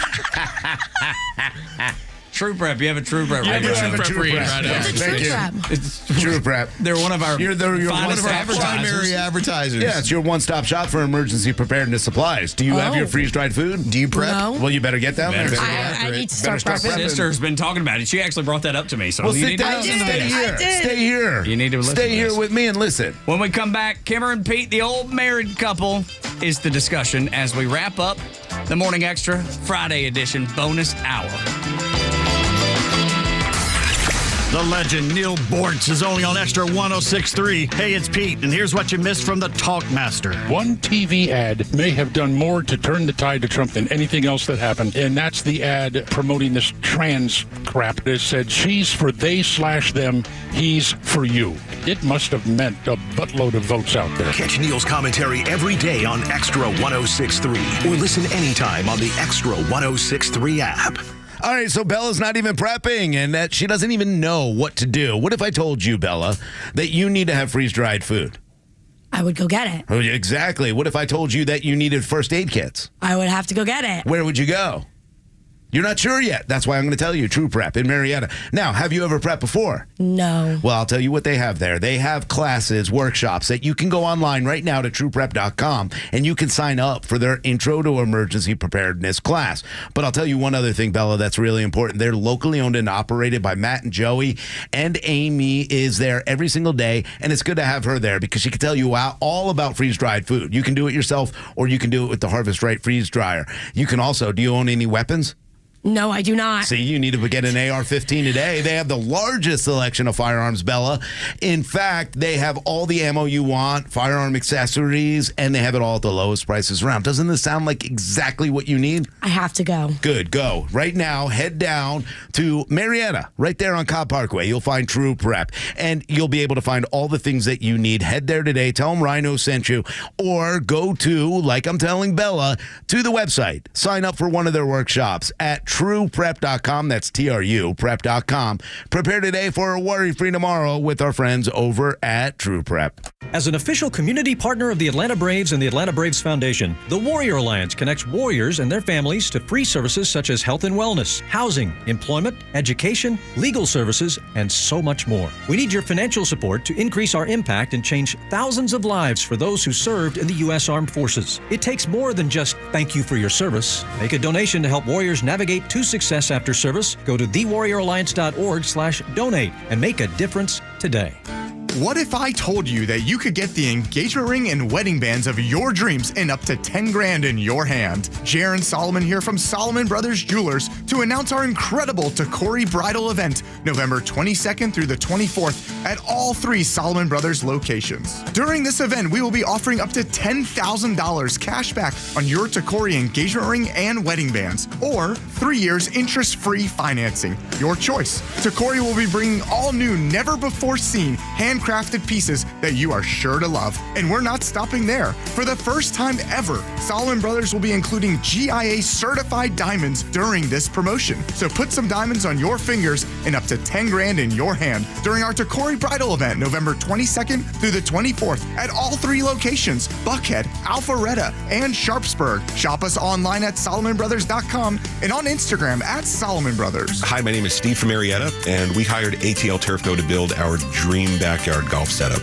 True Prep. You have a True Prep right have a now. True Prep right now. What's a Thank true you. prep? It's True Prep. They're one of our You're one finest of our advertisers. Primary advertisers. Yeah, it's your one-stop shop for emergency preparedness supplies. Do you have Oh. your freeze-dried food? Do you prep? No. Well, you better get that. Better. Better. I need to start Better start prepping. prepping. Sister's been talking about it. She actually brought that up to me. So Well, you sit need to down. listen Stay to this. here. I did. Stay here. You need to listen Stay to here this. with me and listen. When we come back, Kimmer and Pete, the old married couple, is the discussion as we wrap up the Morning Extra Friday edition bonus hour. The legend Neil Bortz is only on Extra 106.3. Hey, it's Pete, and here's what you missed from the Talkmaster. One TV ad may have done more to turn the tide to Trump than anything else that happened, and that's the ad promoting this trans crap that said, she's for they/them, he's for you. It must have meant a buttload of votes out there. Catch Neil's commentary every day on Extra 106.3 or listen anytime on the Extra 106.3 app. All right, so Bella's not even prepping, and that she doesn't even know what to do. What if I told you, Bella, that you need to have freeze-dried food? I would go get it. Oh, exactly. What if I told you that you needed first aid kits? I would have to go get it. Where would you go? You're not sure yet. That's why I'm going to tell you, True Prep in Marietta. Now, have you ever prepped before? No. Well, I'll tell you what they have there. They have classes, workshops that you can go online right now to trueprep.com and you can sign up for their Intro to Emergency Preparedness class. But I'll tell you one other thing, Bella, that's really important. They're locally owned and operated by Matt and Joey, and Amy is there every single day, and it's good to have her there because she can tell you all about freeze-dried food. You can do it yourself, or you can do it with the Harvest Right freeze dryer. You can also, do you own any weapons? No, I do not. See, you need to get an AR-15 today. They have the largest selection of firearms, Bella. In fact, they have all the ammo you want, firearm accessories, and they have it all at the lowest prices around. Doesn't this sound like exactly what you need? I have to go. Good, go. Right now, head down to Marietta, right there on Cobb Parkway. You'll find True Prep, and you'll be able to find all the things that you need. Head there today. Tell them Rhino sent you, or go to, like I'm telling Bella, to the website. Sign up for one of their workshops at trueprep.com. That's TRU prep.com. Prepare today for a worry-free tomorrow with our friends over at True Prep. As an official community partner of the Atlanta Braves and the Atlanta Braves Foundation, the Warrior Alliance connects warriors and their families to free services such as health and wellness, housing, employment, education, legal services, and so much more. We need your financial support to increase our impact and change thousands of lives for those who served in the U.S. Armed Forces. It takes more than just thank you for your service. Make a donation to help warriors navigate to success after service. Go to thewarrioralliance.org/donate and make a difference today. What if I told you that you could get the engagement ring and wedding bands of your dreams in up to 10 grand in your hand? Jaron Solomon here from Solomon Brothers Jewelers to announce our incredible Takori Bridal event, November 22nd through the 24th at all 3 Solomon Brothers locations. During this event, we will be offering up to $10,000 cash back on your Takori engagement ring and wedding bands, or 3 years interest-free financing. Your choice. Takori will be bringing all new, never-before-seen, handcrafted pieces that you are sure to love. And we're not stopping there. For the first time ever, Solomon Brothers will be including GIA certified diamonds during this promotion. So put some diamonds on your fingers and up to 10 grand in your hand during our Takori Bridal event, November 22nd through the 24th at all 3 locations, Buckhead, Alpharetta, and Sharpsburg. Shop us online at SolomonBrothers.com and on Instagram at Solomon Brothers. Hi, my name is Steve from Marietta, and we hired ATL Turfco to build our dream backyard golf setup.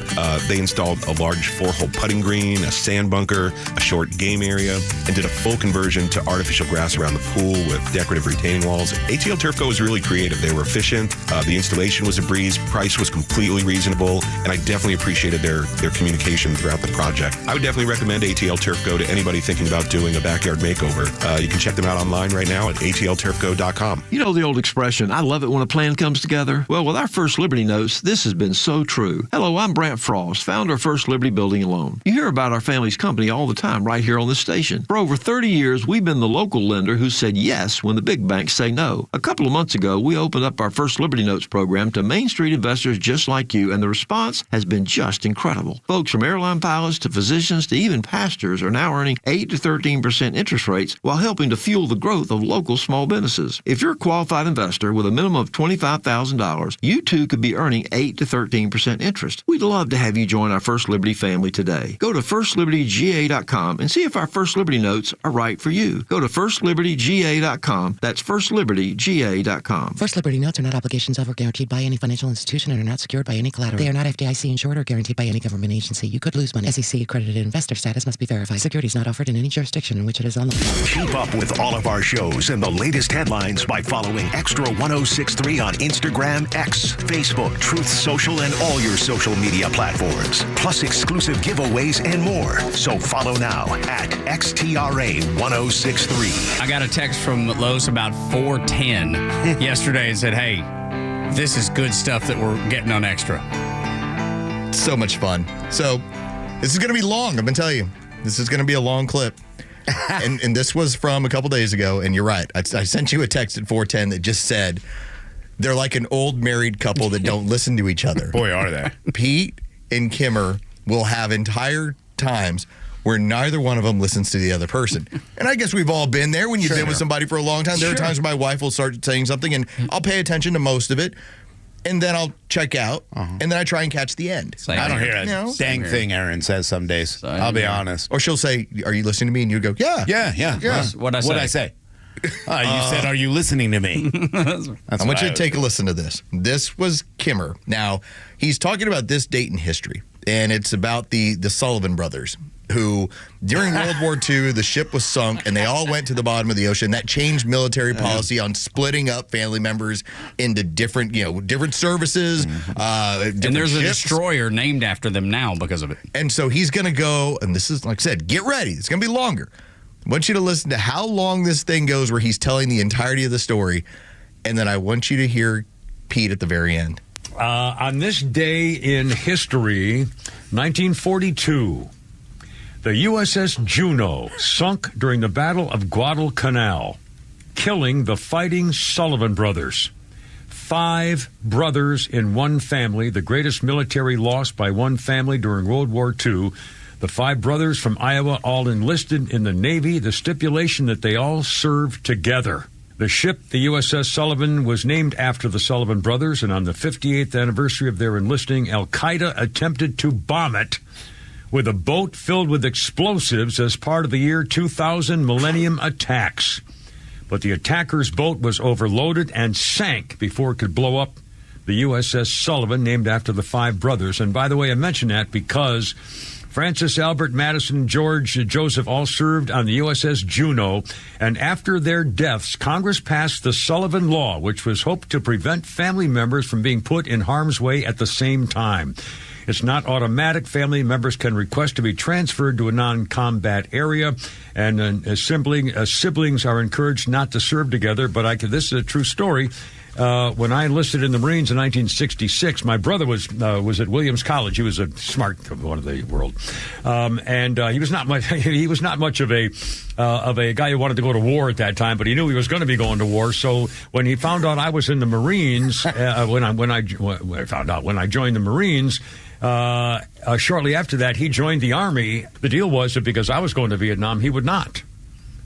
They installed a large 4-hole putting green, a sand bunker, a short game area, and did a full conversion to artificial grass around the pool with decorative retaining walls. ATL Turfco was really creative. They were efficient. The installation was a breeze. Price was completely reasonable, and I definitely appreciated their communication throughout the project. I would definitely recommend ATL Turfco to anybody thinking about doing a backyard makeover. You can check them out online right now at atlturfco.com. You know the old expression, I love it when a plan comes together? Well, with our First Liberty Notes, this has been so true. Hello, I'm Brant Frost, founder of First Liberty Building and Loan. You hear about our family's company all the time right here on this station. For over 30 years, we've been the local lender who said yes when the big banks say no. A couple of months ago, we opened up our First Liberty Notes program to Main Street investors just like you, and the response has been just incredible. Folks from airline pilots to physicians to even pastors are now earning 8 to 13% interest rates while helping to fuel the growth of local small businesses. If you're a qualified investor with a minimum of $25,000, you too could be earning 8 to 13% interest. We'd love to have you join our First Liberty family today. Go to firstlibertyga.com and see if our First Liberty Notes are right for you. Go to firstlibertyga.com. That's firstlibertyga.com. First Liberty Notes are not obligations of or guaranteed by any financial institution and are not secured by any collateral. They are not FDIC insured or guaranteed by any government agency. You could lose money. SEC accredited investor status must be verified. Securities not offered in any jurisdiction in which it is unlawful. Keep up with all of our shows and the latest headlines by following Extra 1063 on Instagram, X, Facebook, Truth Social, and all your social media platforms. Plus exclusive giveaways and more. So follow now at XTRA 1063. I got a text from Lowe's about 4:10 yesterday and said, hey, this is good stuff that we're getting on Extra. So much fun. So this is going to be long. I'm going to tell you. This is going to be a long clip. and this was from a couple days ago. And you're right. I sent you a text at 4:10 that just said, they're like an old married couple that don't listen to each other. Boy, are they. Pete and Kimmer will have entire times where neither one of them listens to the other person. And I guess we've all been there when you've been with somebody for a long time. There are times where my wife will start saying something and I'll pay attention to most of it. And then I'll check out, and then I try and catch the end. I don't hear a dang thing Aaron says some days. I'll be honest. Or she'll say, are you listening to me? And you go, yeah. What'd I say? You said, "Are you listening to me?" I want you to take a listen to this. This was Kimmer. Now, he's talking about this date in history, and it's about the Sullivan brothers, who during World War II, the ship was sunk, and they all went to the bottom of the ocean. That changed military policy on splitting up family members into different services. And there's a destroyer named after them now because of it. And so he's going to go, and this is, like I said, get ready. It's going to be longer. I want you to listen to how long this thing goes where he's telling the entirety of the story. And then I want you to hear Pete at the very end. On this day in history, 1942, the USS Juno sunk during the Battle of Guadalcanal, killing the Fighting Sullivan brothers. 5 brothers in one family, the greatest military loss by one family during World War II. The 5 brothers from Iowa all enlisted in the Navy, the stipulation that they all served together. The ship, the USS Sullivan, was named after the Sullivan brothers, and on the 58th anniversary of their enlisting, Al-Qaeda attempted to bomb it with a boat filled with explosives as part of the year 2000 Millennium attacks. But the attacker's boat was overloaded and sank before it could blow up the USS Sullivan, named after the 5 brothers. And by the way, I mention that because Francis, Albert, Madison, George, Joseph all served on the USS Juno, and after their deaths, Congress passed the Sullivan Law, which was hoped to prevent family members from being put in harm's way at the same time. It's not automatic. Family members can request to be transferred to a non-combat area, and siblings are encouraged not to serve together. But this is a true story. When I enlisted in the Marines in 1966, my brother was at Williams College. He was a smart one of the world, and he was not much. He was not much of a guy who wanted to go to war at that time, but he knew he was going to be going to war. So when he found out I was in the Marines, when I joined the Marines. Shortly after that, he joined the Army. The deal was that because I was going to Vietnam, he would not.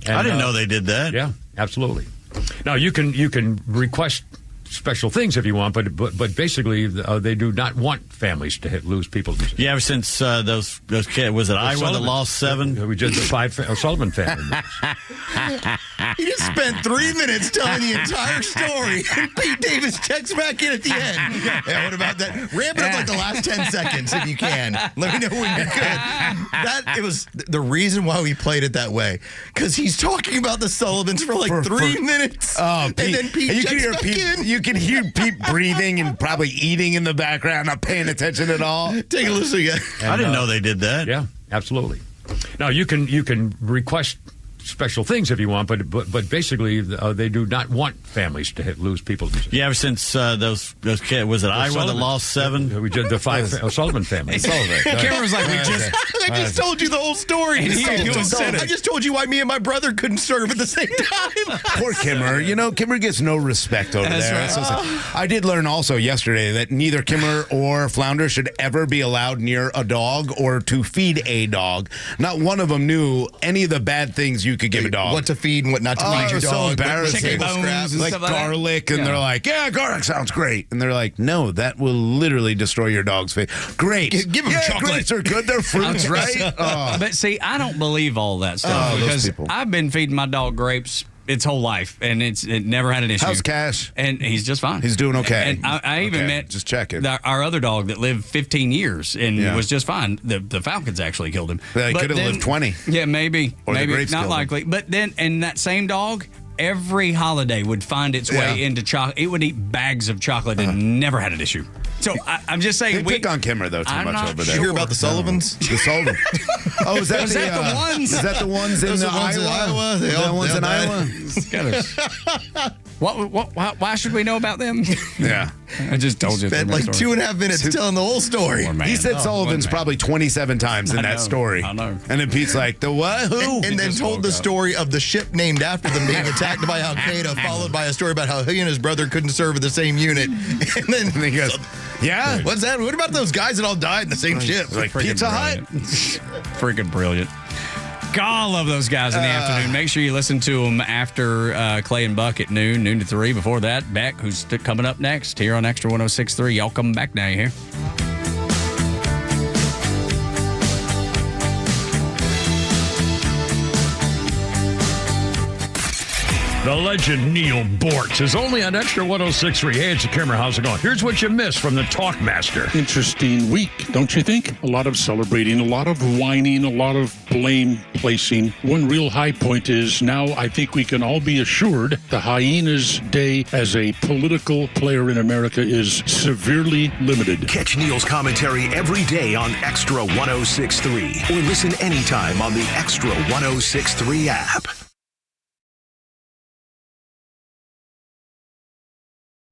And, I didn't know they did that. Yeah, absolutely. Now you can request special things if you want, but basically they do not want families to lose people. Yeah, ever since those kids, was it Iowa that lost 7? We did the 5 Sullivan family. He just spent 3 minutes telling the entire story, and Pete Davis checks back in at the end. Yeah, what about that? Ramp it up like the last 10 seconds if you can. Let me know when you're good. It was the reason why we played it that way, because he's talking about the Sullivans for like 3 minutes. Oh, Pete, and then Pete checks back in. You can hear Pete breathing and probably eating in the background, not paying attention at all. Take a listen again. I didn't know they did that. Yeah, absolutely. Now you can request special things if you want, but basically they do not want families to lose people. Yeah, ever since those kids, was it Iowa that lost 7? We did the 5 Sullivan family. Cameron's like, I just told you the whole story. I just told you why me and my brother couldn't serve at the same time. Poor Kimmer. Kimmer gets no respect over there. Right. So I did learn also yesterday that neither Kimmer or Flounder should ever be allowed near a dog or to feed a dog. Not one of them knew any of the bad things you could give a dog. What to feed and what not to feed your dog. So embarrassing. Like garlic, and they're like, yeah, garlic sounds great. And they're like, no, that will literally destroy your dog's face. Grapes. Give them chocolate. Grapes are good. They're fruits, right? But see, I don't believe all that stuff because I've been feeding my dog grapes its whole life, and it never had an issue. How's Cash? And he's just fine. He's doing okay. And I even met just checking our other dog that lived 15 years and was just fine. The Falcons actually killed him. They could have lived 20. Yeah, maybe. Or maybe not likely. But then, and that same dog, every holiday would find its way into chocolate. It would eat bags of chocolate and never had an issue. So I'm just saying, they pick on Kimmer though too much over there. Did you hear about the Sullivans? The Sullivan. Oh, is that the ones? Is that the ones in Iowa? The ones in Iowa. Why should we know about them? Yeah, I just told you. Spent like 2.5 minutes telling the whole story. He said Sullivan's probably 27 times in that story. I know. And then Pete's like, the what? Who? And then told the story of the ship named after them being attacked by Al Qaeda, followed by a story about how he and his brother couldn't serve in the same unit. And then he goes, yeah. What's that? What about those guys that all died in the same ship? Like Pizza Hut? Freaking brilliant. God, I love those guys in the afternoon. Make sure you listen to them after Clay and Buck at noon to 3. Before that, Beck, who's coming up next here on Extra 106.3. Y'all coming back now, you hear? The legend Neil Bortz is only on Extra 106.3. Hey, it's the Kimmer. How's it going? Here's what you missed from the Talkmaster. Interesting week, don't you think? A lot of celebrating, a lot of whining, a lot of blame placing. One real high point is now I think we can all be assured the Hyena's day as a political player in America is severely limited. Catch Neil's commentary every day on Extra 106.3 or listen anytime on the Extra 106.3 app.